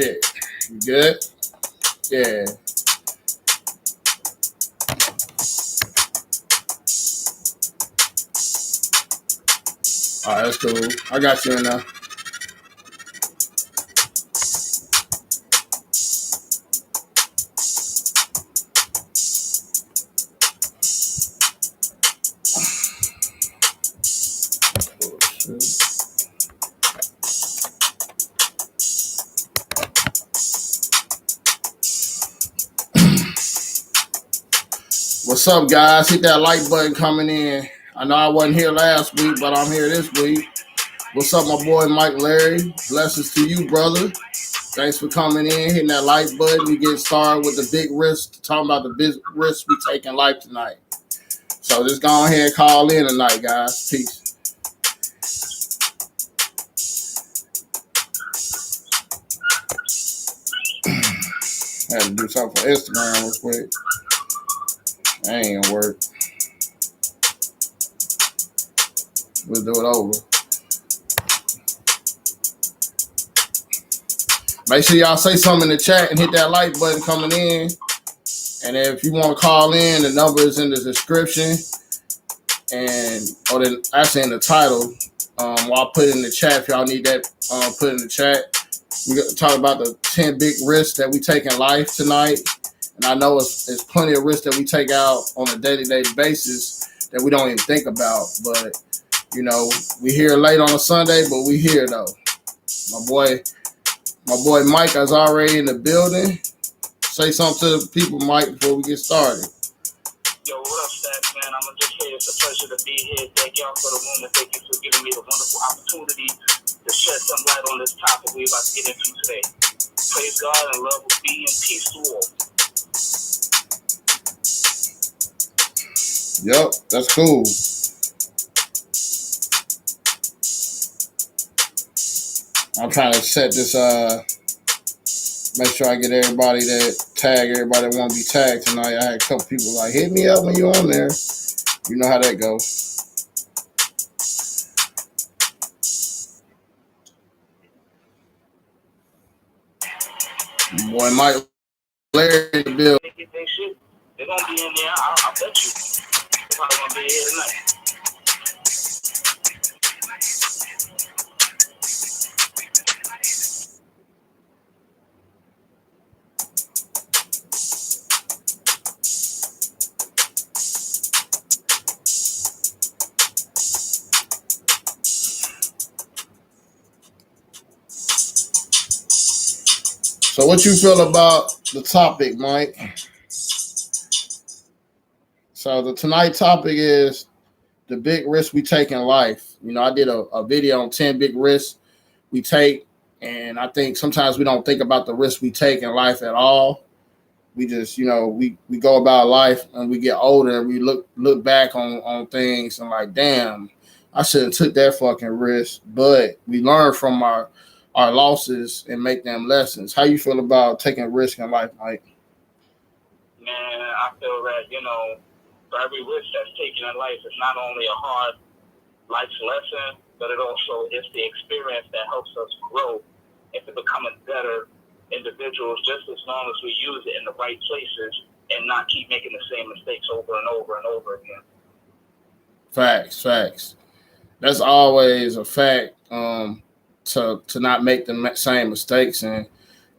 shit. You good? Yeah. All right, that's cool. I got you in there. What's up, guys? Hit that like button coming in. I know I wasn't here last week, but I'm here this week. What's up, my boy Mike Larry? Blessings to you, brother. Thanks for coming in, hitting that like button. We get started with the big risk, talking about the big risks we take in life tonight. So just go ahead and call in tonight, guys. Peace. I had to do something for Instagram real quick. That ain't gonna work. We'll do it over. Make sure y'all say something in the chat and hit that like button coming in. And if you want to call in, the number is in the description. Or actually in the title. I'll put it in the chat if y'all need that. Put it in the chat. We're going to talk about the 10 big risks that we take in life tonight. And I know it's plenty of risks that we take out on a day-to-day basis that we don't even think about. But, you know, we here late on a Sunday, but we here, though. My boy Mike is already in the building. Say something to the people, Mike, before we get started. Yo, what up, Stacks, man? I'm going to just say it's a pleasure to be here. Thank y'all for the room and thank you for giving me the wonderful opportunity to shed some light on this topic we're about to get into today. Praise God and love will be and peace to all. Yep, that's cool. I'm trying to set this, make sure I get everybody that tag everybody that want to be tagged tonight. I had a couple people like, hit me up when you're on there. You know how that goes. Boy, Mike Larry in the building. They're going to be in there, I bet you. They're probably going to be here tonight. So what you feel about the topic, Mike? So the tonight topic is the big risks we take in life. You know, I did a video on 10 big risks we take, and I think sometimes we don't think about the risks we take in life at all. We just, you know, we go about life and we get older and we look back on things and like, damn, I should have took that fucking risk. But we learn from our losses and make them lessons. How you feel about taking risk in life, Mike? Man, I feel that, you know, for every risk that's taken in life, it's not only a hard life's lesson, but it also is the experience that helps us grow into becoming better individuals, just as long as we use it in the right places and not keep making the same mistakes over and over and over again. Facts. That's always a fact. To not make the same mistakes, and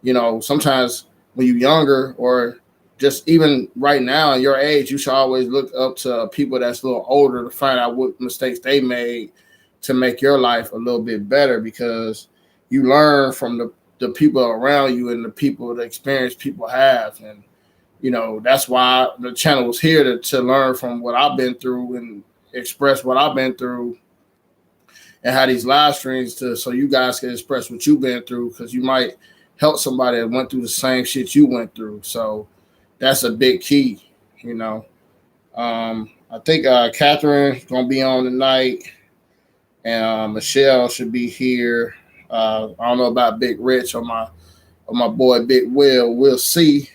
you know, sometimes when you're younger or just even right now in your age, you should always look up to people that's a little older to find out what mistakes they made to make your life a little bit better, because you learn from the people around you and the experience people have. And you know, that's why the channel was here to learn from what I've been through and express what I've been through, and have these live streams so you guys can express what you've been through, because you might help somebody that went through the same shit you went through. So that's a big key, you know. I think Catherine's gonna be on tonight, and Michelle should be here. I don't know about Big Rich or my boy Big Will. We'll see.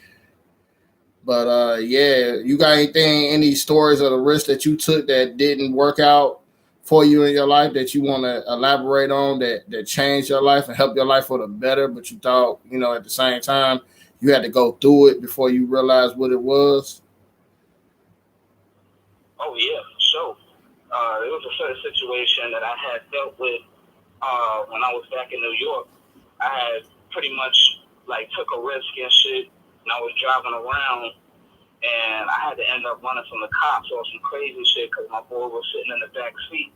But yeah, you got any stories of the risk that you took that didn't work out for you in your life that you want to elaborate on that changed your life and helped your life for the better, but you thought, at the same time you had to go through it before you realized what it was? Oh yeah, for sure. It was a certain situation that I had dealt with when I was back in New York. I had pretty much like took a risk and shit, and I was driving around, and I had to end up running from the cops or some crazy shit because my boy was sitting in the back seat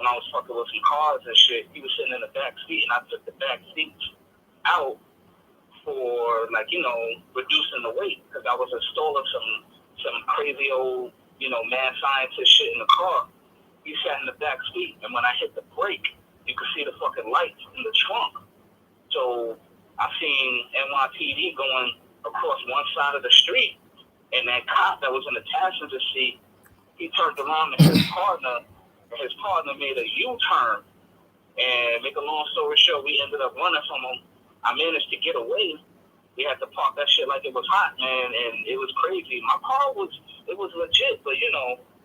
when I was fucking with some cars and shit. He was sitting in the back seat, and I took the back seats out for reducing the weight because I was installing some crazy old mad scientist shit in the car. He sat in the back seat, and when I hit the brake, you could see the fucking lights in the trunk. So I seen NYPD going across one side of the street, and that cop that was in the passenger seat, he turned around and his partner made a U-turn. And make a long story short, we ended up running from him. I managed to get away. We had to park that shit like it was hot, man, and it was crazy. My car was legit, but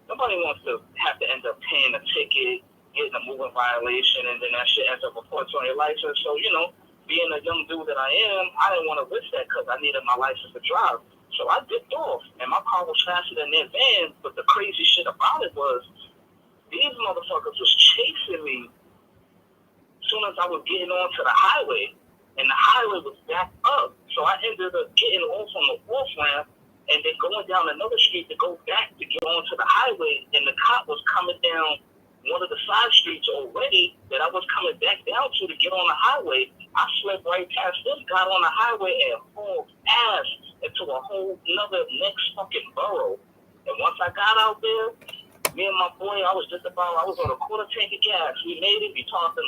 nobody wants to have to end up paying a ticket, getting a moving violation, and then that shit ends up reports on your license. So, being a young dude that I am, I didn't want to risk that because I needed my license to drive. So I dipped off, and my car was faster than their van, but the crazy shit about it was these motherfuckers was chasing me as soon as I was getting onto the highway, and the highway was backed up. So I ended up getting off on the off ramp and then going down another street to go back to get onto the highway, and the cop was coming down one of the side streets already that I was coming back down to get on the highway. I slipped right past this guy on the highway and hauled ass into a whole another next fucking borough. And once I got out there, me and my boy, I was on a quarter tank of gas. We made it. We talked in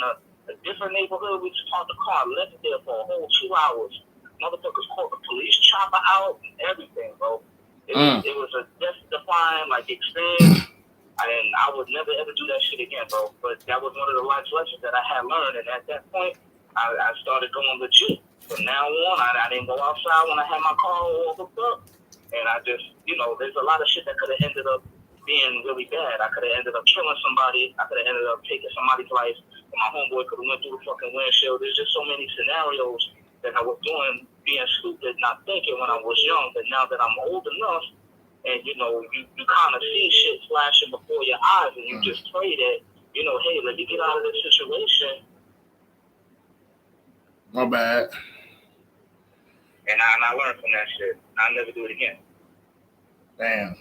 a different neighborhood. We just parked the car, left it there for a whole 2 hours. Motherfuckers called the police chopper out and everything, bro. It was a death-defying experience. I would never ever do that shit again, bro. But that was one of the life lessons that I had learned, and at that point, I started going legit. From now on, I didn't go outside when I had my car all hooked up, and I just, there's a lot of shit that could have ended up being really bad. I could have ended up killing somebody. I could have ended up taking somebody's life, and my homeboy could have went through the fucking windshield. There's just so many scenarios that I was doing, being stupid, not thinking when I was young. But now that I'm old enough, and you kind of see shit flashing before your eyes, and you just pray that, hey, let me get out of this situation. My bad. And I learned from that shit. I'll never do it again. Damn.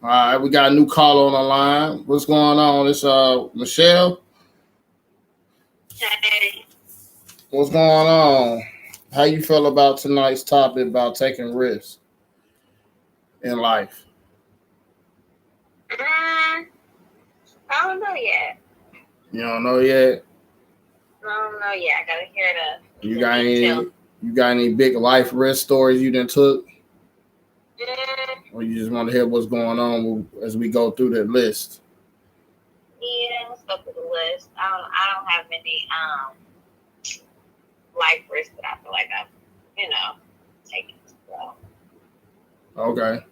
All right, we got a new caller on the line. What's going on? It's Michelle. Hey. What's going on? How you feel about tonight's topic about taking risks in life? I don't know yet. You don't know yet? I don't know yet. I gotta hear the. You got any big life risk stories you done took? Or you just want to hear what's going on as we go through the list? Yeah, let's go through the list. I don't have any life risks that I feel like I've taken as well. Okay.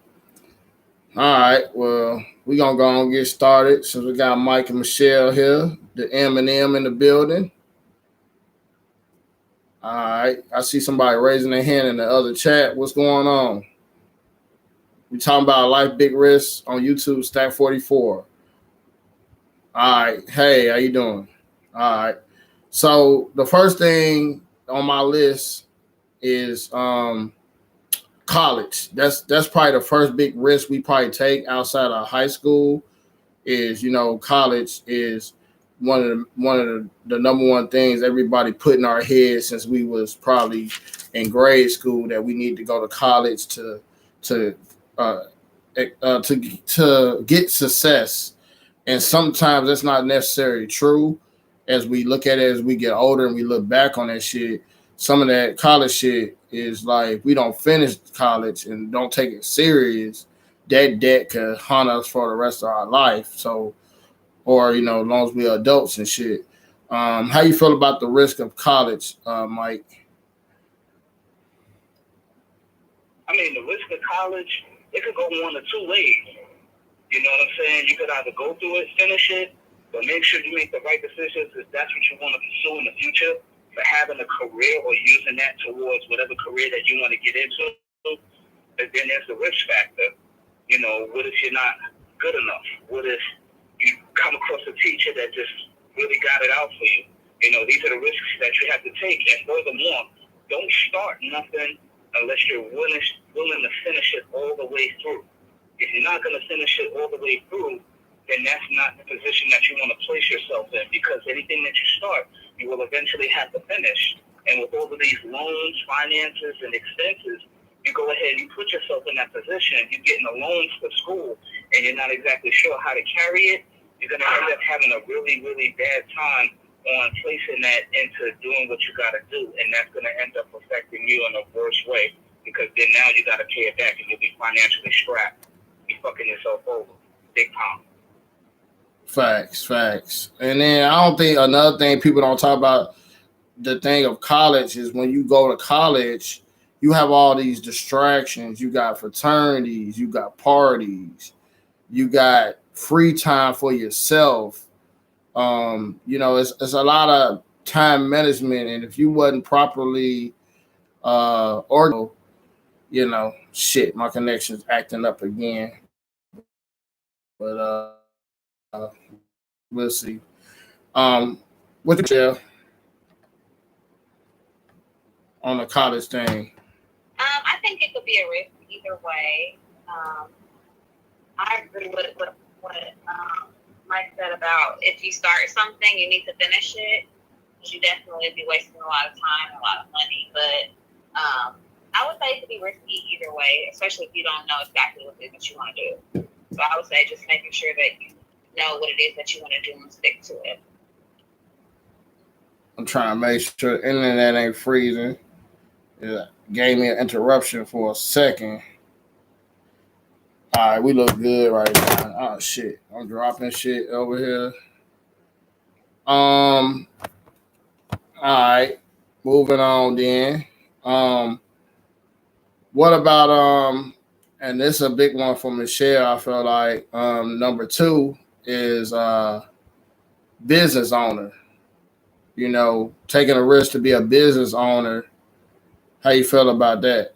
All right. Well, we're gonna go and get started since we got Mike and Michelle here, the M&M in the building. All right. I see somebody raising their hand in the other chat. What's going on? We talking about life big risks on YouTube, Stack 44. All right. Hey, how you doing? All right. So the first thing on my list is college. That's probably the first big risk we probably take outside of high school. Is college is one of the number one things everybody put in our heads since we was probably in grade school, that we need to go to college to get success. And sometimes that's not necessarily true. As we look at it as we get older and we look back on that shit, some of that college shit is like, we don't finish college and don't take it serious, that debt could haunt us for the rest of our life. So, or as long as we're adults and shit. How you feel about the risk of college, Mike? I mean, the risk of college, it could go one of two ways. You know what I'm saying? You could either go through it, finish it, But make sure you make the right decisions if that's what you want to pursue in the future for having a career or using that towards whatever career that you want to get into. But then there's the risk factor. What if you're not good enough? What if you come across a teacher that just really got it out for you? These are the risks that you have to take. And furthermore, don't start nothing unless you're willing to finish it all the way through. If you're not going to finish it all the way through, then that's not the position that you want to place yourself in, because anything that you start, you will eventually have to finish. And with all of these loans, finances, and expenses, you go ahead and you put yourself in that position. You're getting a loan for school, and you're not exactly sure how to carry it. You're going to end up having a really, really bad time on placing that into doing what you got to do, and that's going to end up affecting you in a worse way, because then now you got to pay it back, and you'll be financially strapped. You're fucking yourself over big time. Facts. And then I don't think another thing people don't talk about, the thing of college, is when you go to college, you have all these distractions. You got fraternities, you got parties, you got free time for yourself. It's a lot of time management, and if you wasn't properly organized, shit, my connection's acting up again. But we'll see. What the jail on the college thing? I think it could be a risk either way. I agree with what Mike said about if you start something, you need to finish it. Because you definitely be wasting a lot of time and a lot of money. But I would say it could be risky either way, especially if you don't know exactly what it is that you want to do. So I would say just making sure that you know what it is that you want to do and stick to it. I'm trying to make sure the internet ain't freezing. It gave me an interruption for a second. All right, we look good right now. Oh shit, I'm dropping shit over here. All right, moving on then. What about and this is a big one for Michelle. I feel like number 2 is business owner. Taking a risk to be a business owner. How you feel about that?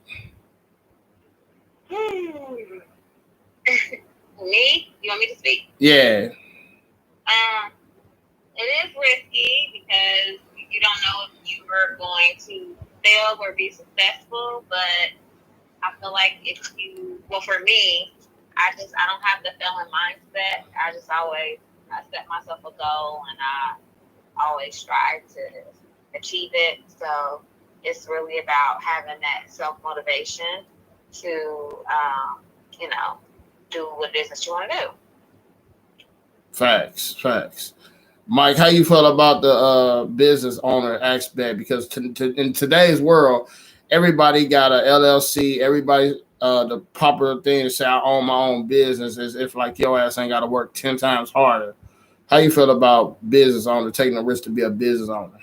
Me? You want me to speak? Yeah. It is risky because you don't know if you are going to fail or be successful, but I feel like for me, I don't have the failing mindset. I set myself a goal and I always strive to achieve it. So it's really about having that self-motivation to, do what it is that you want to do. Facts. Mike, how you feel about the business owner aspect? Because in today's world, everybody got a LLC. Everybody, the popular thing to say, I own my own business, as if like your ass ain't got to work 10 times harder. How you feel about business owner, taking a risk to be a business owner?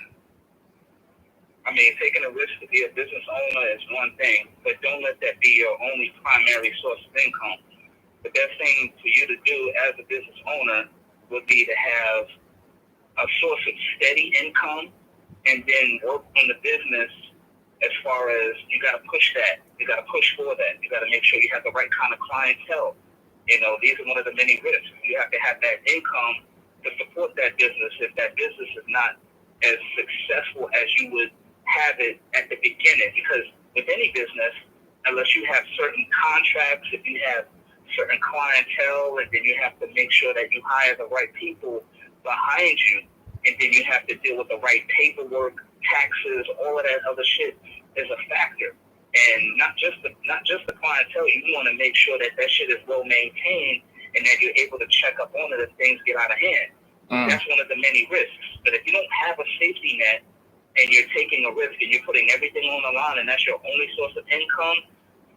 I mean, taking a risk to be a business owner is one thing, but don't let that be your only primary source of income. The best thing for you to do as a business owner would be to have a source of steady income and then work on the business as far as you got to push that. You got to push for that. You got to make sure you have the right kind of clientele. These are one of the many risks. You have to have that income to support that business if that business is not as successful as you would have it at the beginning. Because with any business, unless you have certain contracts, if you have certain clientele, and then you have to make sure that you hire the right people behind you, and then you have to deal with the right paperwork, taxes, all of that other shit is a factor. And not just the clientele, you want to make sure that shit is well maintained and that you're able to check up on it if things get out of hand. That's one of the many risks. But if you don't have a safety net and you're taking a risk and you're putting everything on the line and that's your only source of income,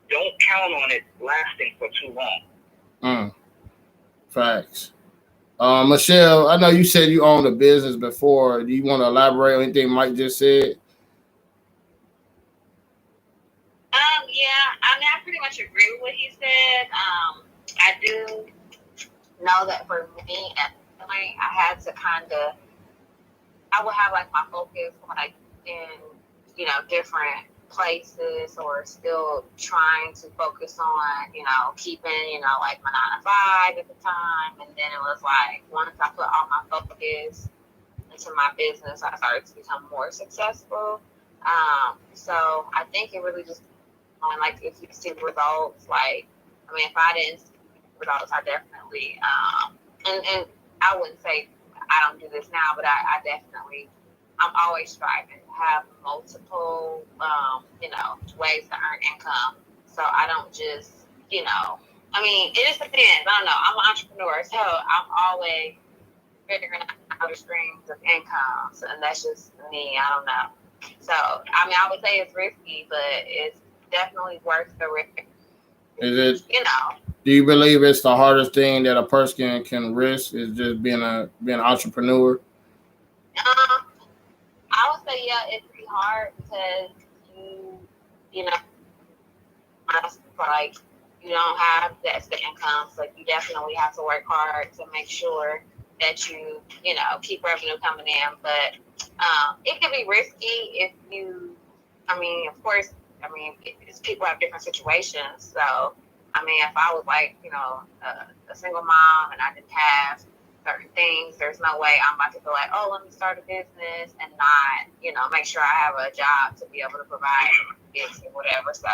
don't count on it lasting for too long. Facts. Michelle, I know you said you owned a business before. Do you want to elaborate on anything Mike just said? Yeah, I pretty much agree with what he said. I do know that for me, point, I had to I would have like my focus like in, different places, or still trying to focus on, keeping, like my 9 to 5 at the time. And then it was like, once I put all my focus into my business, I started to become more successful. So I think it really just, like, if you see results, like, if I didn't see results, I definitely, and I wouldn't say I don't do this now, but I definitely, I'm always striving to have multiple, ways to earn income. So I don't just, it just depends. I don't know. I'm an entrepreneur, so I'm always figuring out other streams of income. So, and that's just me. I don't know. So, I would say it's risky, but it's definitely worth the risk. Is it? Do you believe it's the hardest thing that a person can risk? Is just being an entrepreneur? I would say, yeah, it's pretty hard because you know, like, you don't have the income, so you definitely have to work hard to make sure that you keep revenue coming in. But it can be risky if you, of course, people have different situations. So, if I was like, a single mom and I didn't have certain things, there's no way I'm about to feel like, oh, let me start a business and not, make sure I have a job to be able to provide kids or whatever. So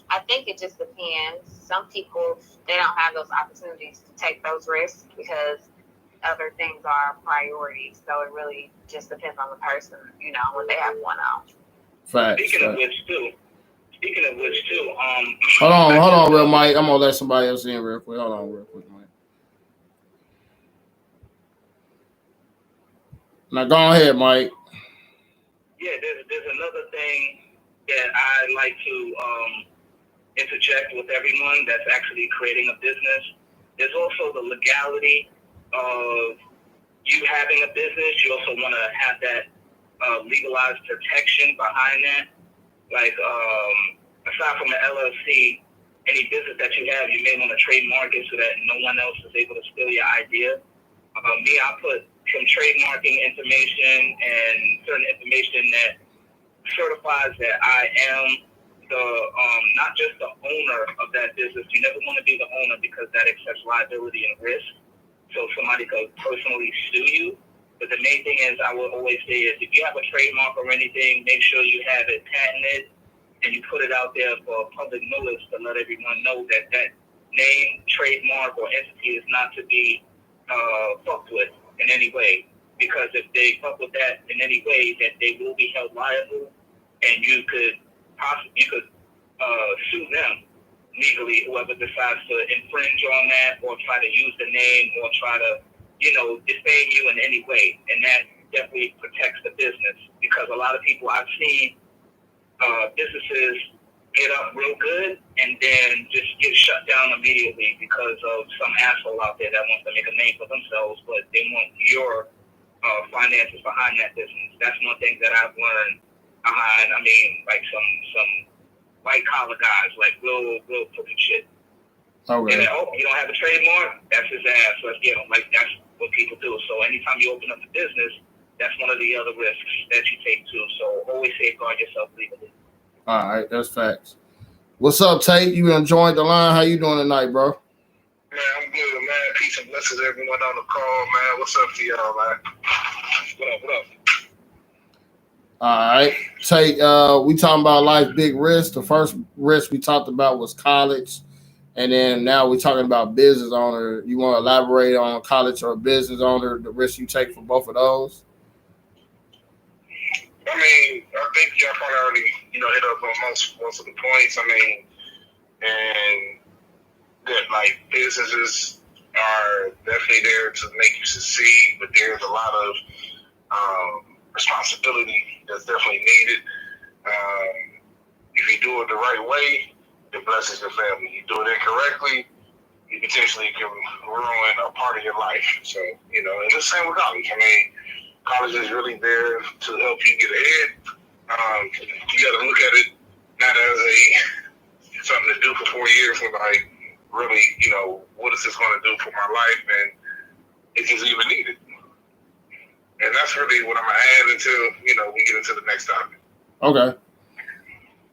I think it just depends. Some people, they don't have those opportunities to take those risks because other things are priorities. So it really just depends on the person, what they have going on. Facts. Speaking of which, too. Hold on, real Mike. I'm gonna let somebody else in real quick. Hold on, real quick, Mike. Now go ahead, Mike. Yeah, there's another thing that I like to interject with everyone that's actually creating a business. There's also the legality of you having a business. You also want to have that legalized protection behind that. Like, aside from the LLC, any business that you have, you may want to trademark it so that no one else is able to steal your idea. I put some trademarking information and certain information that certifies that I am not just the owner of that business. You never want to be the owner because that accepts liability and risk. So somebody could personally sue you. But the main thing is, I will always say is, if you have a trademark or anything, make sure you have it patented and you put it out there for public notice to let everyone know that that name, trademark, or entity is not to be fucked with in any way. Because if they fuck with that in any way, that they will be held liable, and you could sue them legally, whoever decides to infringe on that or try to use the name or try to, defame you in any way. And that definitely protects the business, because a lot of people I've seen businesses get up real good and then just get shut down immediately because of some asshole out there that wants to make a name for themselves, but they want your finances behind that business. That's one thing that I've learned behind, like some white collar guys, like real crooked shit. Okay. And you don't have a trademark? That's his ass. Let's get him. Like, that's what people do. So anytime you open up a business, that's one of the other risks that you take too. So always safeguard yourself legally. All right, that's facts. What's up, Tate? You enjoying the line? How you doing tonight, bro? Man, I'm good, man. Peace and blessings to everyone on the call, man. What's up to y'all, man? What up? All right. Tate, we talking about life big risk. The first risk we talked about was college. And then now we're talking about business owner. You want to elaborate on college or business owner, the risk you take for both of those? I think y'all probably already, hit up on most of the points. And that, like, businesses are definitely there to make you succeed, but there's a lot of responsibility that's definitely needed. If you do it the right way, it blesses your family. You do it incorrectly, you potentially can ruin a part of your life. So, and it's the same with college. College is really there to help you get ahead. You got to look at it not as something to do for 4 years, but like, really, what is this going to do for my life? And is this even needed? And that's really what I'm gonna add until we get into the next topic. Okay.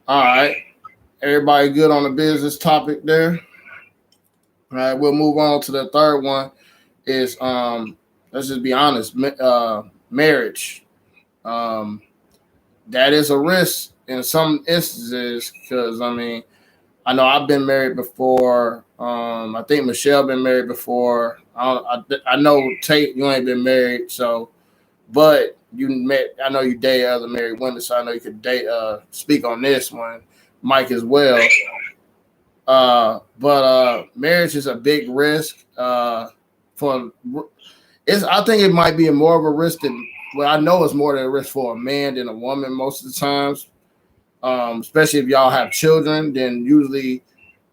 All right. Everybody good on the business topic there? All right, we'll move on to the third one. Is let's just be honest, marriage. That is a risk in some instances because I know I've been married before. I think Michelle been married before. I know Tate, you ain't been married, so but I know you date other married women, so I know you could speak on this one, Mike as well. But marriage is a big risk. I think it might be more of a risk than. Well, I know it's more than a risk for a man than a woman most of the times. Especially if y'all have children, then usually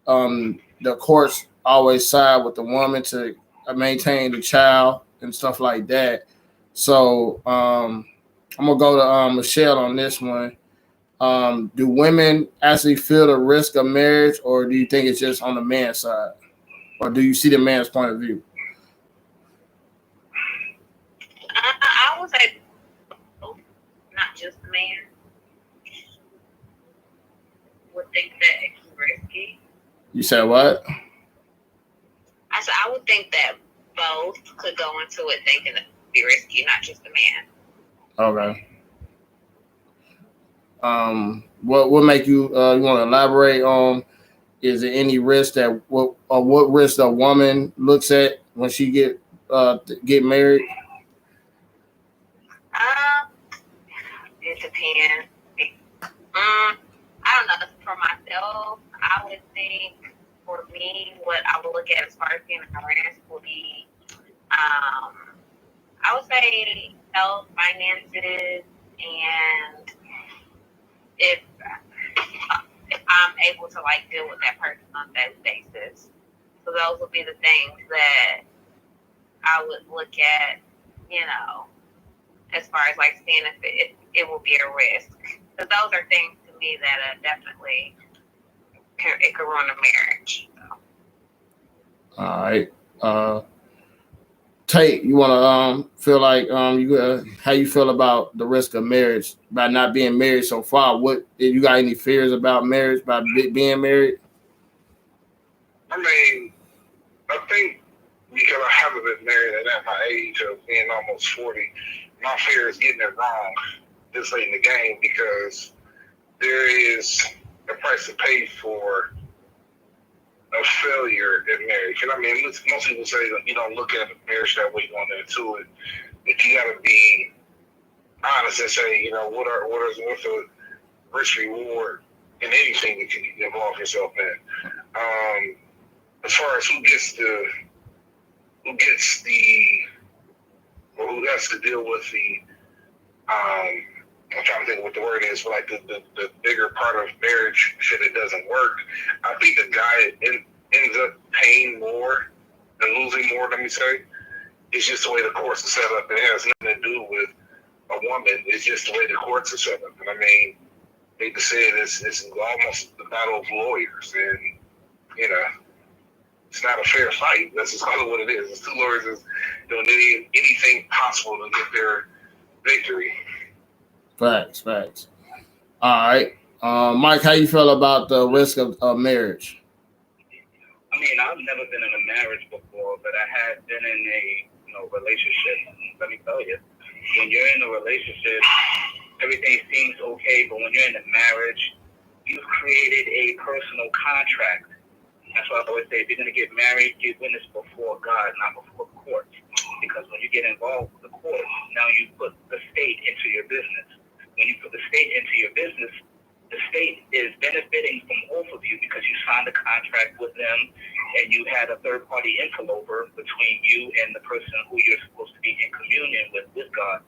the courts always side with the woman to maintain the child and stuff like that. So I'm gonna go to Michelle on this one. Do women actually feel the risk of marriage, or do you think it's just on the man's side, or do you see the man's point of view? I would say not just the man would think that it's risky. You said what? I said I would think that both could go into it thinking it would be risky, not just the man. Okay. What make you you want to elaborate on? Is there any risk that what risk a woman looks at when she get married? It depends. I don't know. For myself, I would think for me, what I would look at as far as being a risk would be, I would say health, finances, and if I'm able to deal with that person on a daily basis. So those would be the things that I would look at, as far as seeing if it will be a risk. So those are things to me that definitely it could ruin a marriage. So. All right. Tate, you want to feel like how you feel about the risk of marriage by not being married so far? What you got any fears about marriage by being married? I think because I haven't been married and at my age of being almost 40, my fear is getting it wrong this late in the game because there is a price to pay for a failure in marriage. And most people say that you don't look at marriage that way going into it, but you got to be honest and say, what's the risk reward in anything that you involve yourself in. As far as who has to deal with the I'm trying to think what the word is, but the bigger part of marriage, shit, it doesn't work. I think the guy ends up paying more and losing more, let me say. It's just the way the courts are set up. It has nothing to do with a woman. It's just the way the courts are set up. And hate to say it, it's almost the battle of lawyers. And, it's not a fair fight. That's just kind of what it is. It's two lawyers is doing anything possible to get their victory. Facts. All right. Mike, how you feel about the risk of marriage? I've never been in a marriage before, but I had been in a relationship. Let me tell you, when you're in a relationship, everything seems okay, but when you're in a marriage, you've created a personal contract. That's why I always say, if you're going to get married, you witness before God, not before court. Because when you get involved with the court, now you put the state into your business. When you put the state into your business, the state is benefiting from both of you because you signed a contract with them and you had a third-party interloper between you and the person who you're supposed to be in communion with God.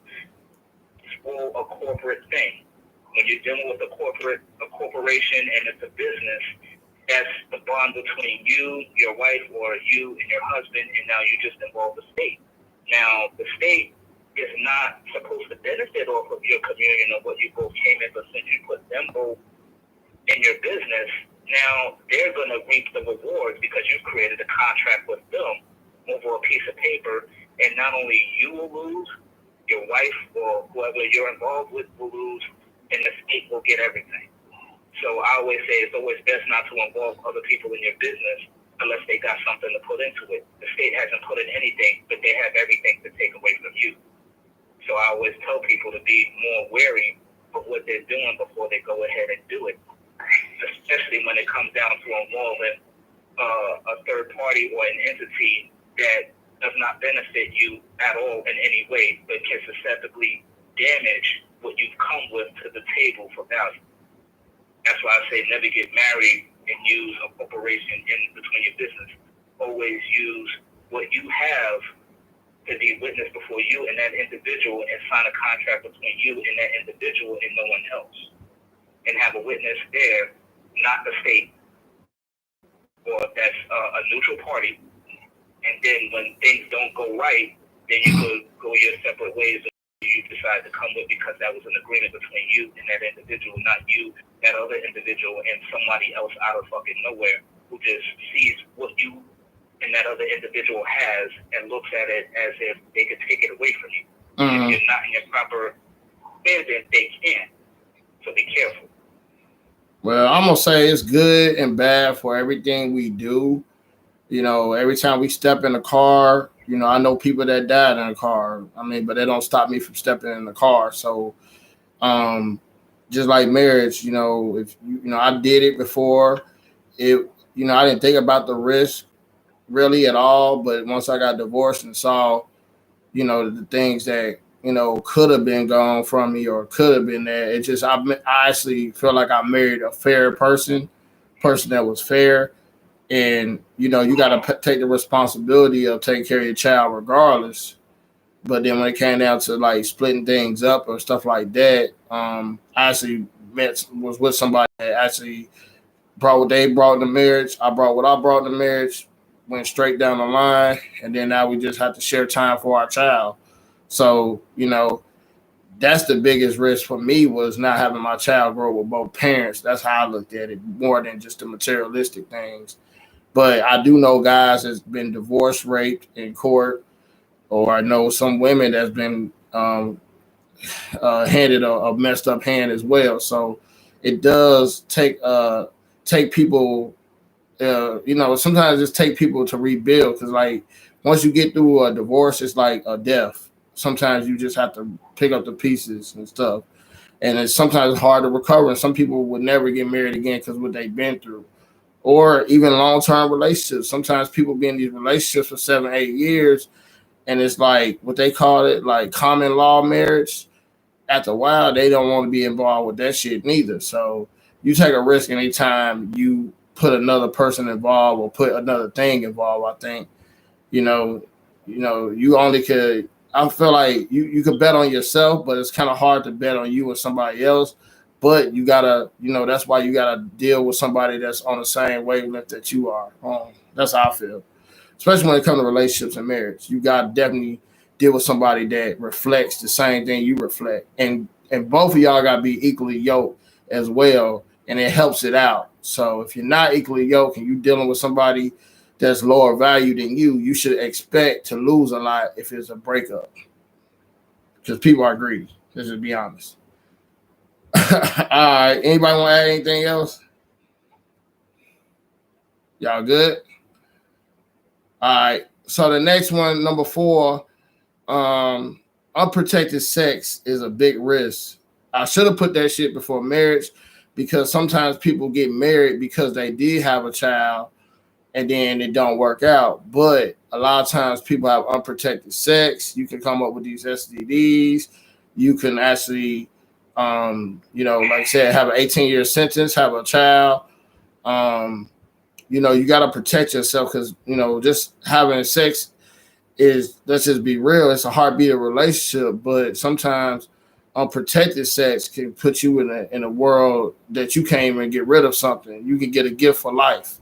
It's all a corporate thing. When you're dealing with a corporation and it's a business, that's the bond between you, your wife, or you and your husband, and now you just involve the state. Now, the state is not supposed to benefit off of your communion of what you both came in, but since you put them both in your business, now they're going to reap the rewards because you've created a contract with them over a piece of paper, and not only you will lose, your wife or whoever you're involved with will lose, and the state will get everything. So I always say it's always best not to involve other people in your business unless they got something to put into it. The state hasn't put in anything, but they have everything to take away from you. So I always tell people to be more wary of what they're doing before they go ahead and do it, especially when it comes down to involving a third party or an entity that does not benefit you at all in any way, but can susceptibly damage what you've come with to the table for value. That's why I say never get married and use a corporation in between your business. Always use what you have to be witness before you and that individual, and sign a contract between you and that individual and no one else. And have a witness there, not the state, or that's a neutral party. And then when things don't go right, then you could go your separate ways. You decide to come with because that was an agreement between you and that individual, not you, that other individual, and somebody else out of fucking nowhere who just sees what you and that other individual has and looks at it as if they could take it away from you. If you're not in your proper standard, they can. So be careful. Well, I'm gonna say it's good and bad for everything we do. You know, every time we step in the car, you know, I know people that died in the car. I mean, but they don't stop me from stepping in the car. So, just like marriage, you know, if you know, I did it before. You know, I didn't think about the risk really at all. But once I got divorced and saw, you know, the things that, you know, could have been gone from me or could have been there, it just, I actually feel like I married a fair person that was fair. And, you know, you got to take the responsibility of taking care of your child regardless. But then when it came down to like splitting things up or stuff like that, I actually was with somebody that actually brought what they brought in the marriage. I brought what I brought in the marriage, went straight down the line. And then now we just have to share time for our child. So, you know, that's the biggest risk for me, was not having my child grow with both parents. That's how I looked at it, more than just the materialistic things. But I do know guys that's been divorced, raped in court, or I know some women that's been handed a messed up hand as well. So it does take people. You know, sometimes it's take people to rebuild, because like once you get through a divorce, it's like a death. Sometimes you just have to pick up the pieces and stuff, and it's sometimes hard to recover. And some people would never get married again because of what they've been through. Or even long-term relationships. Sometimes people be in these relationships for 7-8 years, and it's like what they call it, like common law marriage. After a while, they don't want to be involved with that shit neither. So you take a risk anytime you put another person involved or put another thing involved. I think, you know, you only could. I feel like you could bet on yourself, but it's kind of hard to bet on you or somebody else. But you gotta, you know, that's why you gotta deal with somebody that's on the same wavelength that you are. That's how I feel. Especially when it comes to relationships and marriage. You gotta definitely deal with somebody that reflects the same thing you reflect. And both of y'all gotta be equally yoked as well. And it helps it out. So if you're not equally yoked and you're dealing with somebody that's lower value than you, you should expect to lose a lot if it's a breakup. Because people are greedy. Let's just be honest. All right. Anybody want to add anything else? Y'all good? All right. So the next one, number 4, unprotected sex is a big risk. I should have put that shit before marriage, because sometimes people get married because they did have a child and then it don't work out. But a lot of times people have unprotected sex. You can come up with these STDs. You can actually you know, like I said, have an 18-year sentence, have a child. You know, you got to protect yourself, because, you know, just having sex is, let's just be real, it's a heartbeat of relationship. But sometimes unprotected sex can put you in a world that you can't even get rid of something. You can get a gift for life.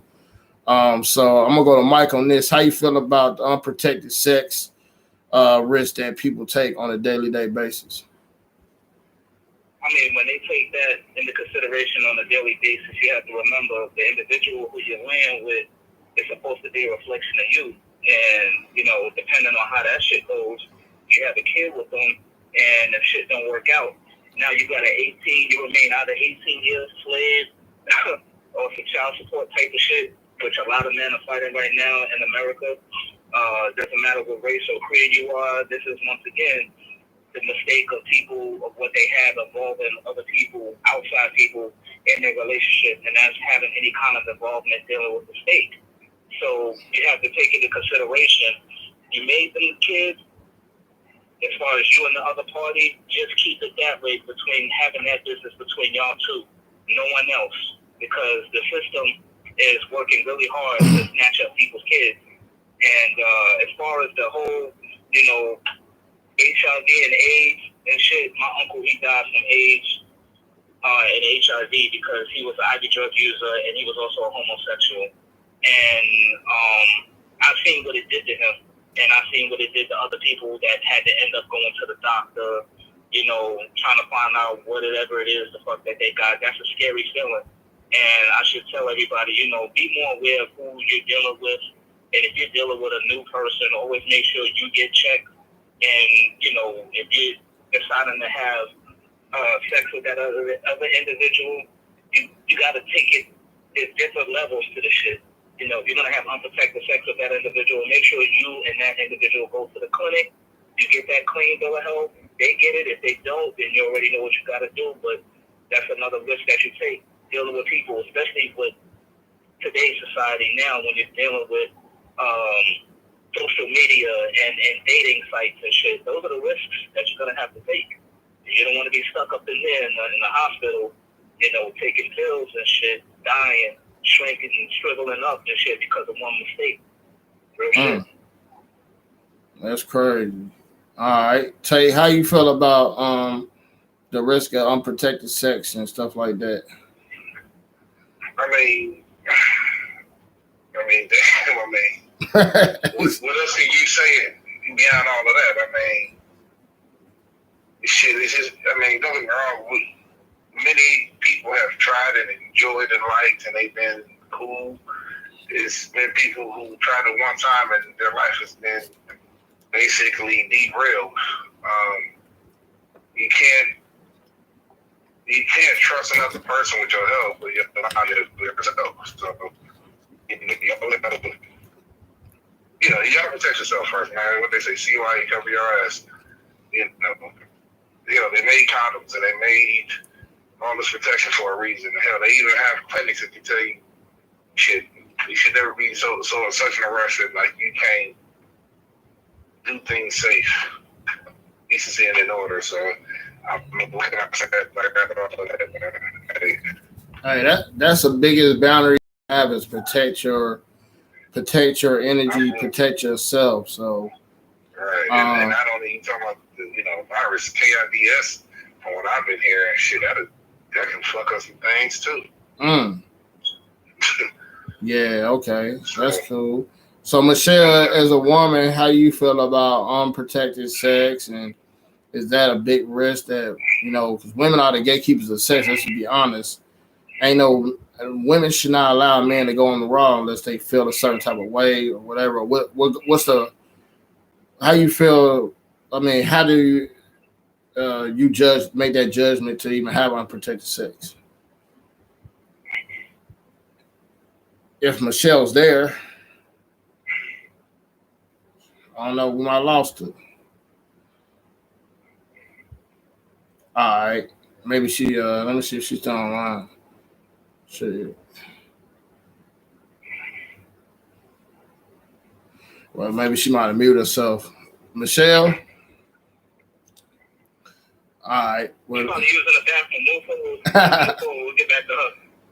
So I'm going to go to Mike on this. How you feel about the unprotected sex risk that people take on a daily basis? I mean, when they take that into consideration on a daily basis, you have to remember the individual who you're laying with is supposed to be a reflection of you. And, depending on how that shit goes, you have a kid with them, and if shit don't work out, now you got you remain either 18 years slave or some child support type of shit, which a lot of men are fighting right now in America. Doesn't matter what race or creed you are. This is, once again, the mistake of people of what they have involving other people, outside people in their relationship, and that's having any kind of involvement dealing with the state. So you have to take into consideration, you made them kids. As far as you and the other party, just keep it that way between having that business between y'all two, no one else, because the system is working really hard to snatch up people's kids. And as far as the whole, HIV and AIDS and shit, my uncle, he died from AIDS and HIV because he was an IV drug user and he was also a homosexual. And I've seen what it did to him, and I've seen what it did to other people that had to end up going to the doctor, trying to find out whatever it is the fuck that they got. That's a scary feeling. And I should tell everybody, be more aware of who you're dealing with. And if you're dealing with a new person, always make sure you get checked. And, if you're deciding to have sex with that other individual, you got to take it. There's different levels to the shit. If you're going to have unprotected sex with that individual, make sure you and that individual go to the clinic. You get that clean bill of health. They get it. If they don't, then you already know what you got to do. But that's another risk that you take, dealing with people, especially with today's society now, when you're dealing with social media and dating sites and shit. Those are the risks that you're going to have to take. You don't want to be stuck up in there in the hospital, taking pills and shit, dying, shrinking and shriveling up and shit because of one mistake. Real shit. That's crazy. All right. Tay, how you feel about the risk of unprotected sex and stuff like that? I mean, what else can you say beyond all of that? I mean, shit, it's just, don't get me wrong, many people have tried and enjoyed and liked, and they've been cool. It's been people who tried it one time and their life has been basically derailed. You can't trust another person with your health, but you have to know how to do yourself. So, you gotta protect yourself first, man. What they say, see why you cover your ass. They made condoms and they made all this protection for a reason. Hell, they even have clinics that can tell you, shit, you should never be so in such an rush that like you can't do things safe, decency and in order. So I'm looking at that. Hey, that's the biggest boundary you have is protect your energy, protect yourself. So right, and not only you talking about virus, KIDS, from what I've been hearing, shit, that can fuck up some things too. Yeah, okay, that's cool. So Michelle, as a woman, how you feel about unprotected sex, and is that a big risk that because women are the gatekeepers of sex? Let's be honest. Women should not allow a man to go on the raw unless they feel a certain type of way or whatever. How you feel? I mean, how do you make that judgment to even have unprotected sex? If Michelle's there, I don't know, we might have lost her. All right. Maybe she, let me see if she's still online. Shit. Well, maybe she might have muted herself. Michelle? All right. Well, using the bathroom. We'll get back to her.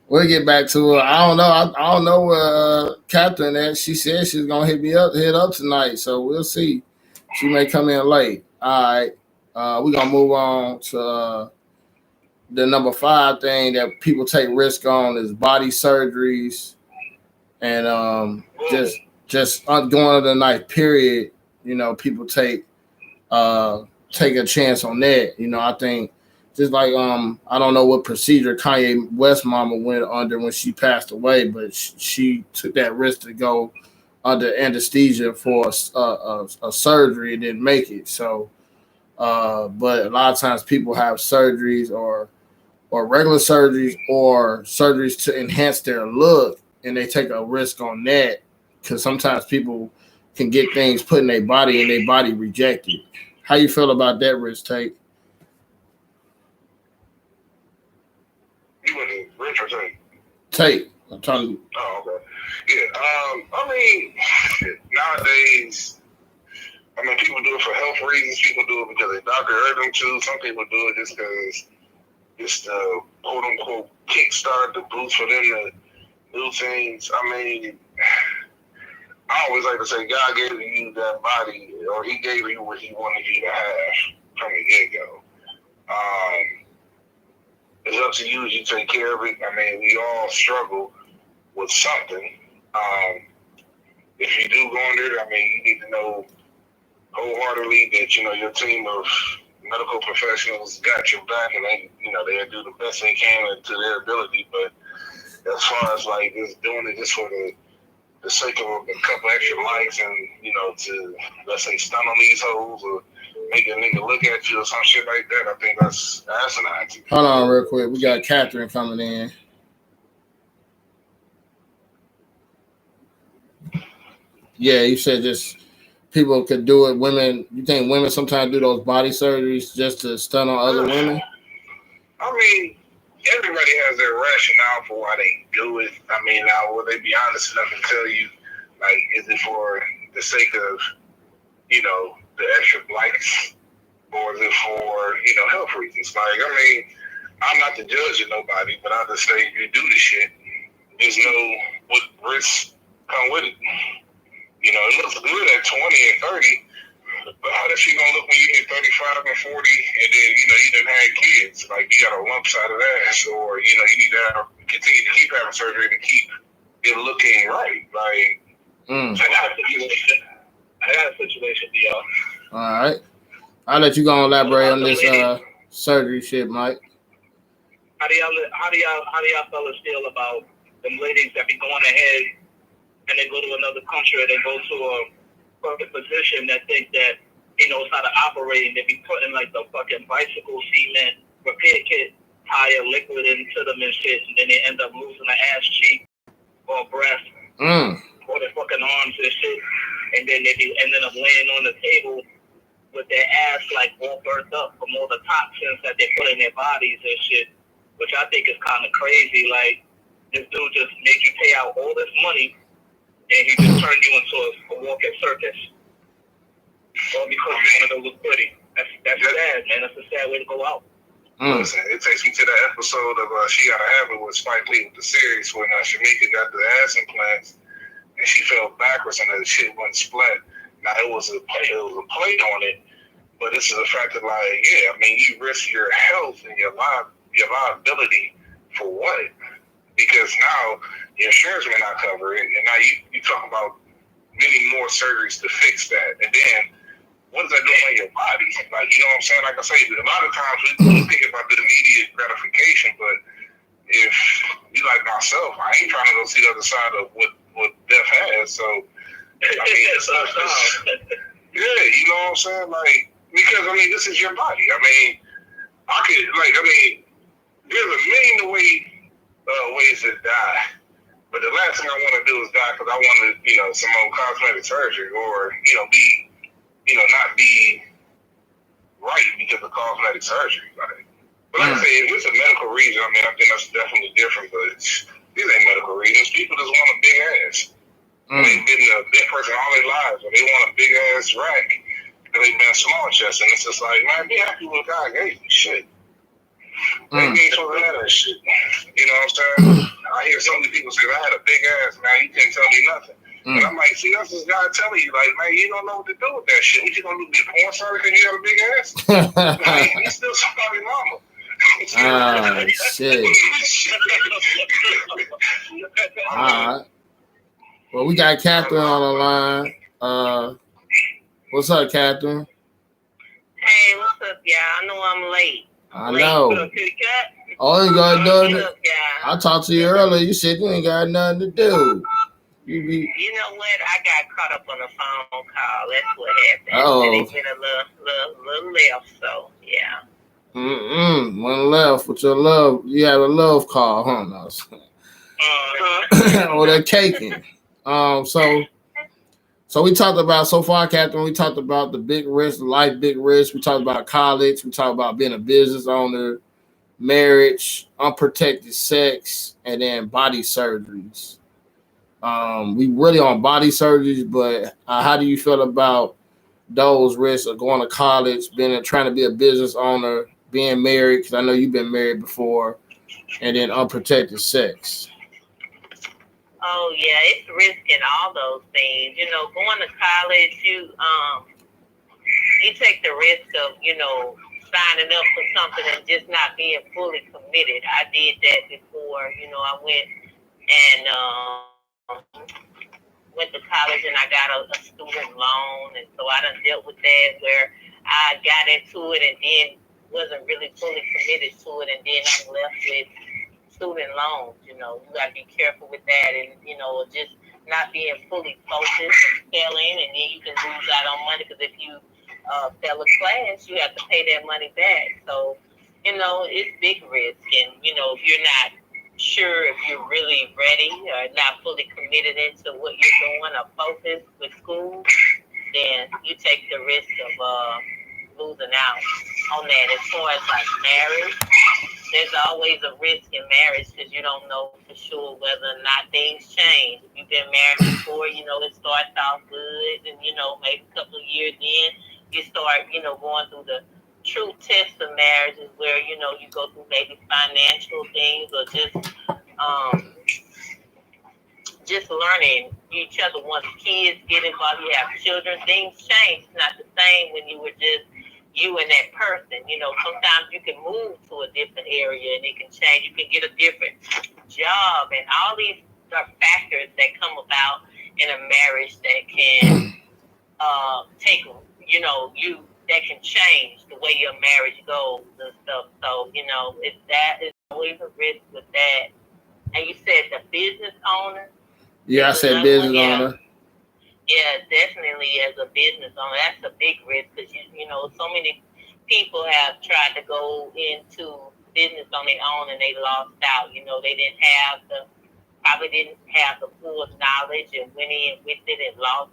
We'll get back to her. I don't know. I don't know where Catherine at. She said she's gonna hit up tonight, so we'll see. She may come in late. All right. We're gonna move on to the number 5 thing that people take risk on is body surgeries and just going under the knife. Period. People take a chance on that. I think. Just like I don't know what procedure Kanye West mama went under when she passed away, but she took that risk to go under anesthesia for a surgery and didn't make it. So, but a lot of times people have surgeries or regular surgeries or surgeries to enhance their look, and they take a risk on that because sometimes people can get things put in their body and their body reject it. How you feel about that risk take? You went to Rich or Tate? Tate. I'm trying to. Oh, okay. Yeah. I mean, shit, nowadays, I mean, people do it for health reasons. People do it because their doctor urged them to. Some people do it just because it's the quote unquote kickstart, the boost for them to do things. I mean, I always like to say God gave you that body, or He gave you what He wanted you to have from the get go. It's up to you as you take care of it. I mean, we all struggle with something. If you do go under it, I mean, you need to know wholeheartedly that, you know, your team of medical professionals got your back, and they'll do the best they can to their ability. But as far as like just doing it just for the sake of a couple extra likes and, you know, to, let's say, stun on these hoes or make a nigga look at you or some shit like that, I think that's asinine. Hold on real quick. We got Catherine coming in. Yeah, you said just people could do it. Women, you think women sometimes do those body surgeries just to stun on other women? I mean, everybody has their rationale for why they do it. I mean, now, will they be honest enough and tell you, like, is it for the sake of, you know, the extra likes, or is it for, you know, health reasons? Like, I mean, I'm not the judge of nobody, but I just say if you do this shit, just know what risks come with it. You know, it looks good at 20 and 30, but how does she gonna look when you hit 35 and 40, and then, you know, you didn't have kids? Like, you got a lump side of ass, or, you know, you need to continue to keep having surgery to keep it looking right. Like, I got a situation for y'all. All right. I'll let you go and elaborate on this surgery shit, Mike. How do y'all fellas feel about them ladies that be going ahead and they go to another country or they go to a fucking physician that think that he knows how to operate, and they be putting like the fucking bicycle cement repair kit tire liquid into them and shit, and then they end up losing an ass cheek or a breast or their fucking arms and shit, and then they be ending up laying on the table with their ass like all burnt up from all the toxins that they put in their bodies and shit, which I think is kind of crazy. Like, this dude just made you pay out all this money, and he just turned you into a walking circus. All because you want to look pretty. That's sad, man. That's a sad way to go out. Listen, it takes me to that episode of She Gotta Have It with Spike Lee with the series when Shamika got the ass implants and she fell backwards and the shit went splat. Now it was a plate on it, but this is the fact that, like, yeah, I mean, you risk your health and your liability for what? Because now your insurance may not cover it, and now you talk about many more surgeries to fix that, and then what does that do on your body? Like, you know what I'm saying? Like I say, a lot of times we think about the immediate gratification, but if you like myself, I ain't trying to go see the other side of what death has. So, I mean, yeah, you know what I'm saying? Like, because, I mean, this is your body. I mean, there's a million ways to die. But the last thing I want to do is die because I want to, you know, some old cosmetic surgery or, you know, not be right because of cosmetic surgery. But like I say, if it's a medical reason, I mean, I think that's definitely different, but these ain't medical reasons. People just want a big ass. They've been a big person all their lives, but they want a big ass rack because they've been small chest. And it's just like, man, be happy with God gave you shit. They ain't supposed to have that shit. You know what I'm saying? I hear so many people say, I had a big ass, man, you couldn't tell me nothing. And I'm like, see, that's just God telling you, like, man, you don't know what to do with that shit. What you gonna do, be a porn star because you have a big ass? Like, you still somebody's mama. Shit. All right. Well, we got Catherine on the line. What's up, Catherine? Hey, what's up, y'all? I know I'm late. I know. Oh, you got nothing. I talked to you earlier. You said you ain't got nothing to do. You know what? I got caught up on a phone call. That's what happened. Oh. And it went a little left. So yeah. One left with your love. You had a love call, huh? No. Or that caking. So we talked about so far, Captain. We talked about the big risk, the life big risk. We talked about college. We talked about being a business owner, marriage, unprotected sex, and then body surgeries. We really on body surgeries, but how do you feel about those risks of going to college, trying to be a business owner, being married? Because I know you've been married before, and then unprotected sex. Oh yeah, it's risking all those things. You know, going to college, you take the risk of, you know, signing up for something and just not being fully committed. I did that before. You know, I went and went to college and I got a student loan, and so I done dealt with that where I got into it and then wasn't really fully committed to it, and then I'm left with student loans. You know, you gotta be careful with that, and you know, just not being fully focused and failing, and then you can lose out on money because if you fail a class, you have to pay that money back. So, you know, it's big risk, and you know, if you're not sure if you're really ready or not fully committed into what you're doing or focused with school, then you take the risk of losing out on that. As far as like marriage, there's always a risk in marriage because you don't know for sure whether or not things change. If you've been married before, you know, it starts off good, and you know, maybe a couple of years in, you start, you know, going through the true test of marriage is where, you know, you go through maybe financial things or just learning each other. Once kids get involved, you have children, things change. It's not the same when you were just you and that person. You know, sometimes you can move to a different area and it can change. You can get a different job, and all these are factors that come about in a marriage that can take, you know, that can change the way your marriage goes and stuff. So, you know, that is always a risk with that. And you said the business owner. Yeah, I said business owner. Yeah, definitely as a business owner, that's a big risk because, you know, so many people have tried to go into business on their own and they lost out. You know, they probably didn't have the full knowledge and went in with it and lost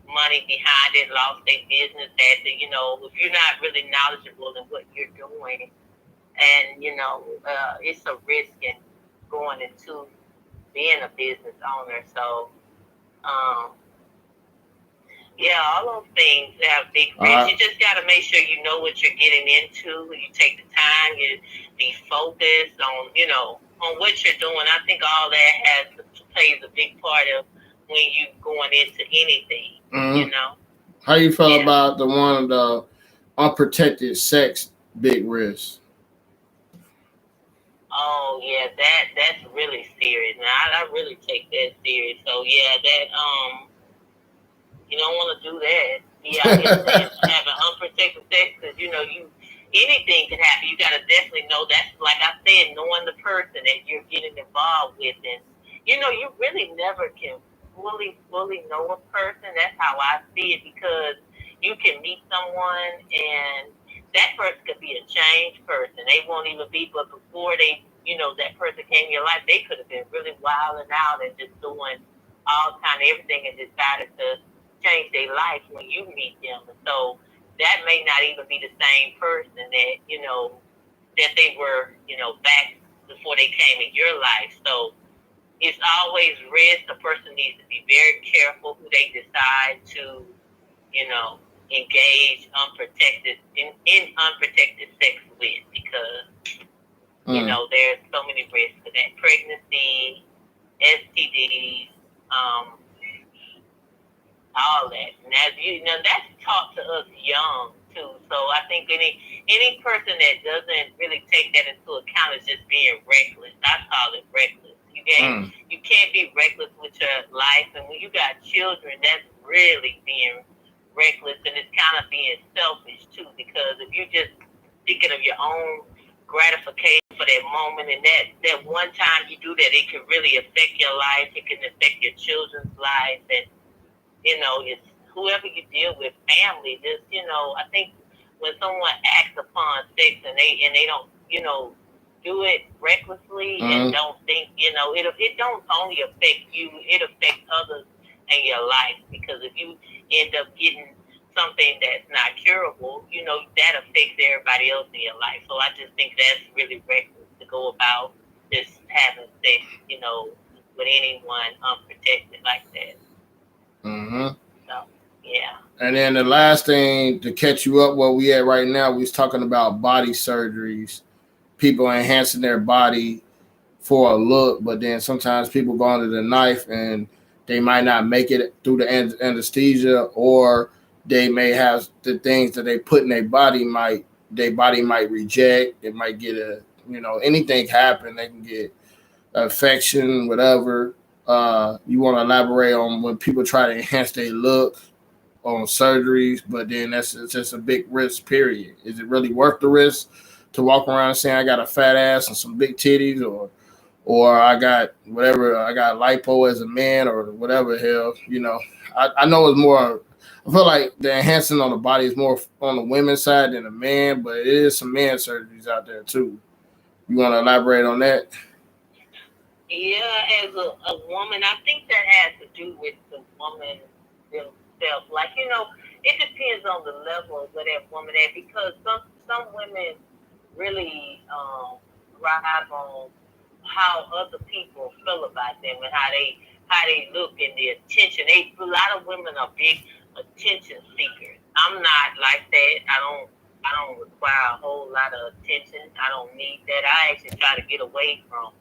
money behind it, lost their business, had to, you know, if you're not really knowledgeable in what you're doing, and, you know, it's a risk in going into being a business owner. So, yeah, all those things have big risks. You just got to make sure you know what you're getting into. You take the time, you be focused on, you know, on what you're doing. I think all that plays a big part of when you going into anything, you know. How you feel about the unprotected sex big risk? Oh yeah, that's really serious. Now I really take that serious. So yeah, that you don't want to do that. Yeah, having unprotected sex because you know anything can happen. You got to definitely know that's like I said, knowing the person that you're getting involved with, and you know you really never can fully know a person. That's how I see it because you can meet someone and that person could be a changed person. They won't even be, but before that person came in your life, they could have been really wilding out and just doing all kind of everything and decided to change their life when you meet them. And so that may not even be the same person that, you know, that they were, you know, back before they came in your life. So it's always risk. A person needs to be very careful who they decide to, you know, engage in unprotected sex with because, you know, there's so many risks to that. Pregnancy, STDs, all that. And as you know, that's taught to us young too. So I think any person that doesn't really take that into account is just being reckless. I call it reckless. You can't be reckless with your life, and when you got children, that's really being reckless, and it's kind of being selfish too. Because if you're just thinking of your own gratification for that moment, and that one time you do that, it can really affect your life. It can affect your children's lives, and it's whoever you deal with, family. Just I think when someone acts upon sex and they don't do it recklessly and don't think it don't only affect you, it affects others in your life, because if you end up getting something that's not curable, that affects everybody else in your life. So I just think that's really reckless to go about just having sex, with anyone unprotected like that. Mm-hmm. So, yeah. And then the last thing to catch you up where we at right now, we was talking about body surgeries, people enhancing their body for a look, but then sometimes people go under the knife and they might not make it through the anesthesia, or they may have the things that they put in their body might reject. It might get anything happen. They can get infection, whatever. You want to elaborate on when people try to enhance their look on surgeries, but then it's just a big risk, period. Is it really worth the risk to walk around saying I got a fat ass and some big titties, or I got whatever, I got lipo as a man, or whatever hell, I know it's more, I feel like the enhancing on the body is more on the women's side than the man, but it is some man surgeries out there too. You want to elaborate on that? Yeah, as a woman, I think that has to do with the woman themselves. Like, it depends on the level of where that woman at, because some women really thrive on how other people feel about them and how they look and the attention. A lot of women are big attention seekers. I'm not like that. I don't require a whole lot of attention. I don't need that. I actually try to get away from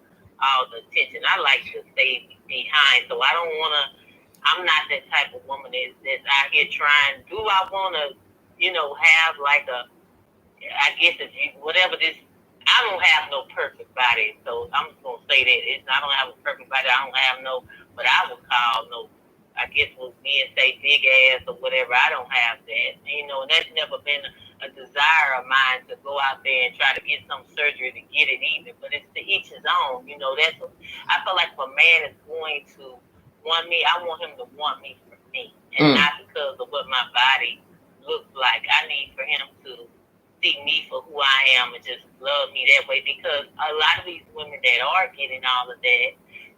all the attention. I like to stay behind. So I'm not that type of woman that's out here trying. Do I want to, have like I guess if you, whatever this, I don't have no perfect body. So I'm just going to say that. I don't have a perfect body. I don't have no, what I would call no, I guess what men say big ass or whatever. I don't have that. And that's never been a desire of mine to go out there and try to get some surgery to get it even. But it's to each his own. I feel like if a man is going to want me, I want him to want me for me, and not because of what my body looks like. I need for him to see me for who I am and just love me that way, because a lot of these women that are getting all of that,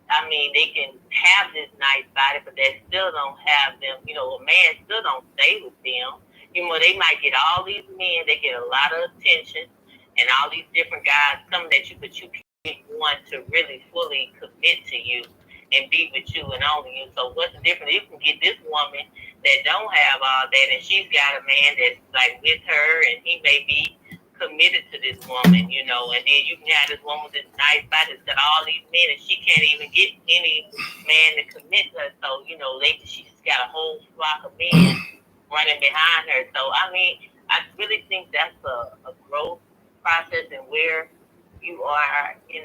I mean, they can have this nice body, but they still don't have them. A man still don't stay with them. They might get all these men, they get a lot of attention and all these different guys coming at you, but you can't want to really fully commit to you and be with you and only you. So what's the difference? You can get this woman that don't have all that, and she's got a man that's like with her, and he may be committed to this woman, and then you can have this woman with this nice body that's got all these men, and she can't even get any man to commit to her. So, she just got a whole flock of men running behind her. So, I mean, I really think that's a growth process, and where you are, in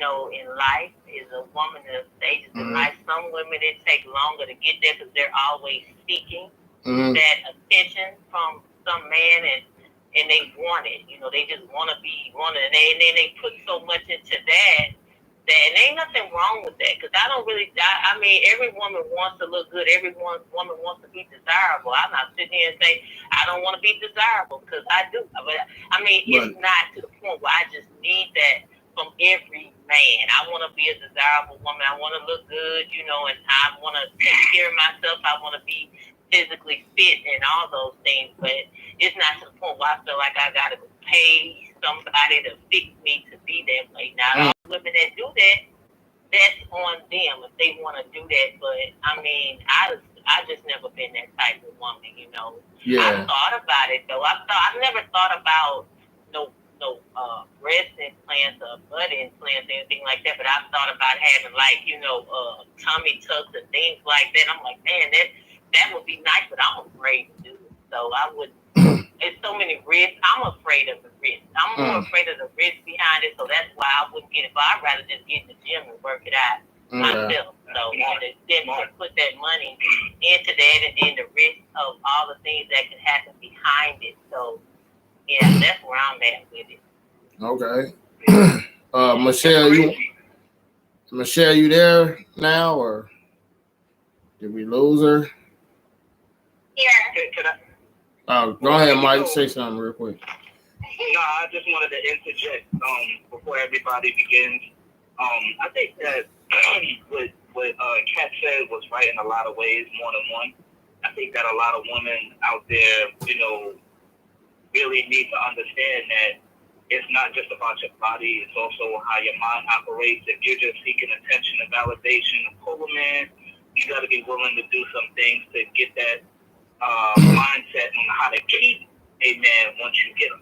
life is a woman in the stages in life. Some women, it takes longer to get there because they're always seeking that attention from some man, and they want it. They just want to be wanted, and then they put so much into that and ain't nothing wrong with that, because I don't really. I mean, every woman wants to look good. Every woman wants to be desirable. I'm not sitting here and saying I don't want to be desirable, because I do. But I mean, it's not to the point where I just need that from every man. I want to be a desirable woman. I want to look good, and I want to take care of myself. I want to be physically fit and all those things, but it's not to the point where I feel like I got to pay somebody to fix me to be that way. Now, all the women that do that, that's on them if they want to do that. But I mean, I just never been that type of woman, Yeah. I thought about it though. I've never thought about no breast implants or butt implants, anything like that. But I've thought about having tummy tucks and things like that. I'm like, man, that would be nice, but I'm afraid to do it. So I would. It's so many risks. I'm afraid of the risk. I'm more afraid of the risk behind it, so that's why I wouldn't get it. But I'd rather just get in the gym and work it out myself. So then to put that money into that, and then the risk of all the things that can happen behind it. So yeah, that's where I'm at with it. Okay. Michelle, you there now, or did we lose her? Yeah. Go ahead, Mike. Say something real quick. No, I just wanted to interject before everybody begins. I think that what Kat said was right in a lot of ways, more than one. I think that a lot of women out there, really need to understand that it's not just about your body, it's also how your mind operates. If you're just seeking attention and validation to pull a man, you got to be willing to do some things to get that mindset on how to keep a man once you get him.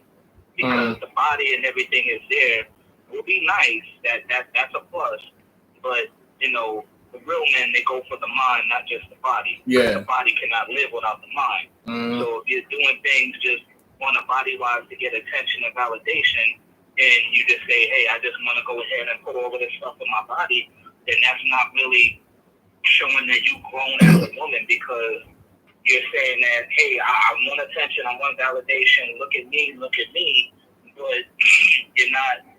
Because the body and everything is there. Will be nice, that's a plus. But, the real men, they go for the mind, not just the body. Yeah. The body cannot live without the mind. So if you're doing things just on a body-wise to get attention and validation, and you just say, hey, I just want to go ahead and put all of this stuff in my body, then that's not really showing that you've grown as a woman, because you're saying that, hey, I want attention, I want validation, look at me, but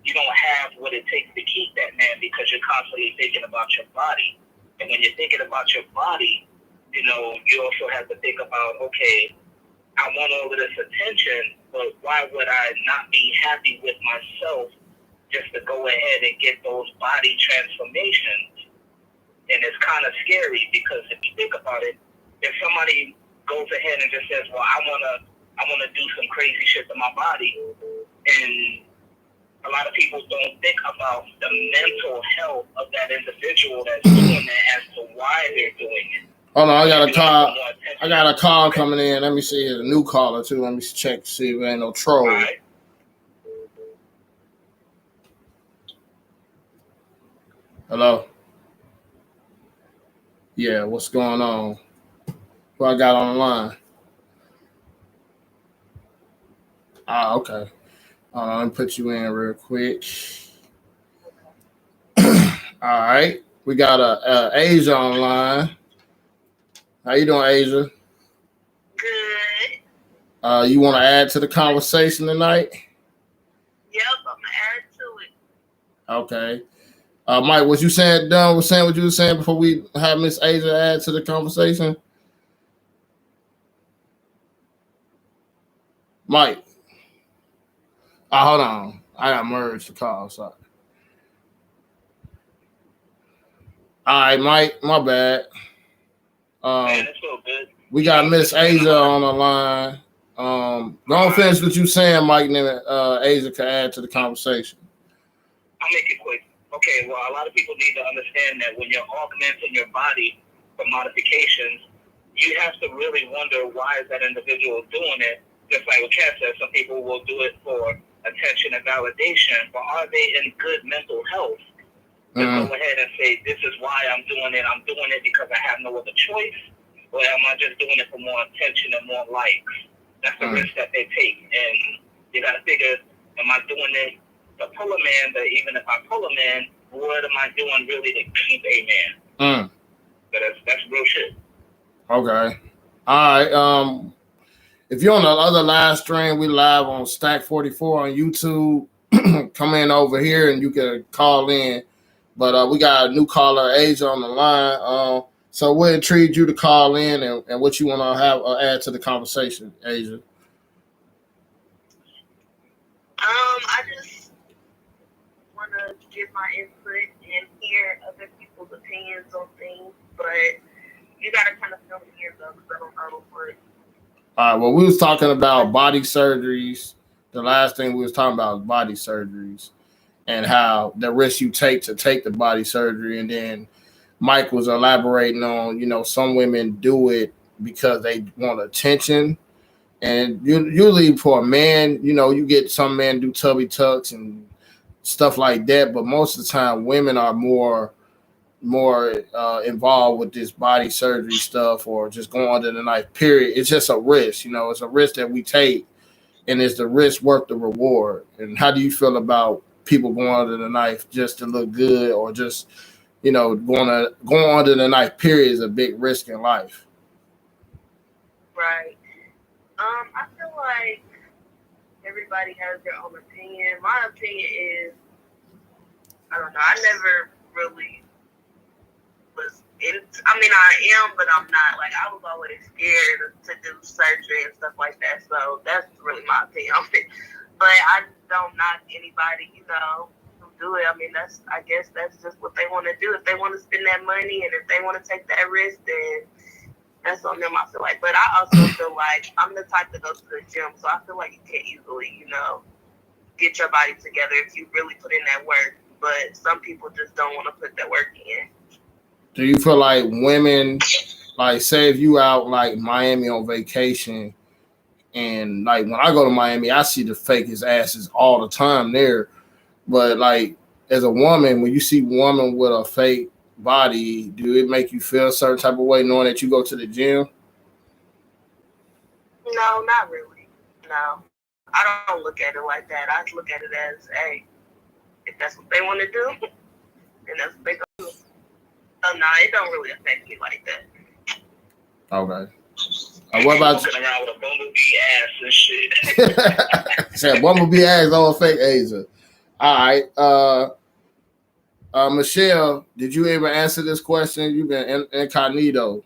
you don't have what it takes to keep that man, because you're constantly thinking about your body. And when you're thinking about your body, you also have to think about, okay, I want all of this attention, but why would I not be happy with myself just to go ahead and get those body transformations? And it's kind of scary, because if you think about it, if somebody goes ahead and just says, well, I wanna do some crazy shit to my body, and a lot of people don't think about the mental health of that individual that's doing that as to why they're doing it. Hold on, I got a call coming in. Let me see. Here's a new caller too. Let me check to see if there ain't no troll. All right. Hello. Yeah, what's going on? Who I got on the line? Okay. Let me put you in real quick. All right. We got Asia on the line. How you doing, Asia? Good. You want to add to the conversation tonight? Yep, I'm gonna add to it. Okay. Mike, was you done with saying what you were saying before we have Miss Asia add to the conversation? Mike. Hold on. I got merged the call. Sorry. All right, Mike. My bad. Man, it's so good. We got Miss Asia on the line. Don't finish what you saying, Mike, and then Asia can add to the conversation. I'll make it quick. Okay, well, a lot of people need to understand that when you're augmenting your body for modifications, you have to really wonder, why is that individual doing it? Just like what Kat said, some people will do it for attention and validation, but are they in good mental health to go ahead and say, this is why I'm doing it? I'm doing it because I have no other choice, or am I just doing it for more attention and more likes? That's the risk that they take. And you got to figure, am I doing it to pull a man? But even if I pull a man, what am I doing really to keep a man? So that's real shit. Okay. All right. If you're on the other live stream, we live on Stack 44 on YouTube. Come in over here and you can call in. But we got a new caller, Asia, on the line. So what intrigued you to call in, and what you want to have add to the conversation, Asia? I just want to give my input and hear other people's opinions on things, but you got to kind of fill me in though, because I don't know what. All right. Well, we was talking about body surgeries. The last thing we was talking about was body surgeries and how the risk you take to take the body surgery. And then Mike was elaborating on, some women do it because they want attention. And usually for a man, you get some men do tubby tucks and stuff like that. But most of the time, women are more involved with this body surgery stuff, or just going under the knife, period. It's just a risk, it's a risk that we take, and is the risk worth the reward? And how do you feel about people going under the knife just to look good, or just, going under the knife, period, is a big risk in life? Right. I feel like everybody has their own opinion. My opinion is I don't know. I never really was in. I mean, I am, but I'm not. Like, I was always scared to do surgery and stuff like that. So that's really my opinion on it. But I don't knock anybody, you know, who do it. I mean, I guess that's just what they want to do. If they want to spend that money and if they want to take that risk, then that's on them, I feel like. But I also feel like I'm the type to go to the gym, so I feel like you can easily, you know, get your body together if you really put in that work. But some people just don't want to put that work in. Do you feel like women, like, say if you out like Miami on vacation, and like when I go to Miami, I see the fakest asses all the time there. But like as a woman, when you see a woman with a fake body, do it make you feel a certain type of way knowing that you go to the gym? No, not really. No. I don't look at it like that. I look at it as, hey, if that's what they want to do, then that's what they go do. So no, it don't really affect me like that. Okay. What about walking around with a bumblebee ass and shit? said bumblebee ass on fake Asia. All right. Michelle, did you ever answer this question? You've been incognito.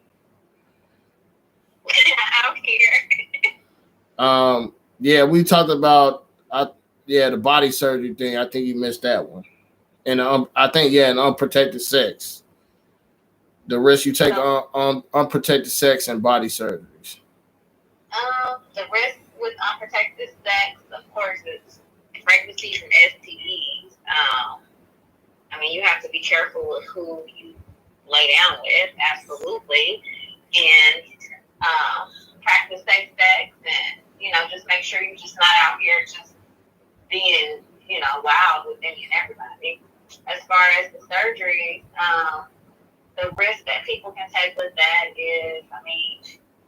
I don't care. Yeah, we talked about the body surgery thing. I think you missed that one. And I think an unprotected sex. The risk you take on unprotected sex and body surgeries. The risk with unprotected sex, of course, is pregnancies and STDs. I mean, you have to be careful with who you lay down with, absolutely, and practice safe sex, and you know, just make sure you're just not out here just being, you know, wild with any and everybody. As far as the surgery, the risk that people can take with that is, I mean,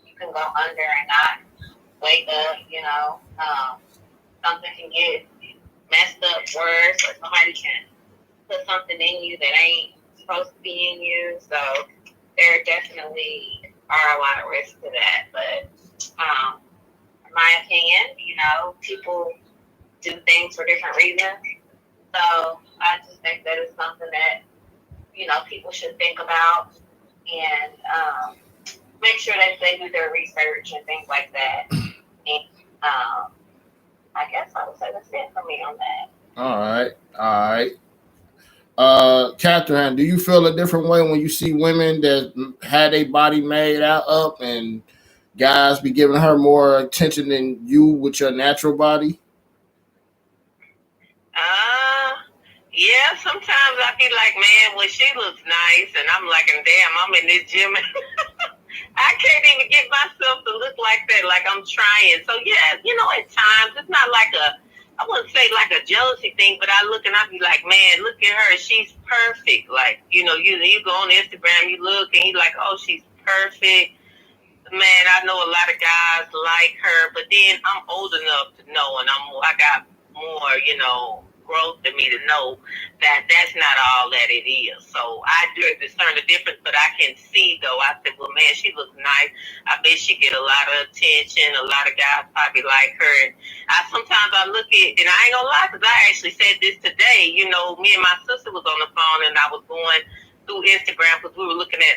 you can go under and not wake up, you know, something can get messed up worse, or somebody can put something in you that ain't supposed to be in you. So there definitely are a lot of risks to that. But in my opinion, you know, people do things for different reasons. So I just think that it's something that, you know, people should think about and make sure that they do their research and things like that. And I guess I would say that's it for me on that. All right. Catherine, do you feel a different way when you see women that had a body made up and guys be giving her more attention than you with your natural body? Yeah, sometimes I feel like, man, well, she looks nice, and I'm like, damn, I'm in this gym. I can't even get myself to look like that, like I'm trying. So, yeah, you know, at times, it's not like I wouldn't say like a jealousy thing, but I look and I be like, man, look at her. She's perfect. Like, you know, you go on Instagram, you look, and you're like, oh, she's perfect. Man, I know a lot of guys like her, but then I'm old enough to know, and I got more, you know, growth in me to know that that's not all that it is. So I do discern the difference, but I can see, though, I said, well, man, she looks nice. I bet she get a lot of attention. A lot of guys probably like her. And sometimes I look at, and I ain't gonna lie, because I actually said this today. You know, me and my sister was on the phone, and I was going through Instagram because we were looking at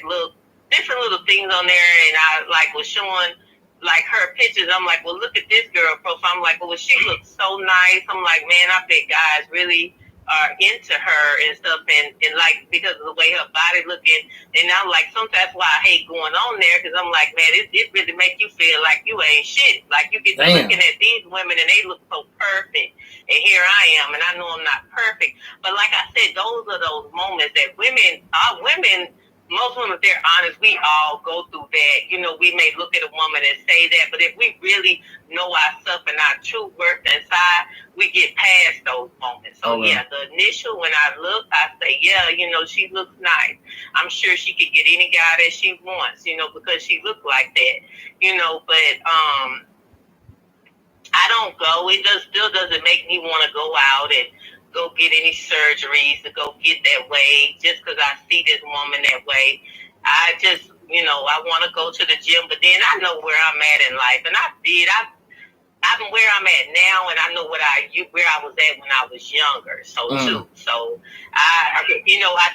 different little things on there, and I like was showing like her pictures. I'm like, well, look at this girl profile. I'm like, well, she looks so nice. I'm like, man, I bet guys really are into her and stuff, and like because of the way her body looking. And I'm like, sometimes that's why I hate going on there, because I'm like, man, it really make you feel like you ain't shit. Like you get to looking at these women and they look so perfect, and here I am, and I know I'm not perfect. But like I said, those are those moments that women, most women, if they're honest, we all go through that. You know, we may look at a woman and say that, but if we really know ourselves and our true worth inside, we get past those moments. So, yeah, the initial, when I look, I say, yeah, you know, she looks nice. I'm sure she could get any guy that she wants, you know, because she looked like that, you know, but I don't go. It still doesn't make me want to go out and go get any surgeries to go get that way just because I see this woman that way. I just, you know, I want to go to the gym, but then I know where I'm at in life. And I I'm where I'm at now, and I know where I was at when I was younger. So too. So I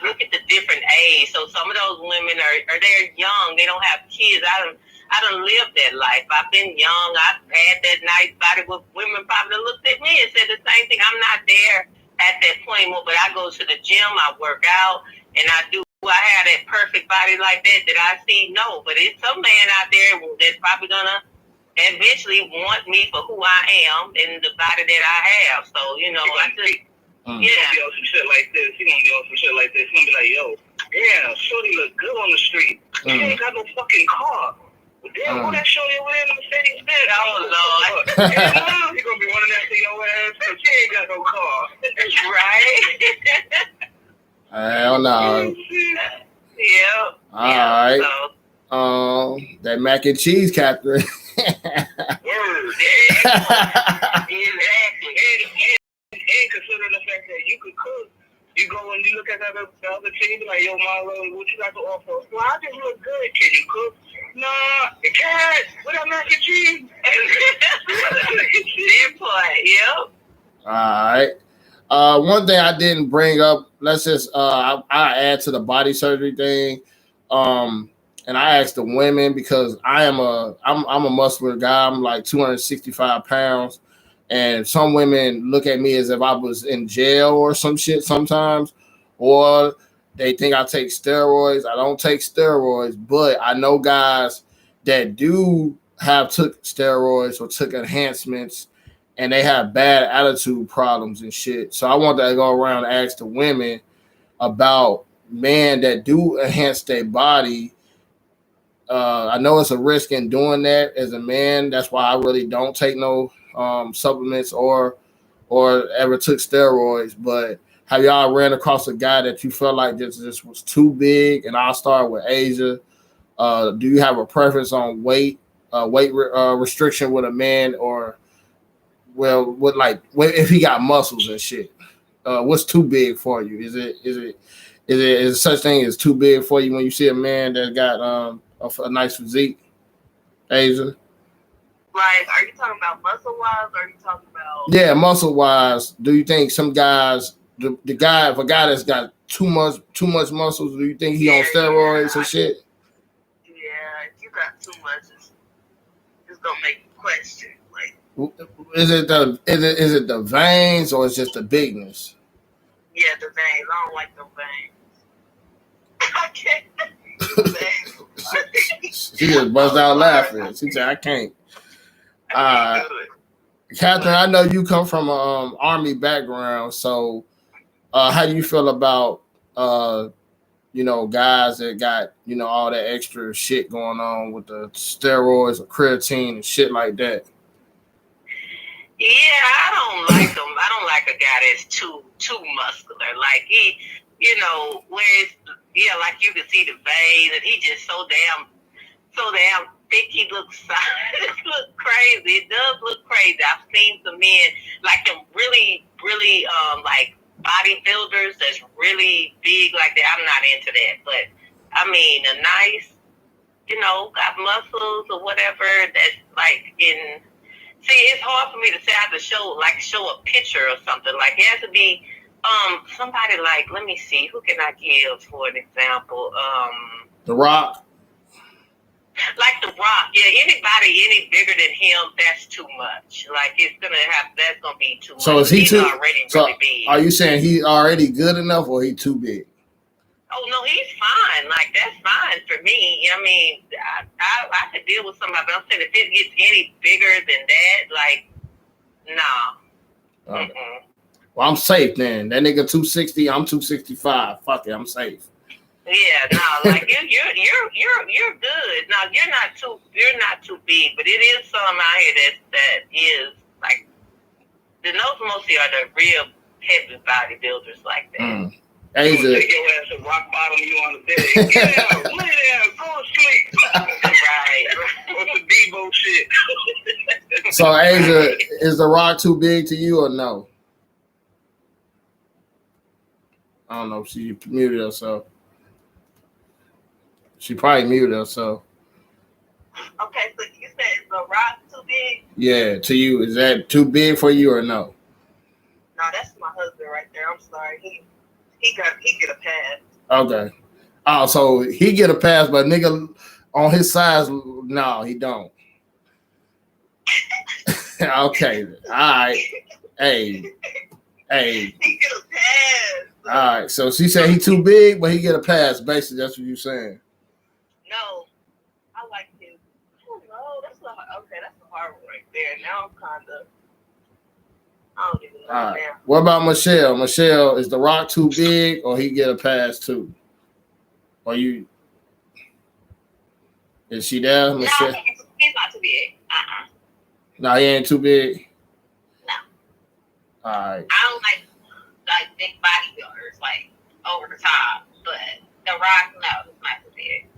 look at the different age. So some of those women are they're young. They don't have kids. I done lived that life. I've been young. I've had that nice body. With women probably looked at me and said the same thing. I'm not there at that point, but I go to the gym. I work out, and I do. I have that perfect body like that I see. No, but it's some man out there that's probably gonna eventually want me for who I am and the body that I have. So, I just, He's gonna be on some shit like this. He's gonna be like, yo, yeah, shorty look good on the street. She ain't got no fucking car. But damn, who that shorty over there in the Mercedes Benz? Oh, Lord. He's gonna be running after your ass because she ain't got no car. Right? Hell no. Yeah. All right. That mac and cheese, Catherine. Exactly. And considering the fact that you could cook, you go and you look at the other team, like, yo, Marlo, what you got to offer? Well, I just look good. Can you cook? Nah, you can't. What that mac and cheese? Fair point. Yep. All right. One thing I didn't bring up, let's just I add to the body surgery thing. And I asked the women because I'm a muscular guy. I'm like 265 pounds. And some women look at me as if I was in jail or some shit sometimes, or they think I take steroids. I don't take steroids, but I know guys that do have took steroids or took enhancements, and they have bad attitude problems and shit. So I want to go around and ask the women about men that do enhance their body. I know it's a risk in doing that as a man. That's why I really don't take no supplements or ever took steroids. But have y'all ran across a guy that you felt like this was too big? And I'll start with Asia. Do you have a preference on weight restriction with a man, or if he got muscles and shit? What's too big for you? Is it such thing as too big for you when you see a man that got a nice physique? Asia? Like, are you talking about muscle wise, or are you talking about? Yeah, muscle wise. Do you think some guys, if a guy that's got too much muscles, do you think he on steroids and shit? Yeah, if you got too much, it's gonna make you question. Like, is it the veins or it's just the bigness? Yeah, the veins. I don't like the veins. I can't. She just buzzed out laughing. She said, "I can't." Catherine, I know you come from an army background, so how do you feel about guys that got all that extra shit going on with the steroids or creatine and shit like that? Yeah, I don't like them. I don't like a guy that's too muscular. Like he, like you can see the veins, and he just so damn thick. He looks crazy. It does look crazy. I've seen some men like them really, really like bodybuilders that's really big like that. I'm not into that, but I mean a nice, got muscles or whatever. That's like in. See, it's hard for me to say. I have to show a picture or something. Like it has to be somebody like. Let me see. Who can I give for an example? The Rock. Like The Rock, yeah. Anybody any bigger than him, that's too much. Like that's gonna be too much. So is he he's too? Already so really big. Are you saying he's already good enough, or he too big? Oh no, he's fine. Like that's fine for me. I mean, I could deal with somebody, but I'm saying if it gets any bigger than that, like, nah. Well, I'm safe then. That nigga 260, I'm 265. Fuck it, I'm safe. Yeah, no, like you're good. No, you're not too big, but it is some out here that is like those mostly are the real heavy bodybuilders like that. Asia. Take your ass and rock bottom you on the bed. Get out, lay down, go to sleep. Right. What's the Debo shit? So Asia, is The Rock too big to you or no? I don't know if she muted herself. She probably muted herself. Okay, so you said The Rock too big big? Yeah, to you, is that too big for you or no? No, that's my husband right there. I'm sorry. He get a pass. Okay. Oh, so he get a pass, but nigga on his size, no, he don't. Okay. All right. Hey. He get a pass. All right. So she said he too big, but he get a pass. Basically, that's what you saying. No, I like his. I don't know. That's a hard one right there. Now I'm kind of. I don't even know All right. now. What about Michelle? Michelle, is The Rock too big, or he get a pass too? Or you? Is she there, No, Michelle? he's not too big. No, he ain't too big. No. All right. I don't like big bodybuilders, like over the top. But The Rock, no, he's not too big.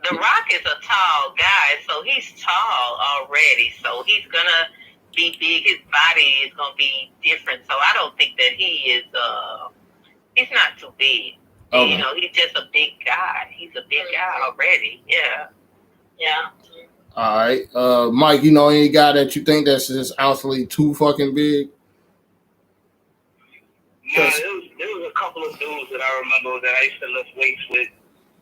The Rock is a tall guy, so he's tall already. So he's gonna be big. His body is gonna be different. So I don't think that he is. He's not too big. Okay. You know, he's just a big guy. He's a big guy already. Yeah. Yeah. All right. Mike, you know any guy that you think that's just absolutely too fucking big? Nah, there was a couple of dudes that I remember that I used to lift weights with,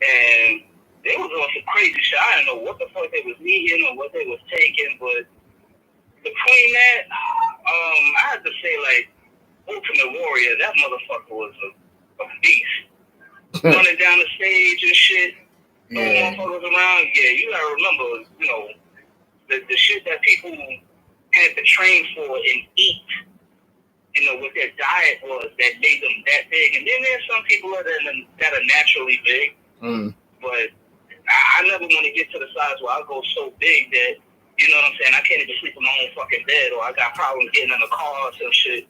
and they was on some crazy shit. I didn't know what the fuck they was eating or what they was taking, but between that, I had to say, like, Ultimate Warrior, that motherfucker was a beast. Running down the stage and shit, throwing Yeah. motherfuckers around. Yeah, you gotta remember, you know, the shit that people had to train for and eat, you know, what their diet was that made them that big. And then there's some people that are naturally big, but I never want to get to the size where I go so big that, you know what I'm saying, I can't even sleep in my own fucking bed, or I got problems getting in a car or some shit.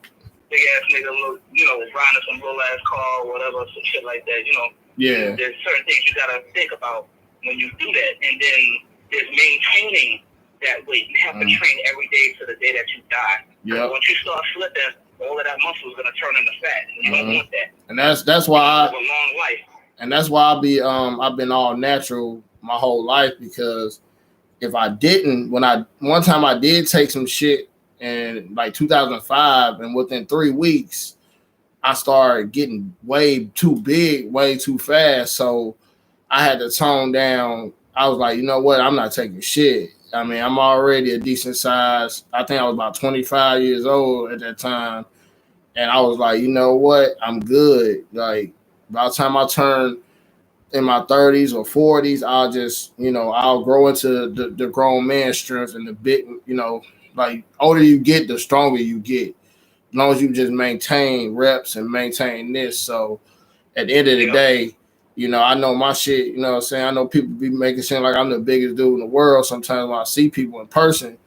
Big ass nigga, you know, riding some little ass car or whatever, some shit like that, you know. Yeah. There's certain things you gotta think about when you do that. And then there's maintaining that weight. You have to train every day to the day that you die. Yeah. Once you start slipping, all of that muscle is gonna turn into fat. And you don't want that. And that's why Live a long life. and that's why I've been all natural my whole life, because if I didn't, one time I did take some shit in like 2005, and within 3 weeks I started getting way too big, way too fast. So I had to tone down. I was like, you know what? I'm not taking shit. I mean, I'm already a decent size. I think I was about 25 years old at that time. And I was like, you know what? I'm good. Like, by the time I turn in my 30s or 40s, I'll just, I'll grow into the grown man strength and the big, like, older you get, the stronger you get. As long as you just maintain reps and maintain this. So at the end of the day, I know my shit, you know what I'm saying? I know people be making it seem like I'm the biggest dude in the world sometimes when I see people in person.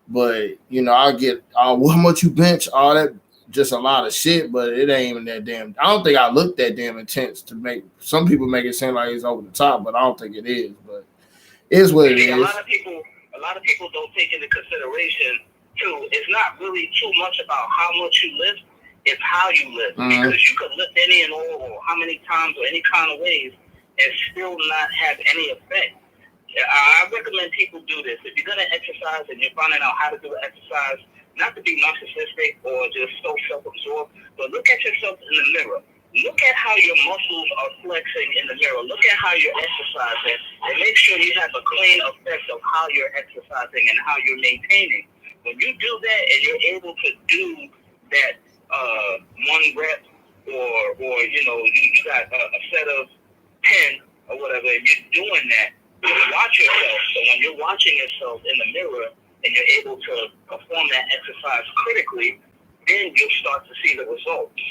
But, I get, how much you bench, all that, just a lot of shit, but it ain't even that damn. I don't think I look that damn intense to make some people make it seem like it's over the top, but I don't think it is. But it is what it is. A lot of people don't take into consideration too. It's not really too much about how much you lift; it's how you lift. Because you could lift any and all, or how many times, or any kind of ways, and still not have any effect. I recommend people do this. If you're gonna exercise and you're finding out how to do an exercise, not to be narcissistic or just so self-absorbed, but look at yourself in the mirror. Look at how your muscles are flexing in the mirror. Look at how you're exercising, and make sure you have a clean effect of how you're exercising and how you're maintaining. When you do that and you're able to do that one rep, or you got a set of 10 or whatever, and you're doing that, watch yourself. So when you're watching yourself in the mirror and you're able to perform that exercise critically, then you'll start to see the results.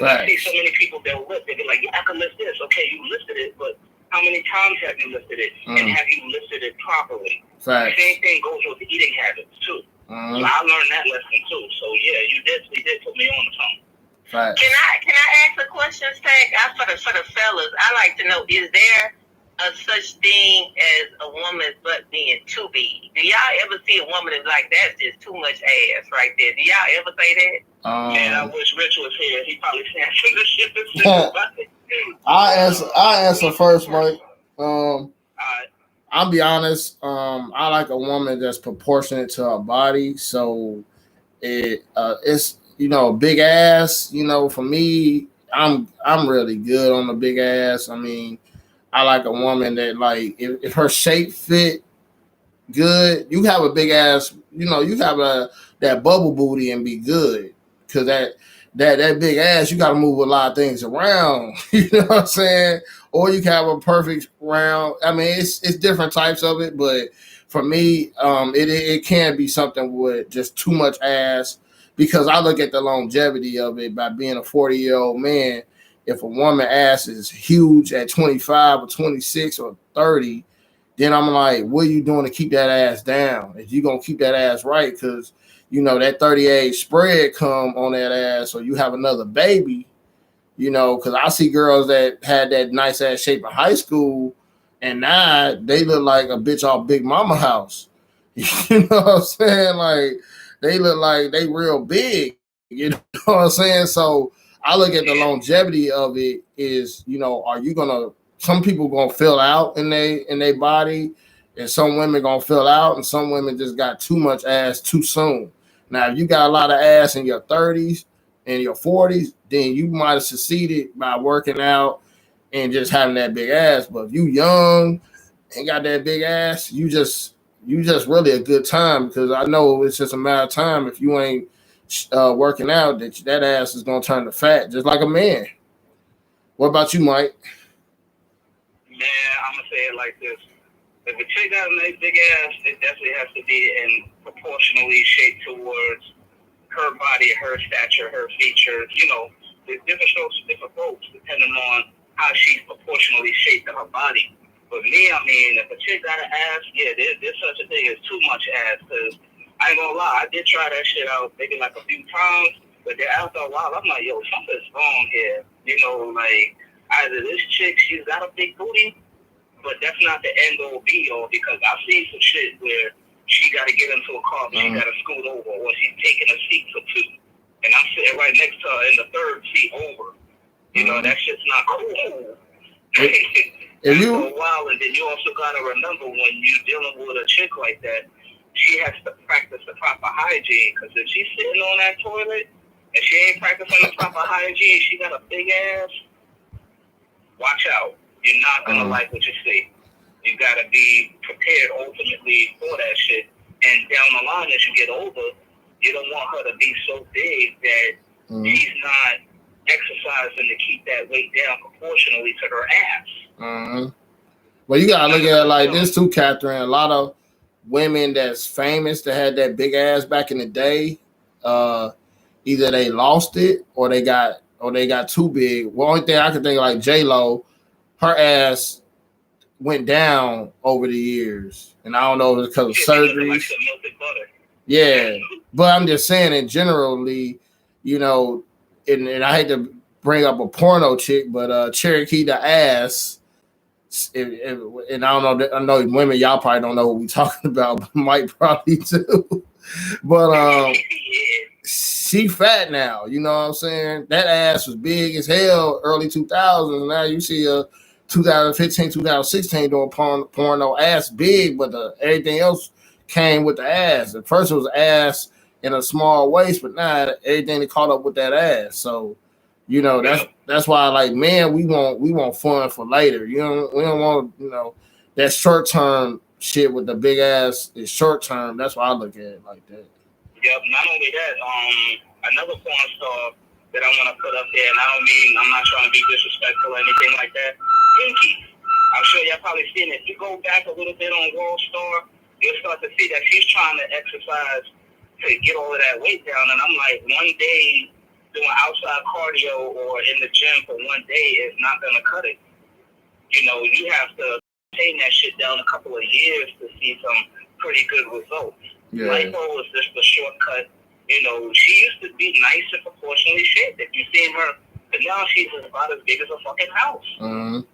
I see so many people that lift, they be like, yeah, I can lift this. Okay, you lifted it, but how many times have you lifted it? And have you lifted it properly? The same thing goes with eating habits too. So I learned that lesson too. So yeah, you did put me on the tongue. Can I ask a question, Stack? For the fellas, I like to know, is there a such thing as a woman's butt being too big? Do y'all ever see a woman that's like, that's just too much ass right there? Do y'all ever say that? Man, I wish Rich was here. He probably snatching the shit. I answer first, Mike. I'll be honest. I like a woman that's proportionate to her body. So it's a big ass. For me, I'm really good on the big ass. I mean, I like a woman that like if her shape fit good, you have a big ass. You have that bubble booty and be good because that big ass, you got to move a lot of things around. You know what I'm saying? Or you can have a perfect round. I mean, it's different types of it, but for me, it can be something with just too much ass because I look at the longevity of it by being a 40-year-old man. If a woman ass is huge at 25 or 26 or 30, then I'm like, what are you doing to keep that ass down? If you gonna keep that ass right, because that 38 spread come on that ass, or you have another baby, because I see girls that had that nice ass shape in high school, and now they look like a bitch off Big Mama house. You know what I'm saying? Like they look like they real big. You know what I'm saying? So I look at the longevity of it is, are you gonna? Some people gonna fill out in they body, and some women gonna fill out, and some women just got too much ass too soon. Now, if you got a lot of ass in your 30s and your 40s, then you might have succeeded by working out and just having that big ass. But if you young and got that big ass, you just really a good time because I know it's just a matter of time if you ain't working out that ass is gonna turn to fat just like a man. What about you, Mike? Man, I'm gonna say it like this: if a chick got a nice big ass, it definitely has to be in proportionally shaped towards her body, her stature, her features. There's different strokes for different folks depending on how she's proportionally shaped to her body. But me, I mean, if a chick got an ass, yeah, there's such a thing as too much ass. Cause I ain't gonna lie, I did try that shit out maybe like a few times, but then after a while, I'm like, yo, something's wrong here. Like either this chick, she's got a big booty, but that's not the end all be all because I've seen some shit where she got to get into a car, but she got to scoot over, or she's taking a seat for two, and I'm sitting right next to her in the third seat over. That shit's not cool. If you for a while, and then you also got to remember when you're dealing with a chick like that, she has to practice the proper hygiene because if she's sitting on that toilet and she ain't practicing the proper hygiene, she got a big ass. Watch out. You're not going to like what you see. You got to be prepared ultimately for that shit. And down the line, as you get older, you don't want her to be so big that she's not exercising to keep that weight down proportionally to her ass. Well, you got to look at it like this too, Catherine. A lot of women that's famous that had that big ass back in the day, either they lost it or they got too big. Well, only thing I can think of, like J-Lo, her ass went down over the years, and I don't know if it's because of surgeries. Like melted butter. Yeah, but I'm just saying, in generally, and I hate to bring up a porno chick, but Cherokee the ass, and I don't know, I know women, y'all probably don't know what we talking about, but Mike probably do. But she fat now, you know what I'm saying? That ass was big as hell early 2000s. Now you see a 2015, 2016 doing porno ass big, but everything else came with the ass. At first it was ass in a small waist, but now everything that caught up with that ass. So, that's why, like, man, we want fun for later. We don't want that short term shit with the big ass is short term. That's why I look at it like that. Yep. Not only that, another porn star that I want to put up there, and I'm not trying to be disrespectful or anything like that. Pinky. I'm sure y'all probably seen it. If you go back a little bit on World Star, you'll start to see that she's trying to exercise to get all of that weight down. And I'm like, one day doing outside cardio or in the gym for one day is not going to cut it. You have to maintain that shit down a couple of years to see some pretty good results. Yeah. Lipo is just a shortcut. She used to be nice and proportionally shaped. If you've seen her, but now she's about as big as a fucking house. And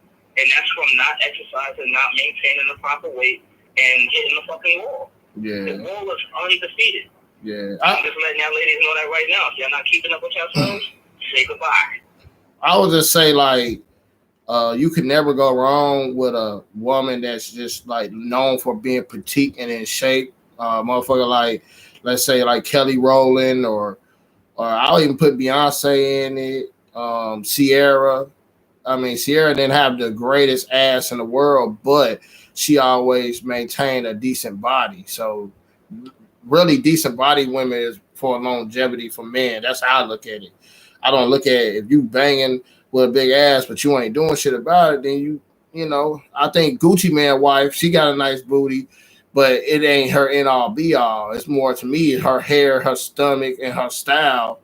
that's from not exercising, not maintaining the proper weight, and hitting the fucking wall. Yeah. The wall is undefeated. Yeah. I'm just letting y'all ladies know that right now. If y'all not keeping up with yourselves, say goodbye. I would just say, like, You can never go wrong with a woman that's just like known for being petite and in shape. Motherfucker like, let's say like Kelly Rowland, or I'll even put Beyonce in it. Sierra. I mean, Sierra didn't have the greatest ass in the world, but she always maintained a decent body. So really decent body women is for longevity for men. That's how I look at it. I don't look at it, if you banging with a big ass, but you ain't doing shit about it, then you know, I think Gucci Man wife, she got a nice booty, but it ain't her end all be all. It's more to me, her hair, her stomach, and her style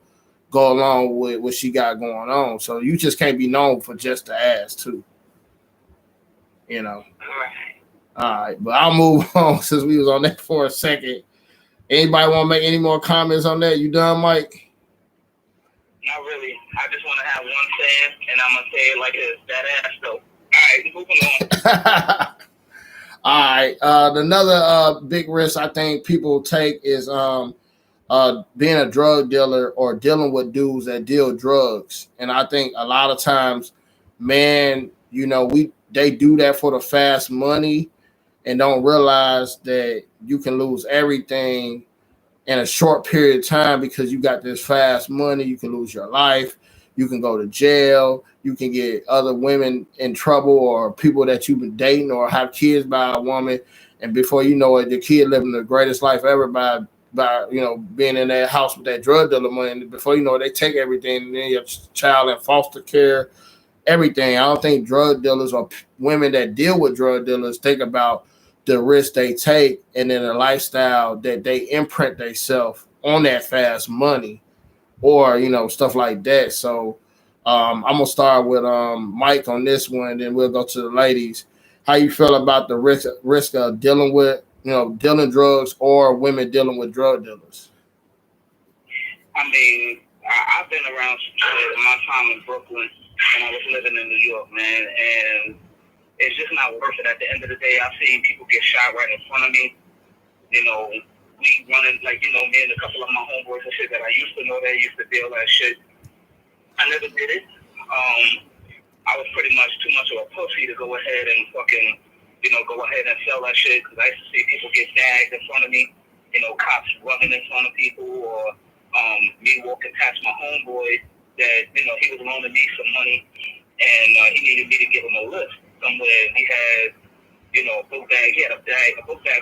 go along with what she got going on. So you just can't be known for just the ass too. You know. Right. All right, but I'll move on since we was on that for a second. Anybody want to make any more comments on that? You done, Mike? Not really. I just want to have one saying, and I'm gonna say it like it's that ass though. All right, moving on. All right. Another big risk I think people take is being a drug dealer or dealing with dudes that deal drugs. And I think a lot of times, man, you know, they do that for the fast money and don't realize that you can lose everything in a short period of time because you got this fast money. You can lose your life. You can go to jail. You can get other women in trouble or people that you've been dating or have kids by a woman. And before you know it, the kid living the greatest life ever by you know, being in that house with that drug dealer money. And before you know it, they take everything, and then your child in foster care, everything. I don't think drug dealers or women that deal with drug dealers think about the risk they take and then the lifestyle that they imprint themselves on that fast money or, you know, stuff like that. So I'm gonna start with Mike on this one, then we'll go to the ladies. How you feel about the risk of dealing with, you know, dealing drugs or women dealing with drug dealers? I mean, I've been around my time in Brooklyn when I was living in New York, man, and it's just not worth it. At the end of the day, I've seen people get shot right in front of me. You know, we running, like, you know, me and a couple of my homeboys and shit that I used to know that used to deal that shit. I never did it. I was pretty much too much of a pussy to go ahead and fucking, you know, go ahead and sell that shit, because I used to see people get bagged in front of me, you know, cops running in front of people, or me walking past my homeboy that, you know, he was loaning me some money, and he needed me to give him a lift somewhere. He had, you know, a book bag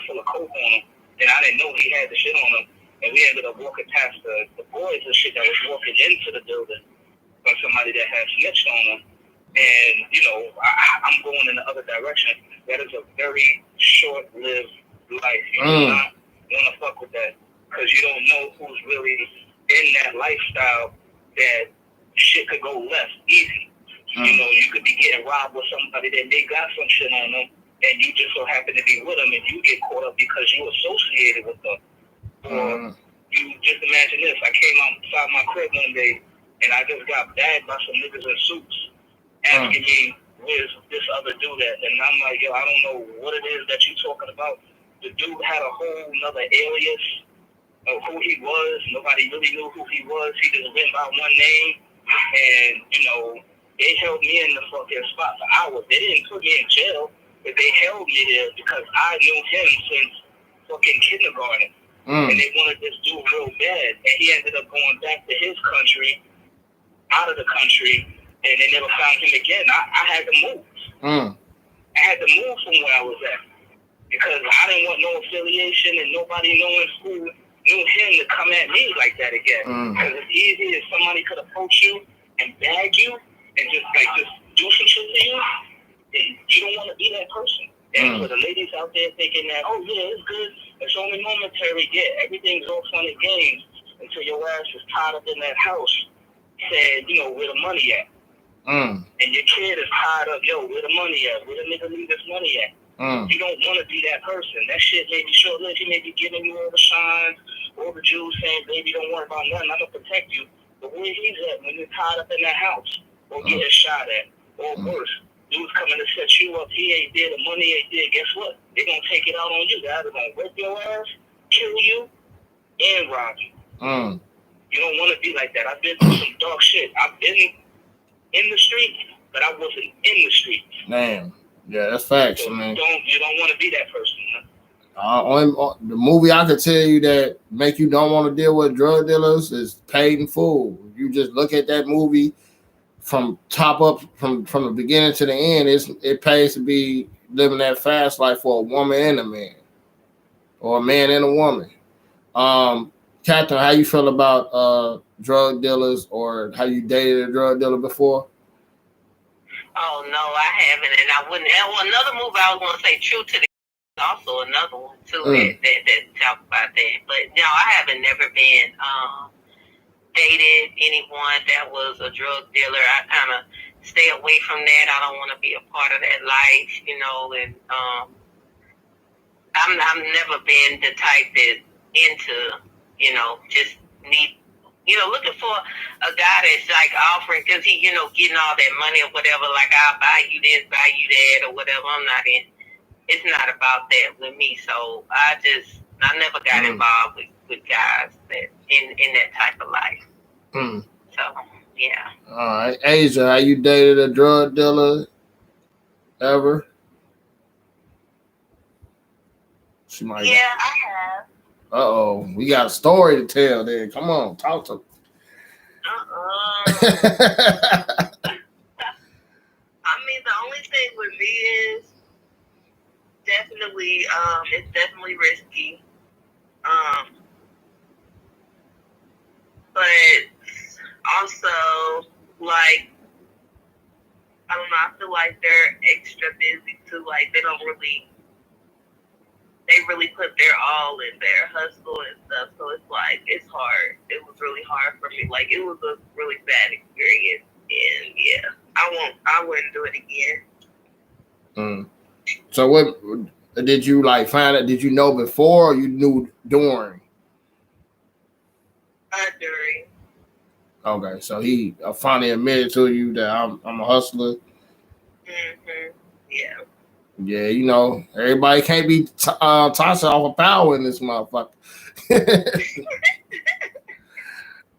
full of coke on him, and I didn't know he had the shit on him, and we ended up walking past the boys and shit that was walking into the building from somebody that had snitched on him. And, you know, I'm going in the other direction. That is a very short-lived life. You do not want to fuck with that, because you don't know who's really in that lifestyle that shit could go left easy. You know, you could be getting robbed with somebody that they got some shit on them, and you just so happen to be with them, and you get caught up because you associated with them. Or you just imagine this. I came outside my crib one day, and I just got bagged by some niggas in suits asking me, where's this other dude at? And I'm like, yo, I don't know what it is that you're talking about. The dude had a whole nother alias of who he was. Nobody really knew who he was. He just went by one name. And, you know, they held me in the fucking spot for hours. They didn't put me in jail, but they held me there because I knew him since fucking kindergarten. And they wanted this dude real bad. And he ended up going back to his country, out of the country, and they never found him again. I had to move. I had to move from where I was at, because I didn't want no affiliation and nobody knowing who knew him to come at me like that again. Because it's easy if somebody could approach you and bag you and just do some shit to you, and you don't want to be that person. And for the ladies out there thinking that, oh yeah, it's good, it's only momentary, yeah, everything's all fun and games until your ass is tied up in that house saying, you know, where the money at? And your kid is tied up, yo, where the money at? Where the nigga leave his money at? You don't want to be that person. That shit may be short-lived. He may be giving you all the shines, all the jewels, saying, baby, don't worry about nothing, I'm going to protect you. But where he's at when you're tied up in that house, or getting shot at, or worse, dude's coming to set you up, he ain't there, the money ain't there, guess what? They're going to take it out on you. They're either going to whip your ass, kill you, and rob you. You don't want to be like that. I've been through some dark shit. I've been in the street, but I wasn't in the streets. Damn. Yeah, that's facts. So I mean, you don't want to be that person. the movie I could tell you that make you don't want to deal with drug dealers is Paid in Full. You just look at that movie from top up, from the beginning to the end. It pays to be living that fast life for a woman and a man, or a man and a woman. Catherine, how you feel about drug dealers, or how you dated a drug dealer before? Oh no, I haven't, and I wouldn't. Well, another movie I was going to say, True to the, also another one too that talk about that. But no, I haven't never been dated anyone that was a drug dealer. I kind of stay away from that. I don't want to be a part of that life, you know. And I've never been the type that's into, you know, just need. You know, looking for a guy that's like offering, because he, you know, getting all that money or whatever, like I'll buy you this, buy you that, or whatever. I'm not in. It's not about that with me. So I never got involved with guys that in that type of life. So yeah. All right, Asia, how you dated a drug dealer ever? She might. Yeah, I have. Uh-oh, we got a story to tell there. Come on, talk to me. I mean, the only thing with me is definitely, it's definitely risky. But also, like, I don't know, I feel like they're extra busy too. Like, they really put their all in their hustle and stuff. So it's like, it's hard. It was really hard for me. Like, it was a really bad experience. And yeah, I wouldn't do it again. So what did you like find out? Did you know before, or you knew during? During. Okay, so he finally admitted to you that I'm a hustler. Mm-hmm. Yeah. Yeah, you know, everybody can't be Tasha off of power in this motherfucker.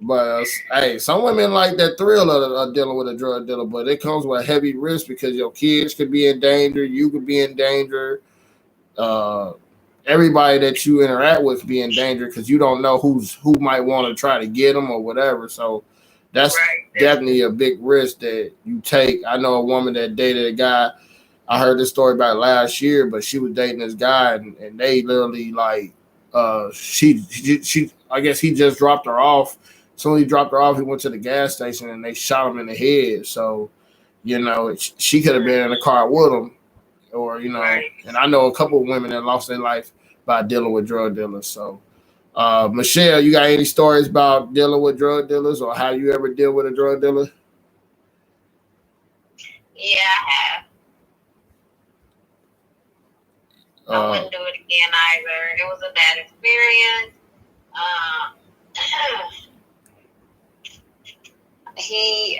But hey, some women like that thrill of dealing with a drug dealer, but it comes with a heavy risk because your kids could be in danger, you could be in danger, everybody that you interact with be in danger because you don't know who might want to try to get them or whatever. So that's definitely a big risk that you take. I know a woman that dated a guy. I heard this story about last year, but she was dating this guy, and they literally like she I guess he just dropped her off. So when he dropped her off, he went to the gas station and they shot him in the head. So, you know, she could have been in the car with him, or, you know, and I know a couple of women that lost their life by dealing with drug dealers. So, Michelle, you got any stories about dealing with drug dealers, or how you ever deal with a drug dealer? Yeah, I have. I wouldn't do it again either. It was a bad experience. He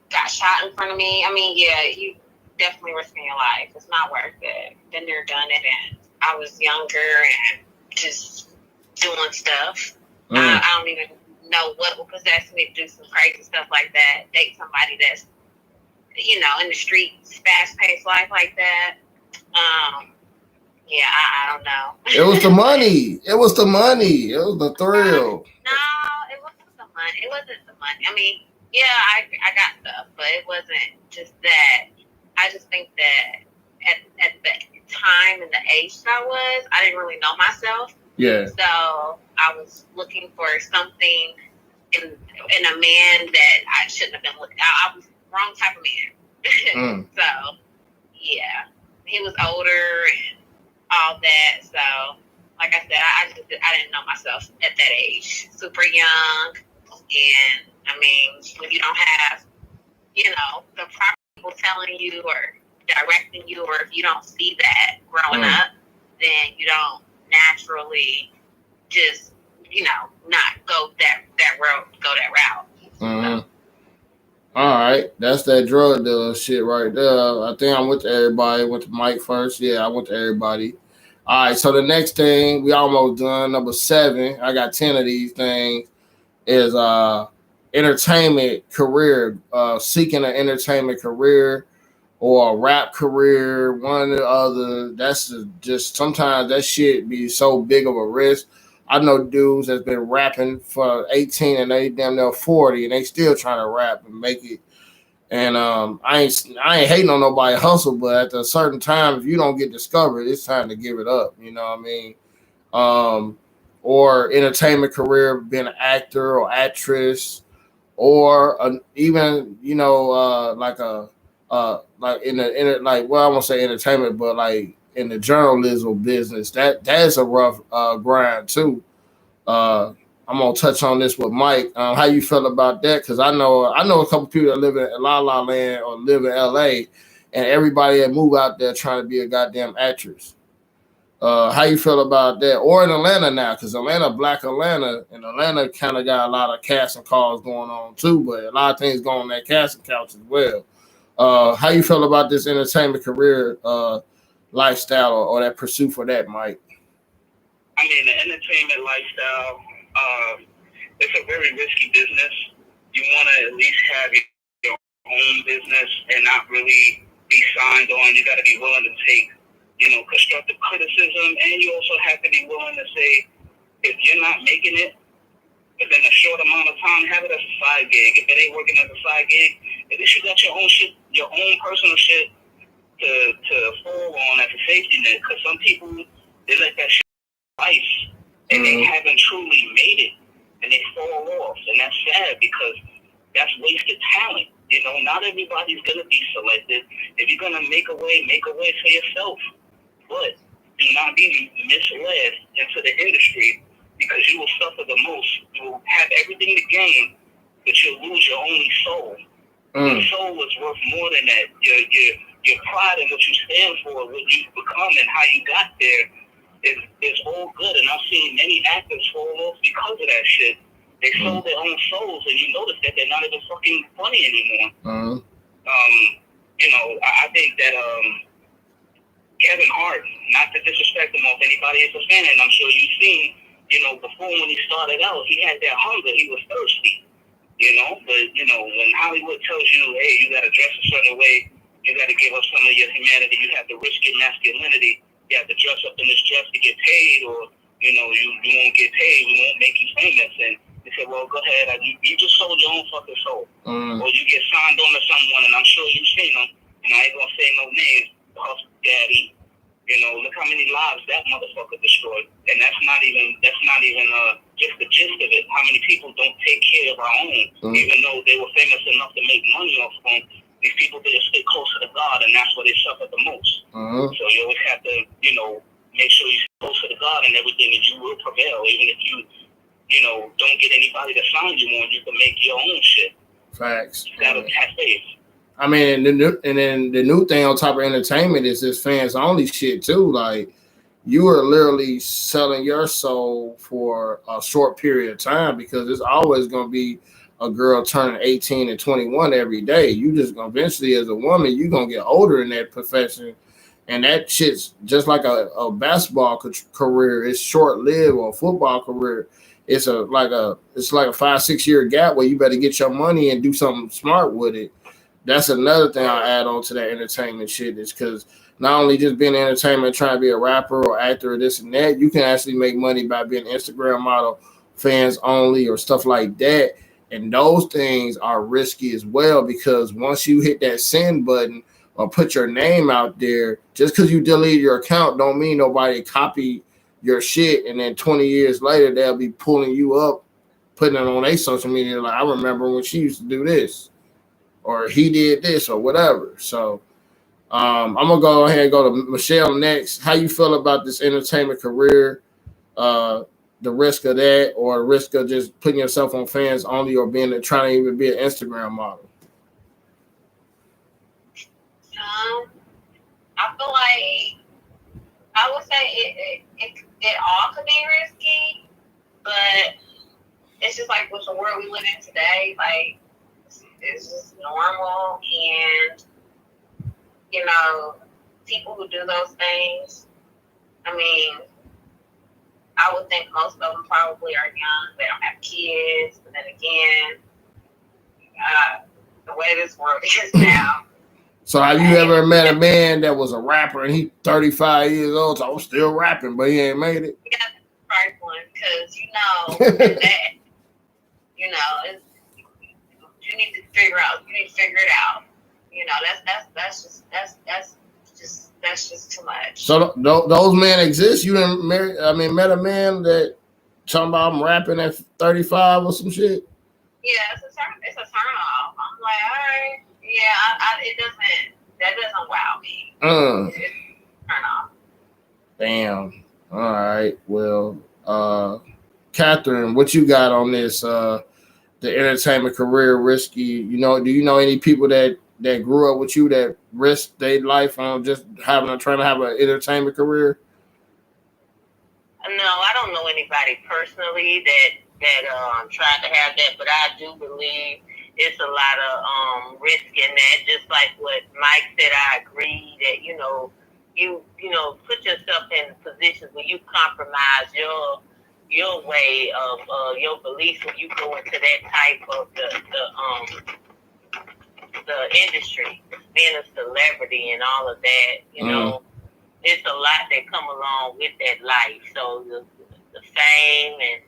got shot in front of me. I mean, yeah, you definitely risking your life. It's not worth it. Been there, done it, and I was younger and just doing stuff. I don't even know what would possess me to do some crazy stuff like that. Date somebody that's, you know, in the streets, fast-paced life like that. Yeah, I don't know. It was the money. It was the money. It was the thrill. No, it wasn't the money. It wasn't the money. I mean, yeah, I got stuff, but it wasn't just that. I just think that at the time and the age that I didn't really know myself. Yeah. So I was looking for something in a man that I shouldn't have been looking. I was the wrong type of man. So yeah, he was older and all that. So like I said, I didn't know myself at that age. Super young, and I mean, when you don't have, you know, the proper people telling you or directing you, or if you don't see that growing up, then you don't naturally just, you know, not go that route. So. All right, that's that drug dealer shit right there. I think I went to everybody. Went to Mike first. Yeah, I went to everybody. All right, so the next thing, we almost done. Number 7. I got 10 of these things. Is entertainment career, seeking an entertainment career or a rap career, one or the other. That's just sometimes that shit be so big of a risk. I know dudes that's been rapping for 18 and they damn near 40 and they still trying to rap and make it. And I ain't hating on nobody hustle, but at a certain time, if you don't get discovered, it's time to give it up. You know what I mean? Um, or entertainment career, being an actor or actress, or even like a like like, well, I won't say entertainment, but like in the journalism business, that's a rough grind too. uh I'm gonna touch on this with Mike. How you feel about that? Because I know a couple people that live in La La Land or live in LA, and everybody that move out there trying to be a goddamn actress. How you feel about that? Or in Atlanta now, because Atlanta, Black Atlanta, and Atlanta kind of got a lot of casting calls going on too, but a lot of things going on that casting couch as well. How you feel about this entertainment career lifestyle or that pursuit for that, Mike? I mean, the entertainment lifestyle, it's a very risky business. You want to at least have your own business and not really be signed on. You got to be willing to take, constructive criticism, and you also have to be willing to say, if you're not making it within a short amount of time, have it as a side gig. If it ain't working as a side gig, at least you got your own shit, your own personal shit to fall on as a safety net. Because some people, they let that shit life and they haven't truly made it and they fall off, and that's sad because that's wasted talent. Not everybody's gonna be selected. If you're gonna make a way for yourself, but do not be misled into the industry because you will suffer the most. You will have everything to gain, but you'll lose your only soul. Your soul is worth more than that. Your pride and what you stand for, what you become and how you got there is all good, and I've seen many actors fall off because of that shit. They sold their own souls, and you notice that they're not even fucking funny anymore. I think that Kevin Hart, not to disrespect him, or if anybody is a fan, and I'm sure you've seen, before when he started out, he had that hunger, he was thirsty, but when Hollywood tells you, hey, you got to dress a certain way, you got to give up some of your humanity, you have to risk your masculinity. You have to dress up in this dress to get paid, or you won't get paid. We won't make you famous. And they said, well, go ahead. You just sold your own fucking soul, or you get signed on to someone, and I'm sure you've seen them. I ain't gonna say no names. Puff Daddy. Look how many lives that motherfucker destroyed, and that's not even just the gist of it. How many people don't take care of our own, even though they were famous enough to make money off of them. These people didn't stay closer to God, and that's where they suffer the most. So you always have to, make sure you stay closer to God and everything, and you will prevail. Even if you, don't get anybody to sign you on, you can make your own shit. Facts. You gotta have faith. I mean, and then the new thing on top of entertainment is this fans only shit too. Like, you are literally selling your soul for a short period of time because it's always going to be a girl turning 18 and 21 every day. You just gonna eventually, as a woman, you're gonna get older in that profession, and that shit's just like a basketball career. It's short lived, or a football career. It's like a 5-6 year gap where you better get your money and do something smart with it. That's another thing I'll add on to that entertainment shit, is because not only just being in entertainment, trying to be a rapper or actor or this and that, you can actually make money by being an Instagram model, fans only, or stuff like that. And those things are risky as well, because once you hit that send button or put your name out there, just because you delete your account don't mean nobody copy your shit, and then 20 years later they'll be pulling you up, putting it on their social media like, I remember when she used to do this, or he did this, or whatever. So I'm gonna go ahead and go to Michelle next. How you feel about this entertainment career? The risk of that, or the risk of just putting yourself on fans only, or trying to even be an Instagram model? I feel like I would say it all could be risky, but it's just like with the world we live in today, like it's just normal, and people who do those things, I mean, I would think most of them probably are young. They don't have kids. But then again, The way this world is now. So have you ever met a man that was a rapper and he 35 years old, so I'm still rapping, but he ain't made it? You got the first one because that you need to figure out. You need to figure it out. That's just too much. So those men exist. You didn't met a man that talking about I'm rapping at 35 or some shit. Yeah, it's a turn off. I'm like, all right, yeah, that doesn't wow me. It's a turn off. Damn. All right. Well, Catherine, what you got on this? The entertainment career risky. Do you know any people that grew up with you that risked their life on just trying to have an entertainment career? No, I don't know anybody personally that tried to have that, but I do believe it's a lot of risk in that. Just like what Mike said, I agree that you put yourself in positions where you compromise your way of your beliefs when you go into that type of the industry, being a celebrity and all of that. It's a lot that come along with that life. So the fame and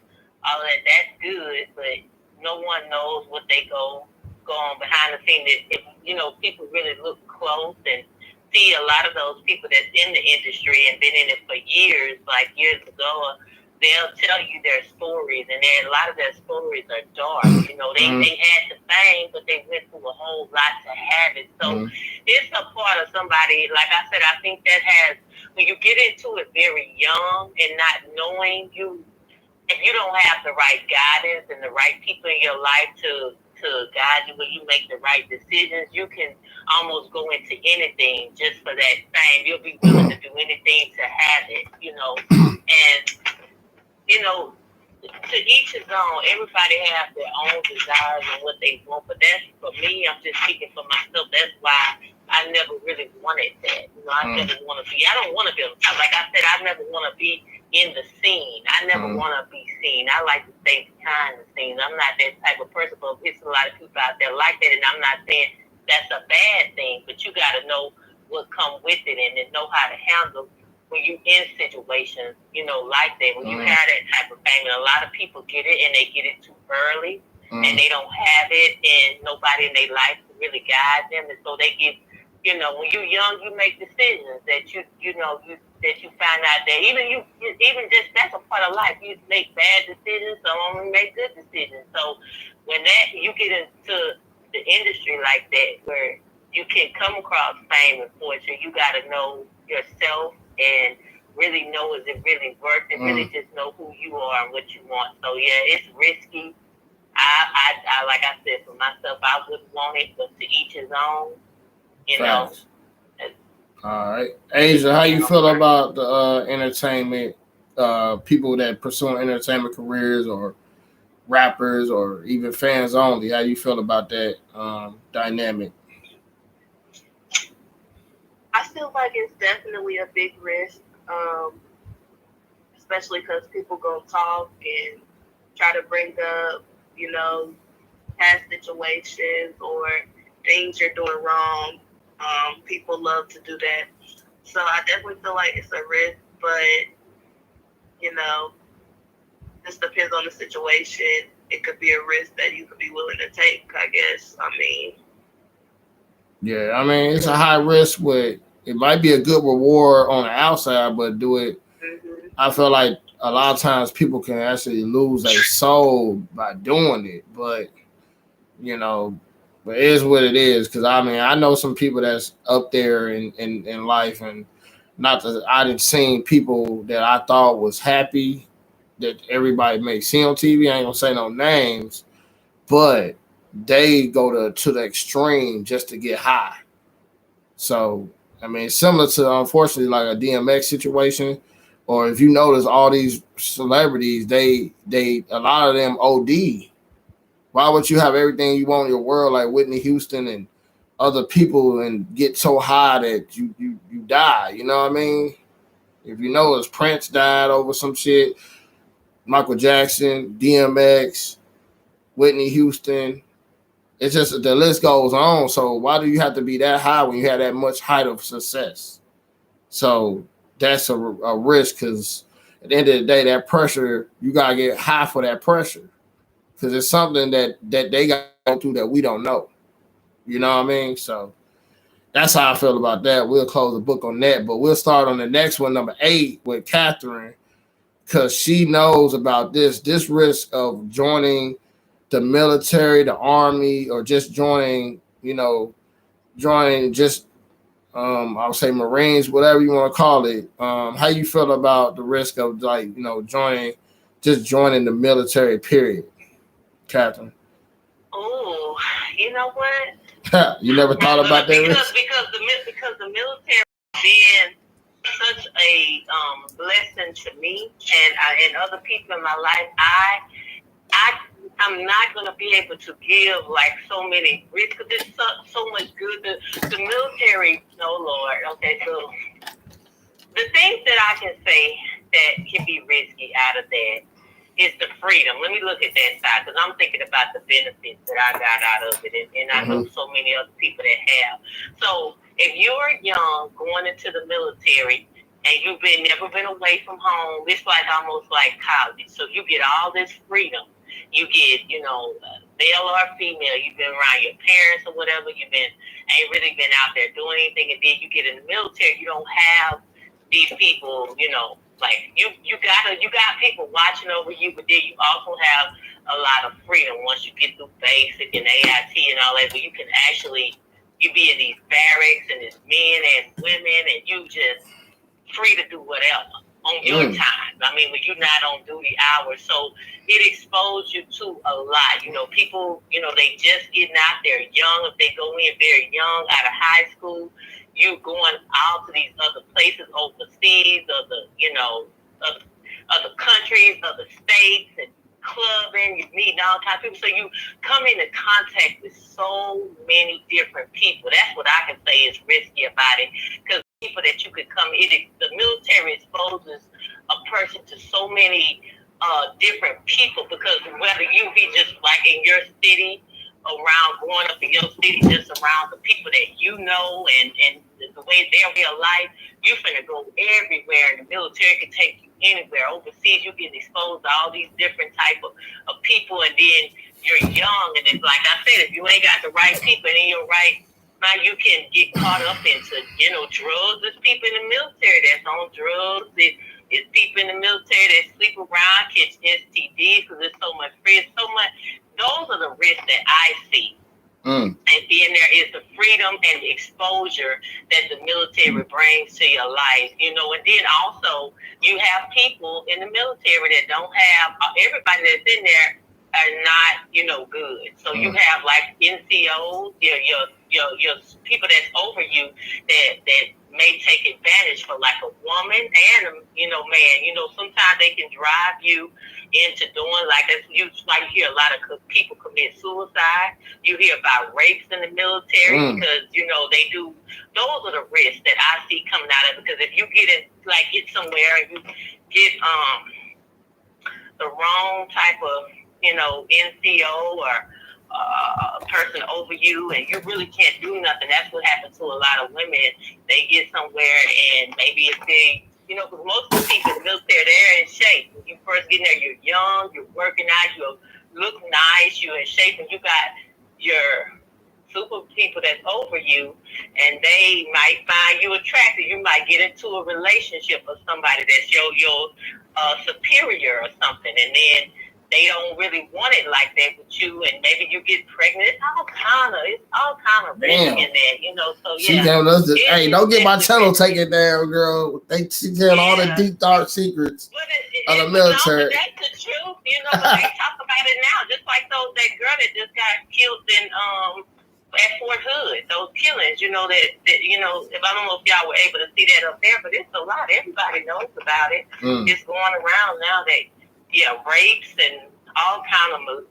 all of that's good, but no one knows what they go on behind the scenes. If people really look close and see a lot of those people that's in the industry and been in it for years, like years ago, they'll tell you their stories, and a lot of their stories are dark. They had the fame, but they went through a whole lot to have it. So it's a part of somebody, like I said, I think that when you get into it very young and not knowing if you don't have the right guidance and the right people in your life to guide you when you make the right decisions, you can almost go into anything just for that fame. You'll be willing to do anything to have it, and to each his own. Everybody has their own desires and what they want, but that's for me. I'm just speaking for myself. That's why I never really wanted that. I never want to be. I don't want to be. Like I said, I never want to be in the scene. I never want to be seen. I like to stay behind the scenes. I'm not that type of person, but it's a lot of people out there like that, and I'm not saying that's a bad thing. But you got to know what comes with it and then know how to handle when you in situations, like that, when you have that type of fame. And a lot of people get it, and they get it too early, and they don't have it, and nobody in their life to really guide them, and so they get, when you're young, you make decisions that that you find out that even just that's a part of life. You make bad decisions, some of them make good decisions. So when you get into the industry like that, where you can come across fame and fortune, you got to know yourself and really know, is it really worth it? Really just know who you are and what you want. So yeah, it's risky. I like I said, for myself, I wouldn't want it, but to each his own. Facts. All right, Asia, how you feel about the entertainment people that pursue entertainment careers, or rappers, or even fans only? How you feel about that dynamic? I feel like it's definitely a big risk, especially because people go talk and try to bring up, past situations or things you're doing wrong. People love to do that. So I definitely feel like it's a risk, but, this depends on the situation. It could be a risk that you could be willing to take, I guess. Yeah, it's a high risk with, it might be a good reward on the outside, but do it. I feel like a lot of times people can actually lose their soul by doing it, but but it is what it is. Because I know some people that's up there in life, and not that I didn't see people that I thought was happy that everybody may see on TV. I ain't gonna say no names, but they go to the extreme just to get high. So similar to, unfortunately, like a DMX situation, or if you notice all these celebrities, they a lot of them OD. Why would you have everything you want in your world, like Whitney Houston and other people, and get so high that you die? You know what I mean? If you notice, Prince died over some shit, Michael Jackson, DMX, Whitney Houston, it's just the list goes on. So why do you have to be that high when you have that much height of success? So that's a risk, because at the end of the day, that pressure, you gotta get high for that pressure, because it's something that they got to go through that we don't know. You know what I mean? So that's how I feel about that. We'll close the book on that, but we'll start on the next one, number 8, with Catherine, because she knows about this risk of joining the military, the army, or just joining just I would say Marines, whatever you want to call it. How you feel about the risk of joining the military, period, Catherine? Oh, you know what? You never thought about that risk? Because the military being such a blessing to me and other people in my life, I'm not going to be able to give like so many risks, because there's so much good. The military, oh Lord, okay, so the things that I can say that can be risky out of that is the freedom. Let me look at that side, because I'm thinking about the benefits that I got out of it, and I know so many other people that have. So if you're young going into the military and you've never been away from home, it's like almost like college. So you get all this freedom. You get, male or female, you've been around your parents or whatever, ain't really been out there doing anything, and then you get in the military, you don't have these people, like you got people watching over you, but then you also have a lot of freedom once you get through basic and AIT and all that, where you can actually, you be in these barracks and there's men and women, and you just free to do whatever on your time. I mean, when you're not on duty hours. So it exposed you to a lot. People, they just getting out there young. If they go in very young out of high school, you going out to these other places overseas, other countries, other states, and clubbing, you meeting all kinds of people. So you come into contact with so many different people. That's what I can say is risky about it, because people that you could come in, the military exposes a person to so many different people, because whether you be just like in your city, around growing up in your city, just around the people that you know and the way they're real life, you finna go everywhere, and the military can take you anywhere. Overseas, you get exposed to all these different type of people, and then you're young, and it's like I said, if you ain't got the right people and in your right mind, you can get caught up into, drugs. There's people in the military that's on drugs. It's people in the military that sleep around, catch STDs, because there's so much free, so much. Those are the risks that I see. And being there is the freedom and the exposure that the military brings to your life, and then also you have people in the military that don't have, everybody that's in there are not, good. So you have like NCOs, your people that's over you that may take advantage for like a woman and man. Sometimes they can drive you into doing like that's why you hear a lot of people commit suicide. You hear about rapes in the military because they do. Those are the risks that I see coming out of it, because if you get somewhere and you get the wrong type of NCO or person over you, and you really can't do nothing. That's what happens to a lot of women. They get somewhere, and maybe if they, because most of the people in the military, they're in shape. When you first get in there, you're young, you're working out, you look nice, you're in shape, and you got your super people that's over you, and they might find you attractive. You might get into a relationship with somebody that's your superior or something, and then they don't really want it like that with you, and maybe you get pregnant. It's all kind of risk in there, So she telling us this, hey, don't get my channel taken down, girl. She telling all the deep dark secrets of the military. That's the truth, but they talk about it now, just like that girl that just got killed in at Fort Hood. Those killings, that if I don't know if y'all were able to see that up there, but it's a lot. Everybody knows about it. It's going around now that. Yeah, rapes and all kind of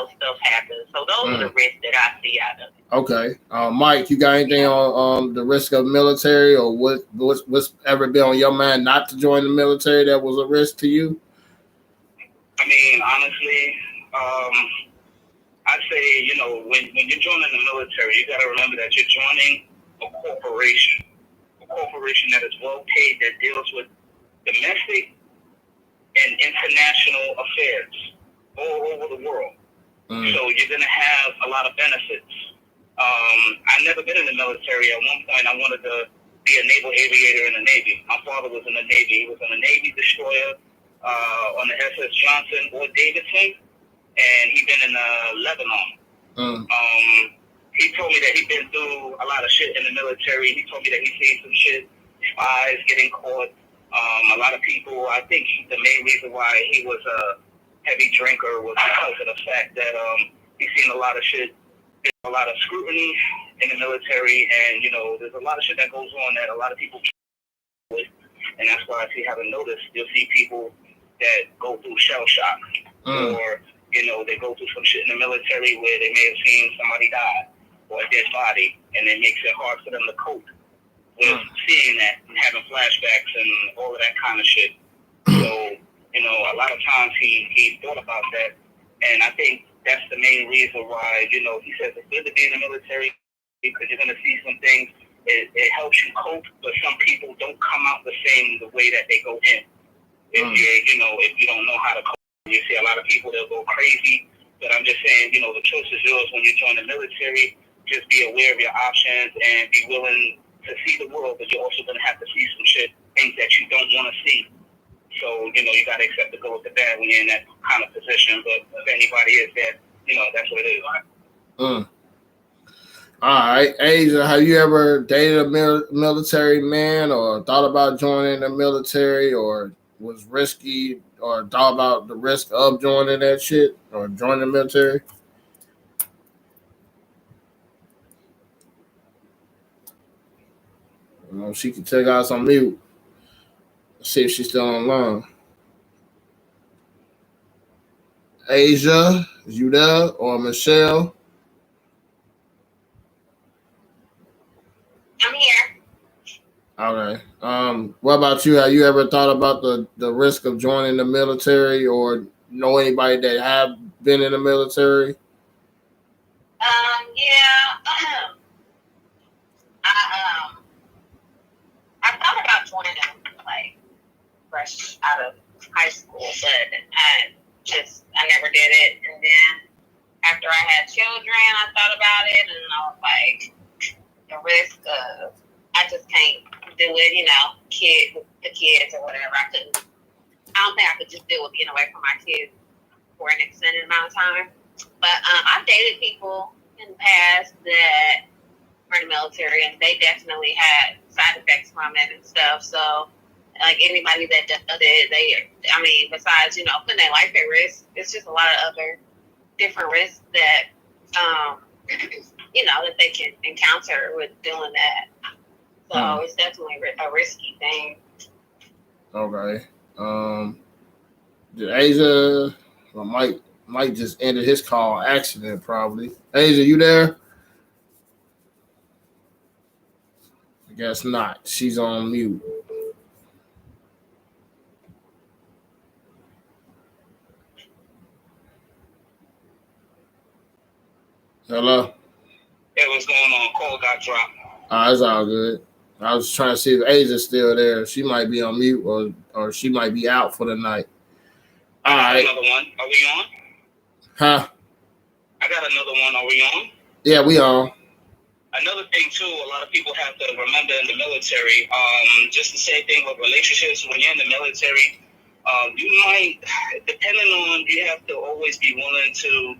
stuff happens. So those are the risks that I see out of it. Okay, Mike, you got anything on the risk of military, or what's ever been on your mind not to join the military that was a risk to you? I mean, honestly, I'd say, you know, when you're joining the military, you got to remember that you're joining a corporation that is well paid, that deals with domestic and international affairs all over the world. So you're going to have a lot of benefits. I've never been in the military. At one point, I wanted to be a naval aviator in the Navy. My father was in the Navy. He was on a Navy destroyer on the SS Johnson or Davidson, and he'd been in Lebanon. He told me that he'd been through a lot of shit in the military. He told me that he's seen some shit, spies getting caught. A lot of people, I think the main reason why he was a heavy drinker was because of the fact that he's seen a lot of shit, a lot of scrutiny in the military, and, you know, there's a lot of shit that goes on that a lot of people with, and that's why, if you haven't noticed, you'll see people that go through shell shock, or, you know, they go through some shit in the military where they may have seen somebody die or a dead body, and it makes it hard for them to cope with seeing that and having flashbacks and all of that kind of shit. So, you know, a lot of times he thought about that, and I think that's the main reason why, you know, he says it's good to be in the military because you're going to see some things. It helps you cope, but some people don't come out the same the way that they go in. If you don't know how to cope, you see a lot of people that go crazy. But I'm just saying, you know, the choice is yours when you join the military. Just be aware of your options and be willing to see the world, but you're also going to have to see some shit, things that you don't want to see. So, you know, you got to accept the good with the bad when you're in that kind of position. But if anybody is that, you know, that's what it is. All right. Asia, have you ever dated a military man or thought about joining the military, or was risky, or thought about the risk of joining that shit or joining the military? You know, she can take us on mute. See if she's still online. Asia, is you there? Or Michelle? I'm here. Okay. What about you? Have you ever thought about the risk of joining the military, or know anybody that have been in the military? Yeah. I thought about joining like fresh out of high school, but I never did it. And then after I had children, I thought about it, and I was like, the risk of, I just can't do it, you know, the kids or whatever. I don't think I could just deal with being away from my kids for an extended amount of time. But I've dated people in the past that were in the military, and they definitely had side effects from it and stuff. So, like, anybody that does it, besides, you know, putting their life at risk, it's just a lot of other different risks that, you know, that they can encounter with doing that. So it's definitely a risky thing. Okay. Did Asia, well, Mike just ended his call accident probably. Asia, you there? I guess not. She's on mute. Hello? Hey, what's going on? Call got dropped. It's all good. I was trying to see if Asia's still there. She might be on mute, or she might be out for the night. All right. Another one. Are we on? Huh? I got another one. Are we on? Yeah, we on. Another thing too, a lot of people have to remember in the military, just the same thing with relationships. When you're in the military, you might, depending on, you have to always be willing to,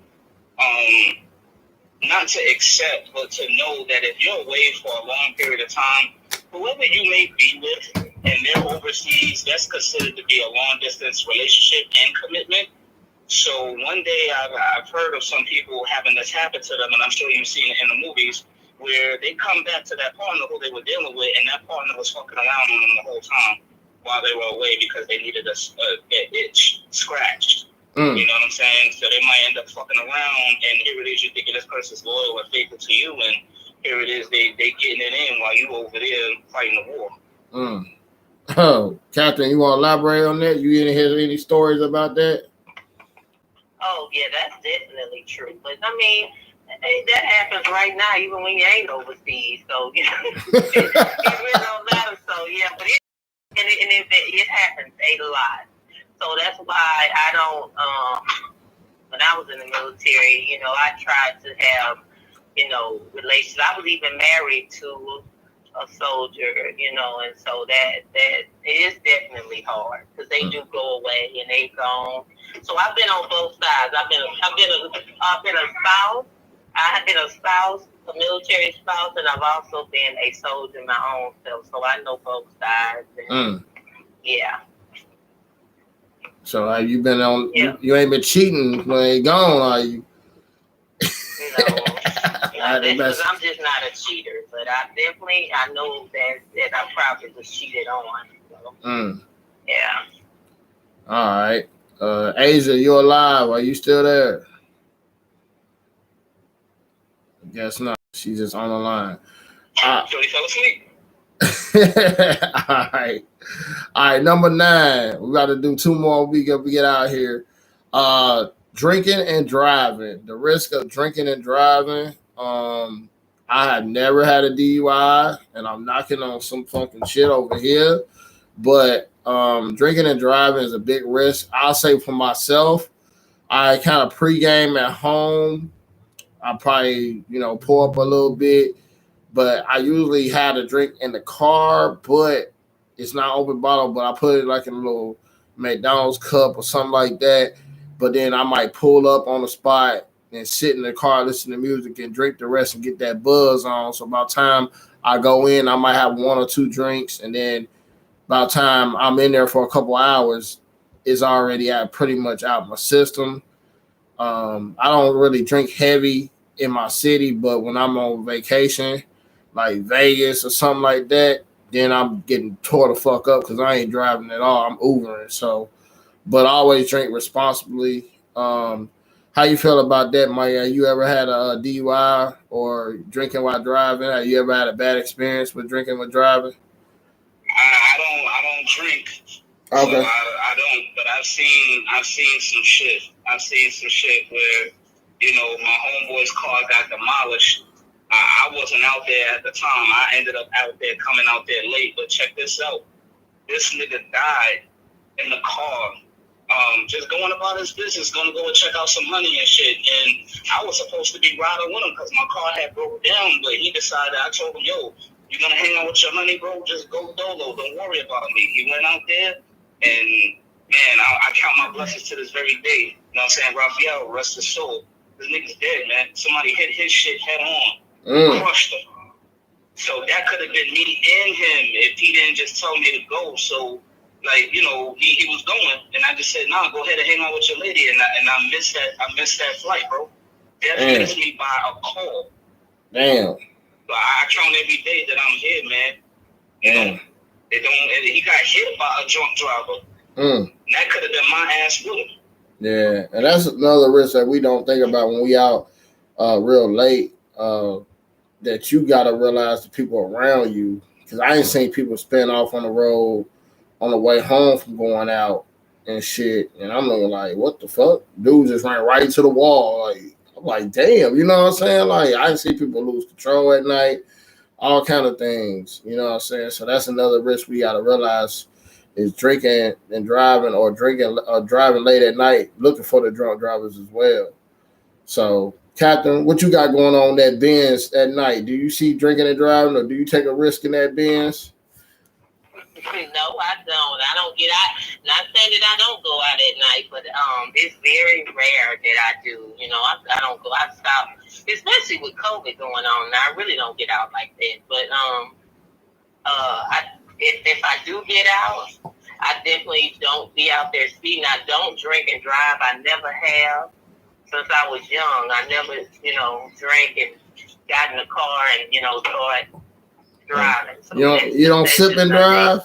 not to accept, but to know that if you're away for a long period of time, whoever you may be with and they're overseas, that's considered to be a long distance relationship and commitment. So one day I've heard of some people having this happen to them, and I'm sure you've seen it in the movies, where they come back to that partner who they were dealing with, and that partner was fucking around on them the whole time while they were away because they needed an itch scratched. You know what I'm saying? So they might end up fucking around, and here it is, you're thinking this person's loyal and faithful to you, and here it is, they getting it in while you over there fighting the war. Oh, Captain, you want to elaborate on that? You didn't hear any stories about that? Oh yeah, that's definitely true. But I mean, that happens right now, even when you ain't overseas. So you know, it really don't matter. So yeah, but it happens a lot. So that's why I don't. When I was in the military, you know, I tried to have, you know, relations. I was even married to a soldier, you know, and so that it is definitely hard because they do go away and they gone. So I've been on both sides. I've been a spouse. I have been a spouse, a military spouse, and I've also been a soldier my own self. So I know both sides. And, yeah. So have you been on? Yeah. You ain't been cheating when they gone, are you? No, because I'm just not a cheater. But I know that I probably was cheated on. So. Yeah. All right. Asia, you alive? Are you still there? I guess not. She's just on the line. So he fell asleep. All right. Number 9. We got to do 2 more. We get out here. Drinking and driving. The risk of drinking and driving. I have never had a DUI, and I'm knocking on some fucking shit over here. But drinking and driving is a big risk. I'll say for myself, I kind of pregame at home. I probably, pour up a little bit. But I usually have a drink in the car, but it's not open bottle, but I put it like in a little McDonald's cup or something like that. But then I might pull up on the spot and sit in the car, listen to music, and drink the rest and get that buzz on. So by the time I go in, I might have 1 or 2 drinks. And then by the time I'm in there for a couple hours, it's already pretty much out my system. I don't really drink heavy in my city, but when I'm on vacation, like Vegas or something like that, then I'm getting tore the fuck up because I ain't driving at all. I'm Ubering. So, but I always drink responsibly. How you feel about that, Maya? You ever had a DUI or drinking while driving? Have you ever had a bad experience with drinking while driving? I don't drink. Okay. So I don't, but I've seen some shit. I've seen some shit where, my homeboy's car got demolished. I wasn't out there at the time. I ended up out there, coming out there late. But check this out. This nigga died in the car, just going about his business, going to go and check out some money and shit. And I was supposed to be riding with him because my car had broke down. But he decided, I told him, yo, you're going to hang out with your honey, bro? Just go dolo. Don't worry about me. He went out there, and, man, I count my blessings to this very day. You know what I'm saying? Raphael, rest his soul. This nigga's dead, man. Somebody hit his shit head on. Crushed him. So that could have been me and him if he didn't just tell me to go. So, he was going, and I just said, nah, go ahead and hang out with your lady, and I missed that flight, bro. That missed me by a call. Damn. So I count every day that I'm here, man. He got hit by a drunk driver. And that could have been my ass with him. Yeah, and that's another risk that we don't think about when we out real late. That you got to realize the people around you, because I ain't seen people spin off on the road on the way home from going out and shit, and I'm looking like, what the fuck? Dude just ran right to the wall. I'm like, damn, you know what I'm saying? I see people lose control at night, all kind of things, you know what I'm saying? So that's another risk we got to realize is drinking and driving, or driving late at night, looking for the drunk drivers as well. So, Captain, what you got going on that Benz at night? Do you see drinking and driving, or do you take a risk in that Benz? No, I don't. I don't get out. Not saying that I don't go out at night, but it's very rare that I do. I don't go. I stop, especially with COVID going on. Now, I really don't get out like that. But if I do get out, I definitely don't be out there speeding. I don't drink and drive. I never have. Since I was young, I never, drank and got in the car and, started driving. So you don't sip and drive?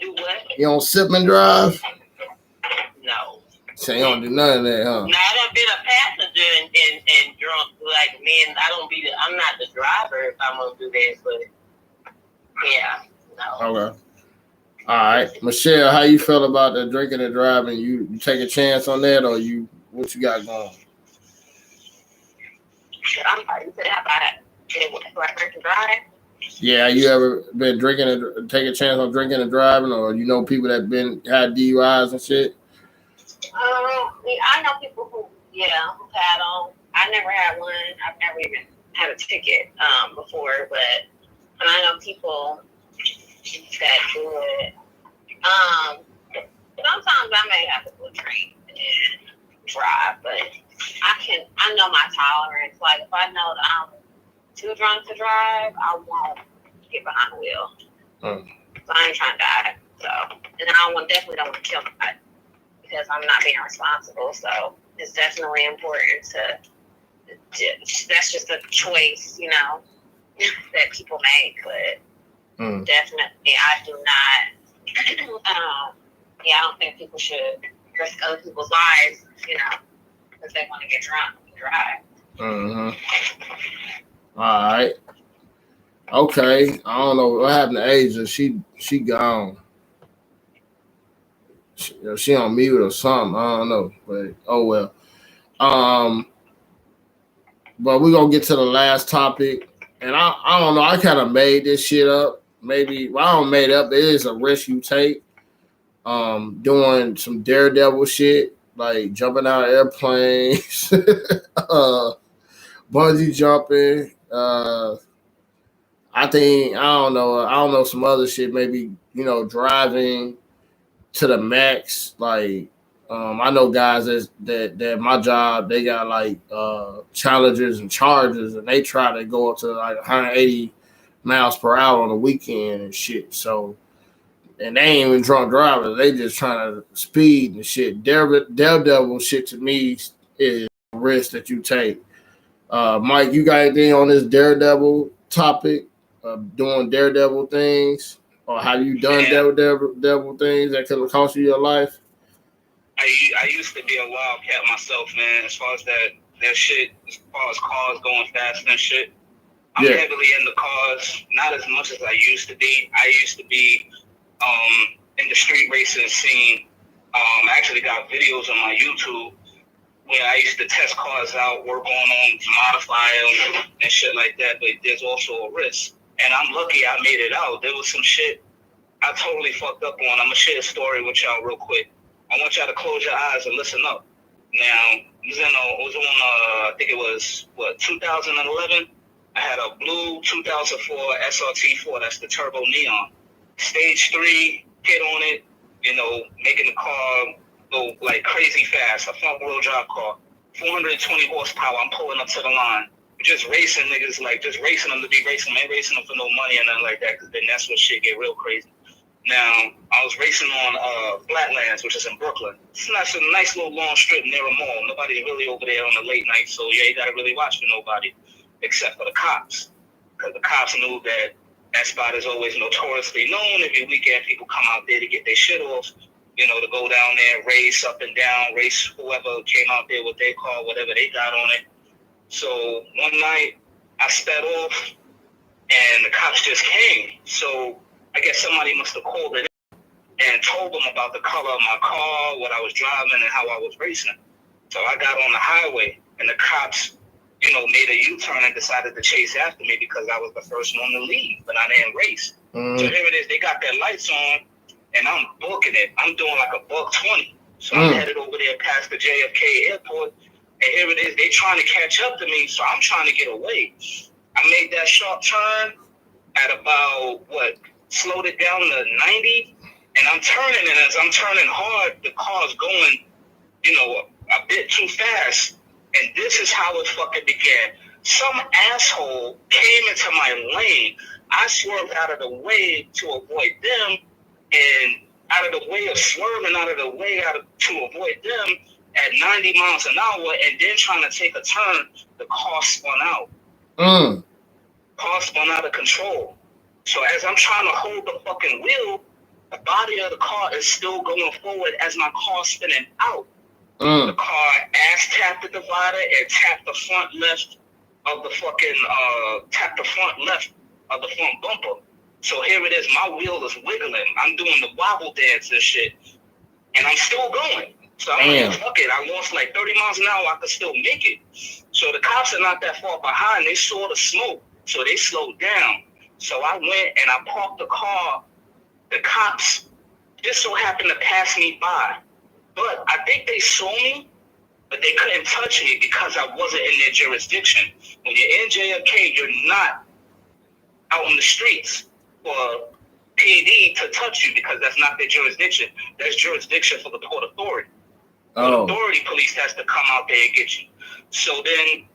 Do what? You don't sip and drive? No. So you don't do none of that, huh? No, I done been a passenger and drunk. Like, man, I'm not the driver if I'm going to do that, but yeah, no. Okay. All right. Michelle, how you feel about the drinking and driving? You take a chance on that, or you What you got going? I'm sorry, you said have I drink and drive? Yeah, you ever been drinking and take a chance on drinking and driving, or you know people that had DUIs and shit? I know people who've had them. I never had one. I've never even had a ticket before, but I know people that do it. Sometimes I may have to go drink and drive, but I know my tolerance. Like if I know that I'm too drunk to drive, I won't get behind the wheel. So I ain't trying to die. So, and definitely don't want to kill nobody because I'm not being responsible. So it's definitely important that's just a choice, that people make. But definitely, I do not. I don't think people should risk other people's lives, because they want to get drunk and drive. All right. Okay. I don't know what happened to Asia. She gone. She on mute or something. I don't know. But oh well. But we're gonna get to the last topic. And I don't know, I kind of made this shit up. Maybe I don't made it up. It is a risk you take. Doing some daredevil shit, like jumping out of airplanes, bungee jumping. I don't know some other shit. Maybe driving to the max. Like I know guys that my job they got like Challengers and Chargers, and they try to go up to like 180 miles per hour on the weekend and shit. So. And they ain't even drunk drivers. They just trying to speed and shit. Daredevil shit to me is a risk that you take. Mike, you got anything on this daredevil topic of doing daredevil things? Or have you done daredevil things that could have cost you your life? I used to be a wildcat myself, man, as far as that shit, as far as cars going fast and shit. I'm heavily into cars, not as much as I used to be. I used to be in the street racing scene. I actually got videos on my YouTube where I used to test cars out, work on them, modify them, and shit like that. But there's also a risk. And I'm lucky I made it out. There was some shit I totally fucked up on. I'm going to share a story with y'all real quick. I want y'all to close your eyes and listen up. Now, it was on, I think it was, 2011? I had a blue 2004 SRT4, that's the turbo neon. Stage 3, hit on it, making the car go like crazy fast. A front wheel drive car, 420 horsepower. I'm pulling up to the line, just racing niggas, like just racing them to be racing. I ain't racing them for no money or nothing like that, because then that's when shit get real crazy. Now I was racing on Flatlands, which is in Brooklyn. It's a nice little long strip near a mall. Nobody's really over there on the late night, so you gotta really watch for nobody, except for the cops, because the cops knew that spot is always notoriously known. Every weekend, people come out there to get their shit off, to go down there, race up and down, race whoever came out there with their car, whatever they got on it. So one night, I sped off, and the cops just came. So I guess somebody must have called it in and told them about the color of my car, what I was driving, and how I was racing. So I got on the highway, and the cops made a U-turn and decided to chase after me because I was the first one to leave, but I didn't race. So here it is. They got their lights on, and I'm booking it. I'm doing like $120. So I'm headed over there past the JFK airport, and here it is. They trying to catch up to me, so I'm trying to get away. I made that sharp turn at about, slowed it down to 90, and I'm turning, and as I'm turning hard, the car's going, a bit too fast. And this is how it fucking began. Some asshole came into my lane. I swerved out of the way to avoid them, and out of the way of swerving out of the way to avoid them at 90 miles an hour, and then trying to take a turn, the car spun out. Car spun out of control. So as I'm trying to hold the fucking wheel, the body of the car is still going forward as my car's spinning out. The car ass tapped the divider and tapped the front left of the front bumper. So here it is, my wheel is wiggling. I'm doing the wobble dance and shit, and I'm still going. So I'm like, fuck it. I lost like 30 miles an hour. I could still make it. So the cops are not that far behind. They saw the smoke, so they slowed down. So I went and I parked the car. The cops just so happened to pass me by. But I think they saw me, but they couldn't touch me because I wasn't in their jurisdiction. When you're in JFK, you're not out in the streets for PD to touch you because that's not their jurisdiction. That's jurisdiction for the Port Authority. The authority police has to come out there and get you. So then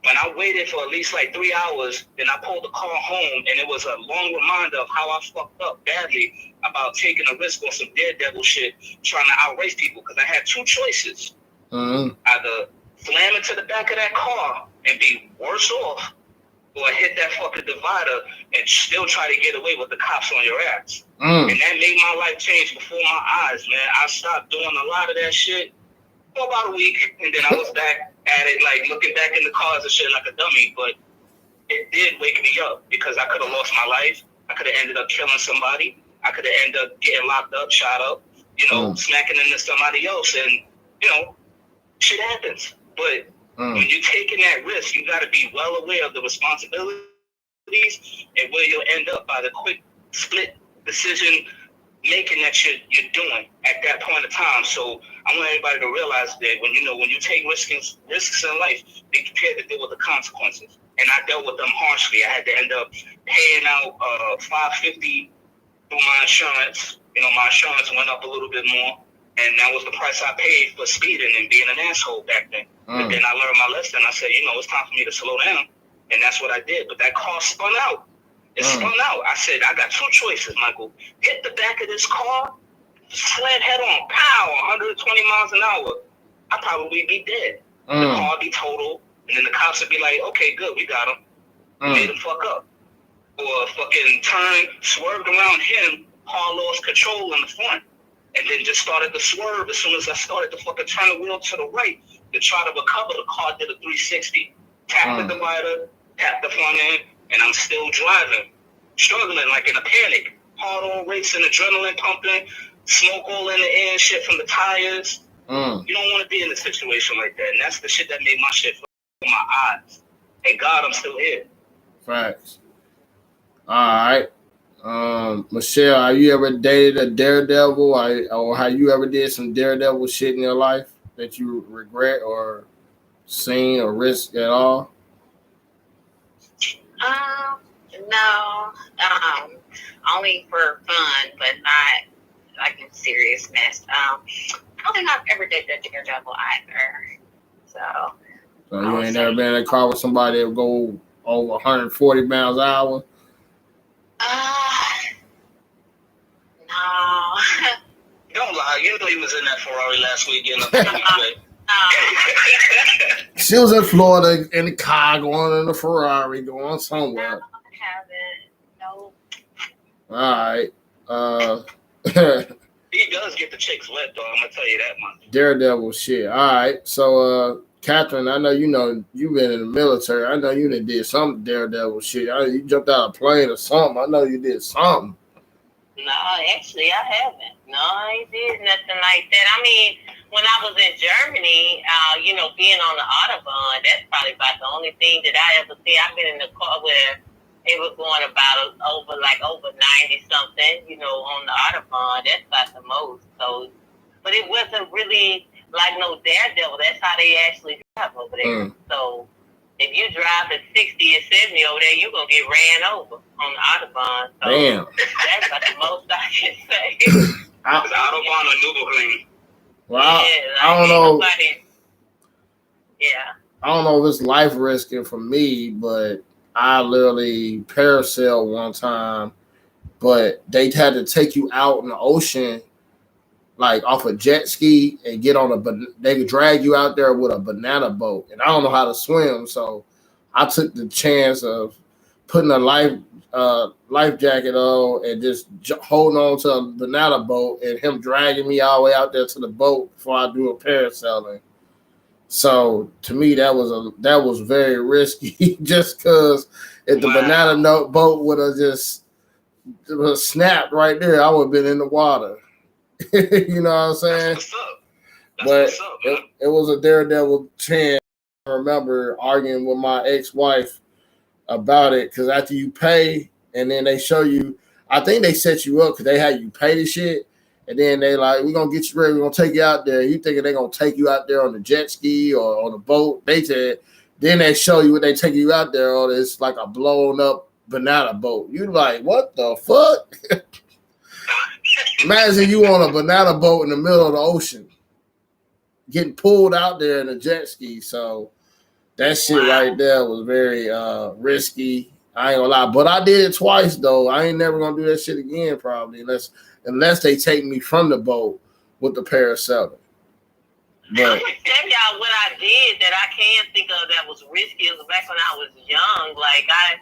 when I waited for at least like 3 hours, then I pulled the car home, and it was a long reminder of how I fucked up badly about taking a risk on some daredevil shit, trying to outrace people, because I had two choices. Either slam into the back of that car and be worse off, or hit that fucking divider and still try to get away with the cops on your ass. And that made my life change before my eyes, man. I stopped doing a lot of that shit for about a week, and then I was back at it, like looking back in the cars and shit like a dummy. But it did wake me up, because I could have lost my life. I could have ended up killing somebody. I could have ended up getting locked up, shot up, smacking into somebody else. And, shit happens. But when you're taking that risk, you got to be well aware of the responsibilities and where you'll end up by the quick split decision making that you're doing at that point in time. So I want everybody to realize that when you take risks in life, be prepared to deal with the consequences. And I dealt with them harshly. I had to end up paying out $550 through my insurance. My insurance went up a little bit more, and that was the price I paid for speeding and being an asshole back then. But then I learned my lesson. I said, it's time for me to slow down, and that's what I did. But that car spun out. It spun out. I said, I got two choices, Michael. Hit the back of this car, sled head on, pow, 120 miles an hour. I'd probably be dead. The car would be total, and then the cops would be like, okay, good, we got him. Made him fuck up. Or fucking swerved around him, car lost control in the front, and then just started to swerve as soon as I started to fucking turn the wheel to the right to try to recover. The car did a 360. Tapped the divider, tapped the front end, and I'm still driving, struggling like in a panic. Hard on racing, adrenaline pumping, smoke all in the air and shit from the tires. You don't want to be in a situation like that. And that's the shit that made my shit for my eyes. Thank God I'm still here. Facts. All right. Michelle, have you ever dated a daredevil, or have you ever did some daredevil shit in your life that you regret or seen or risked at all? No. Only for fun, but not like in seriousness. I don't think I've ever did the daredevil either. So you ain't never been in a car with somebody that go over 140 miles an hour? No. Don't lie. You know he was in that Ferrari last weekend. She was in Florida in the car going in the Ferrari going somewhere. No, I haven't. No. All right. He does get the chicks wet, though. I'm gonna tell you that much. Daredevil shit. All right. So, Catherine, I know you've been in the military. I know you did some daredevil shit. You jumped out of a plane or something. I know you did something. No, actually, I haven't. No, I ain't did nothing like that. I mean, when I was in Germany, being on the Autobahn, that's probably about the only thing that I ever see. I've been in the car where it was going about over 90 something, on the Autobahn. That's about the most. So, but it wasn't really like no daredevil. That's how they actually drive over there. So if you drive at 60 or 70 over there, you're going to get ran over on the Autobahn. So damn. That's about the most I can say. It's Autobahn or Nürburgring. Well, yeah, I don't know. I don't know if it's life risking for me, but I literally parasailed one time, but they had to take you out in the ocean, like off a jet ski, and they could drag you out there with a banana boat. And I don't know how to swim, so I took the chance of putting a life jacket on and just holding on to a banana boat and him dragging me all the way out there to the boat before I do a parasailing. So to me, that was very risky, just because if the banana boat would have just snapped right there, I would have been in the water. You know what I'm saying? That's what's up. But what's up, man. it was a daredevil chance. I remember arguing with my ex-wife about it because after you pay and then they show you, I think they set you up because they had you pay the shit. And then they like, we're going to get you ready. We're going to take you out there. You thinking they're going to take you out there on the jet ski or on the boat. They said, then they show you what they take you out there on. It's like a blown up banana boat. You like, what the fuck? Imagine you on a banana boat in the middle of the ocean getting pulled out there in a jet ski. So that shit right there was very risky. I ain't gonna lie. But I did it twice though. I ain't never gonna do that shit again probably unless they take me from the boat with the parasail. I'm gonna tell y'all what I did that I can think of that was risky. It was back when I was young. Like I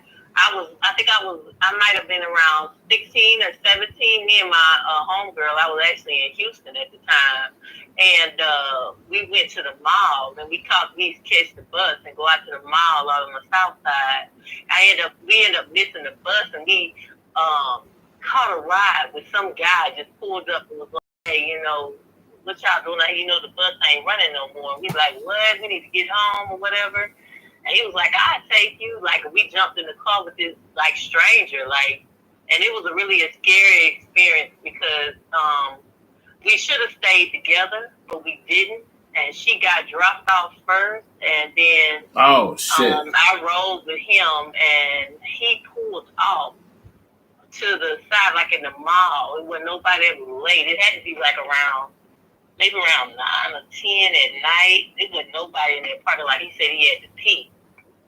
might have been around 16 or 17. Me and my homegirl, I was actually in Houston at the time, and we went to the mall and we catch the bus and go out to the mall out on the south side. We ended up missing the bus and we caught a ride with some guy just pulled up and was like, hey, you know, what y'all doing? Like, you know, the bus ain't running no more. And we like, what? We need to get home or whatever. And he was like, I'll take you. Like, we jumped in the car with this, like, stranger. Like, and it was really a scary experience because we should have stayed together, but we didn't. And she got dropped off first. And then oh, shit. I rode with him, and he pulled off to the side, like in the mall. It wasn't nobody ever late. It had to be, like, maybe around 9 or 10 at night. There wasn't nobody in that parking lot. He said he had to pee.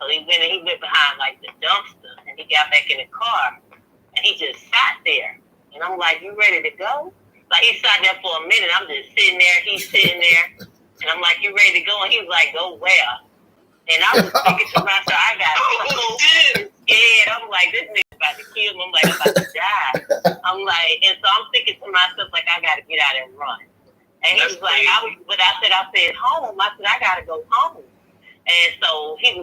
So he went behind like the dumpster and he got back in the car and he just sat there. And I'm like, you ready to go? Like he sat there for a minute. I'm just sitting there. He's sitting there. And I'm like, you ready to go? And he was like, go where? And I was thinking to myself, I got so scared. I'm like, this nigga's about to kill me. I'm like, I'm about to die. I'm like, and so I'm thinking to myself, like, I got to get out and run. And he was like, I said, home. I said, I got to go home. And so he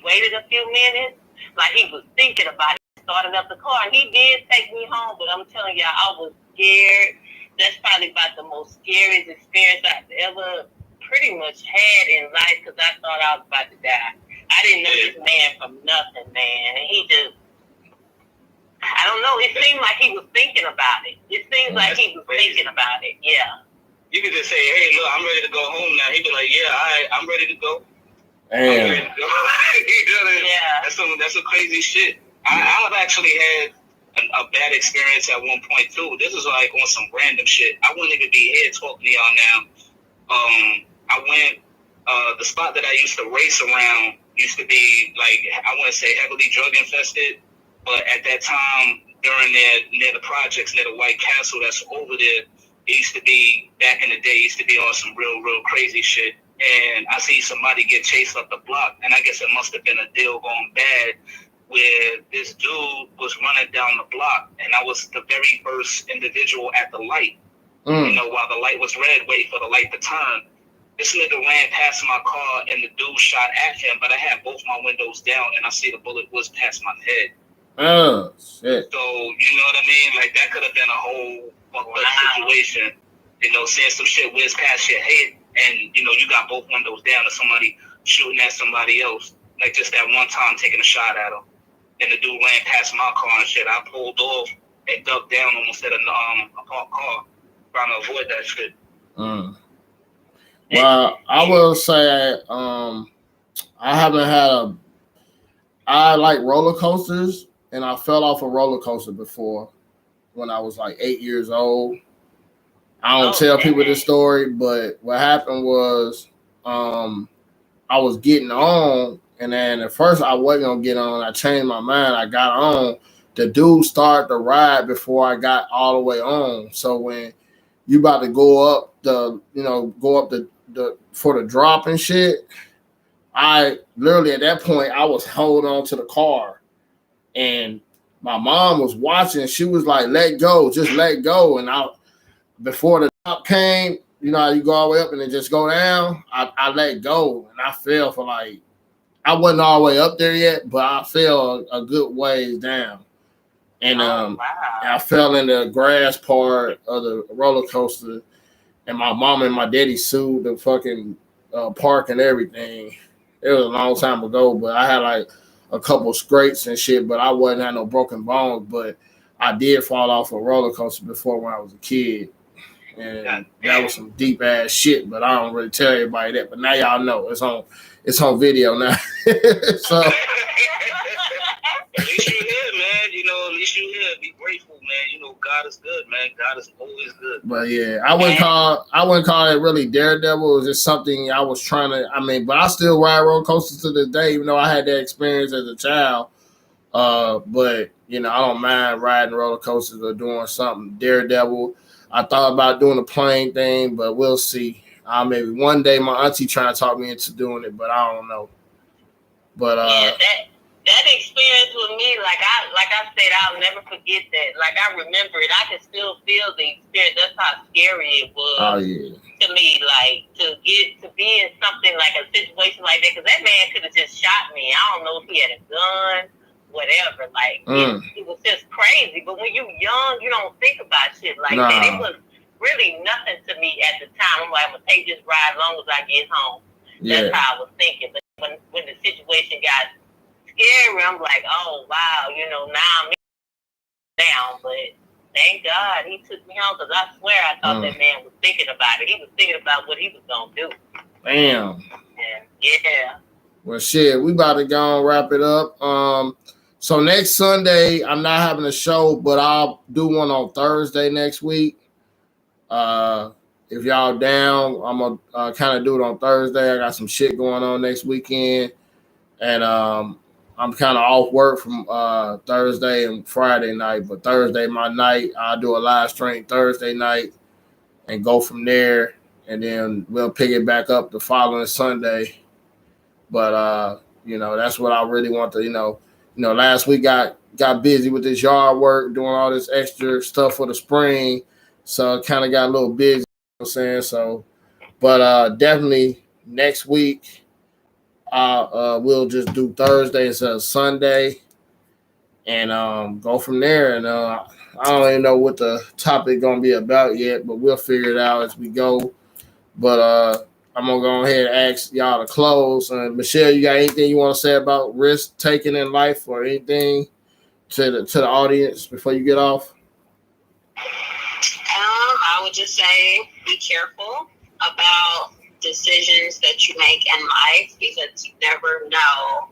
waited a few minutes, like he was thinking about it, started up the car, and he did take me home, but I'm telling y'all, I was scared. That's probably about the most scariest experience I've ever pretty much had in life, because I thought I was about to die. I didn't know this man from nothing, man, and he just, I don't know, it seemed like he was thinking about it. It seems like he was thinking about it, yeah. You could just say, hey, look, I'm ready to go home now. He'd be like, yeah, all right, I'm ready to go. Damn. Yeah. That's some crazy shit. I've actually had a bad experience at one point too. This is like on some random shit. I wouldn't even be here talking to y'all now. I went the spot that I used to race around used to be like, I wouldn't say heavily drug infested, but at that time near the projects near the White Castle that's over there, it used to be back in the day. It used to be on some real crazy shit. And I see somebody get chased up the block, and I guess it must have been a deal going bad where this dude was running down the block, and I was the very first individual at the light. You know, while the light was red, waiting for the light to turn. This nigga ran past my car, and the dude shot at him, but I had both my windows down, and I see the bullet was past my head. Oh, shit. So, you know what I mean? Like, that could have been a whole fucked up situation. You know, seeing some shit whiz past your head, and, you know, you got both windows down and somebody shooting at somebody else. Like, just that one time taking a shot at him. And the dude ran past my car and shit. I pulled off and ducked down almost at a parked car, trying to avoid that shit. Well, I will say I like roller coasters, and I fell off a roller coaster before when I was like 8 years old. I don't tell people this story, but what happened was I was getting on, and then at first I wasn't going to get on. I changed my mind. I got on. The dude started the ride before I got all the way on. So when you about to go up the for the drop and shit, I literally at that point I was holding on to the car, and my mom was watching. She was like, "Let go, just let go." And before the top came, you know how you go all the way up and then just go down. I let go, and I fell for like, I wasn't all the way up there yet, but I fell a good ways down, and I fell in the grass part of the roller coaster. and my mom and my daddy sued the fucking park and everything. It was a long time ago, but I had like a couple scrapes and shit, but I wasn't had no broken bones. But I did fall off a roller coaster before when I was a kid, and that was some deep ass shit. But I don't really tell everybody that. But now y'all know it's on video now. So. At least you're here, man. You know, at least you're here. Be grateful, man. You know, God is good, man. God is always good. But yeah, I wouldn't call it really Daredevil. It was just something I was trying to. I mean, but I still ride roller coasters to this day, even though I had that experience as a child. But you know, I don't mind riding roller coasters or doing something Daredevil. I thought about doing a plane thing, but we'll see. Maybe one day my auntie trying to talk me into doing it, but I don't know. But that experience with me, like I said, I'll never forget that. Like I remember it. I can still feel the experience. That's how scary it was. Oh yeah. To me, like to be in something like a situation like that, because that man could have just shot me. I don't know if he had a gun, whatever. Like it was just crazy. But when you young, you don't think about shit like that. It was really nothing to me at the time. I'm like, I'm gonna take this ride as long as I get home. Yeah. That's how I was thinking. But when the situation got scary, I'm like, oh wow, you know, now I'm down, but thank God he took me home, because I swear I thought that man was thinking about it. He was thinking about what he was gonna do. Damn. And yeah. Well, shit, we about to go and wrap it up. So next Sunday, I'm not having a show, but I'll do one on Thursday next week. If y'all down, I'm gonna kind of do it on Thursday. I got some shit going on next weekend, and I'm kind of off work from Thursday and Friday night, but Thursday my night. I'll do a live stream Thursday night and go from there, and then we'll pick it back up the following Sunday. But you know, that's what I really want to, you know, last week got busy with this yard work, doing all this extra stuff for the spring, so kind of got a little busy. You know what I'm saying? So, but definitely next week. We'll just do Thursday instead of Sunday, and go from there. And I don't even know what the topic gonna be about yet, but we'll figure it out as we go. But I'm gonna go ahead and ask y'all to close. Michelle, you got anything you want to say about risk taking in life, or anything to the audience before you get off? I would just say be careful about decisions that you make in life, because you never know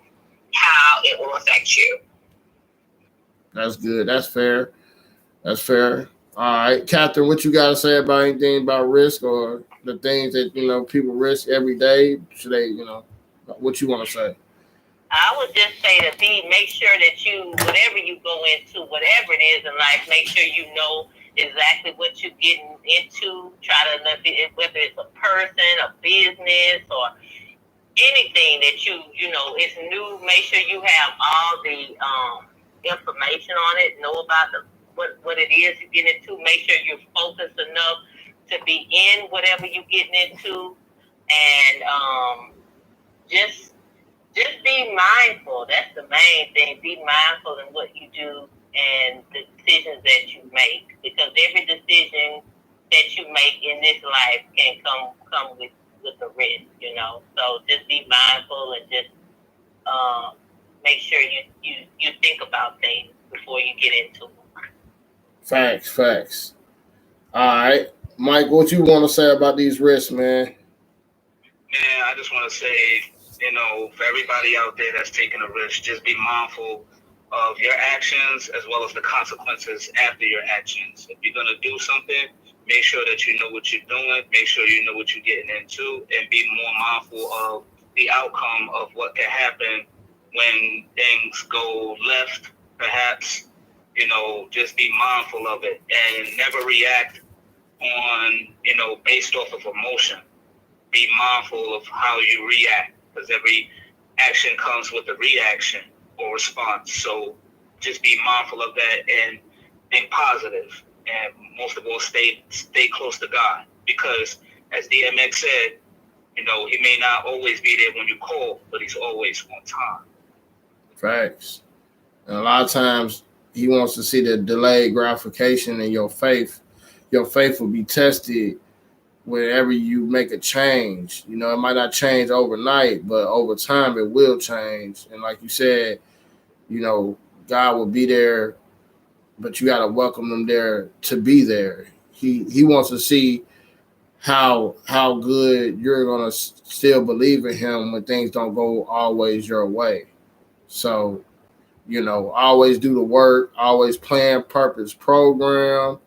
how it will affect you. That's good. That's fair. All right, Catherine, what you got to say about anything about risk, or the things that, you know, people risk every day? Should they, you know, what you want to say? I would just say to make sure that you, whatever you go into, whatever it is in life, make sure you know exactly what you're getting into. Try to, whether it's a person, a business, or anything that you know is new, make sure you have all the information on it, know about what it is you're getting into. Make sure you're focused enough to be in whatever you're getting into, and just be mindful. That's the main thing. Be mindful in what you do and the decisions that you make, because every decision that you make in this life can come with a risk, you know. So just be mindful and just make sure you think about things before you get into them. Facts. All right, Mike, what you want to say about these risks, man? Man, I just want to say, you know, for everybody out there that's taking a risk, just be mindful of your actions as well as the consequences after your actions. If you're going to do something, make sure that you know what you're doing, make sure you know what you're getting into, and be more mindful of the outcome of what can happen when things go left, perhaps. You know, just be mindful of it and never react on, you know, based off of emotion. Be mindful of how you react, because every action comes with a reaction or response. So just be mindful of that and think positive, and most of all, stay close to God, because as DMX said, you know, he may not always be there when you call, but he's always on time. Facts. And a lot of times he wants to see the delayed gratification in your faith. Your faith will be tested whenever you make a change. You know, it might not change overnight, but over time it will change. And like you said, you know, God will be there, but you got to welcome them there to be there. He wants to see how good you're gonna still believe in him when things don't go always your way. So, you know, always do the work, always plan, purpose, program.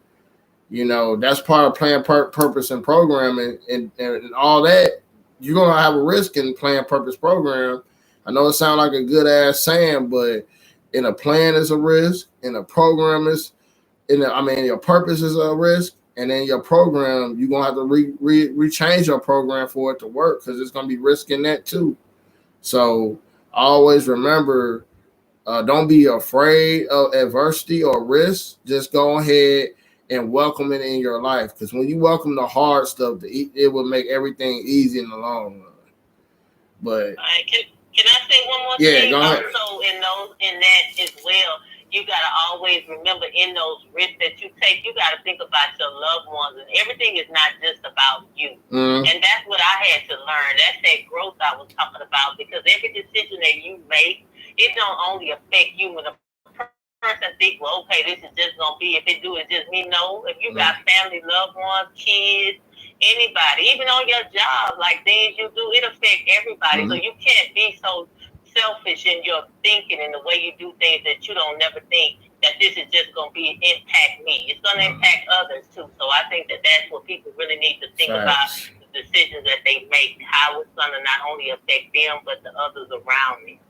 You know, that's part of plan, purpose, and programming, and all that. You're gonna have a risk in plan, purpose, program. I know it sounds like a good ass saying, but in a plan is a risk, in a program is, your purpose is a risk, and then your program, you're gonna have to rechange your program for it to work because it's gonna be risk in that too. So always remember, don't be afraid of adversity or risk. Just go ahead and welcome it in your life, because when you welcome the hard stuff, it will make everything easy in the long run. But can I say one more yeah, thing? go ahead. Also, in that as well, you gotta always remember in those risks that you take, you gotta think about your loved ones, and everything is not just about you. And that's what I had to learn. That's that growth I was talking about, because every decision that you make, it don't only affect you when a person think, well, okay, this is just gonna be, if it do, it's just me. No, if you got family, loved ones, kids, anybody, even on your job, like things you do, it affects everybody. So you can't be so selfish in your thinking and the way you do things that you don't never think that this is just going to impact me. It's going to impact others too. So I think that that's what people really need to think about, the decisions that they make, how it's going to not only affect them, but the others around me.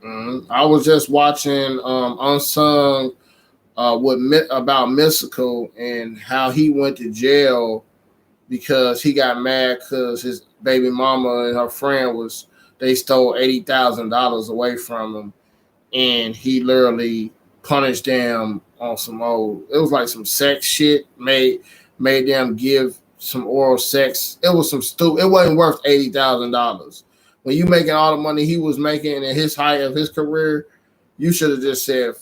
I was just watching Unsung about Mystical and how he went to jail because he got mad because his baby mama and her friend they stole $80,000 away from him, and he literally punished them on some it was like some sex shit, made them give some oral sex. It was some stupid. It wasn't worth $80,000. When you making all the money he was making in his height of his career, you should have just said,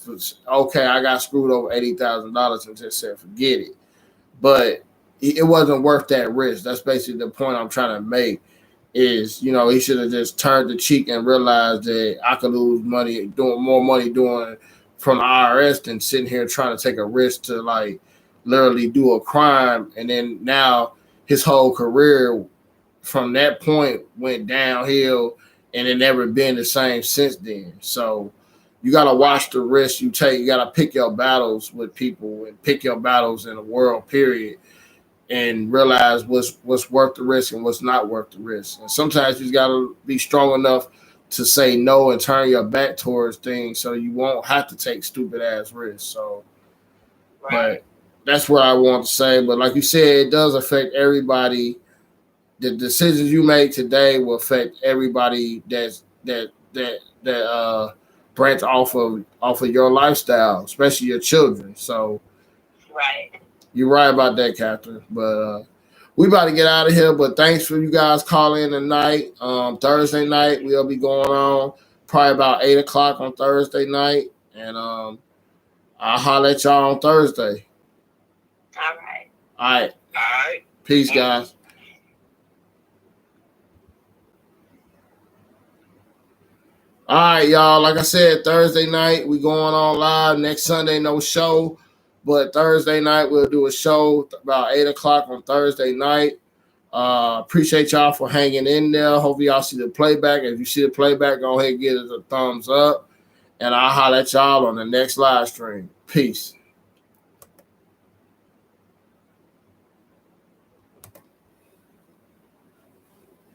okay, I got screwed over $80,000 and just said, forget it. But it wasn't worth that risk. That's basically the point I'm trying to make. Is, you know, he should have just turned the cheek and realized that I could lose money, doing more money doing from the IRS than sitting here trying to take a risk to like literally do a crime. And then now his whole career from that point went downhill and it never been the same since then. So you got to watch the risks you take. You got to pick your battles with people and pick your battles in the world, period. And realize what's worth the risk and what's not worth the risk. And sometimes you got to be strong enough to say no and turn your back towards things so you won't have to take stupid ass risks. So, but that's what I want to say. But like you said, it does affect everybody. The decisions you make today will affect everybody that branch off of your lifestyle, especially your children. So, you're right about that, Catherine. But we about to get out of here. But thanks for you guys calling tonight. Thursday night, we'll be going on probably about 8 o'clock on Thursday night. And I'll holler at y'all on Thursday. All right. All right. Peace, guys. All right, y'all. Like I said, Thursday night, we going on live. Next Sunday, no show. But Thursday night, we'll do a show about 8 o'clock on Thursday night. Appreciate y'all for hanging in there. Hope y'all see the playback. If you see the playback, go ahead and give it a thumbs up. And I'll holler at y'all on the next live stream. Peace.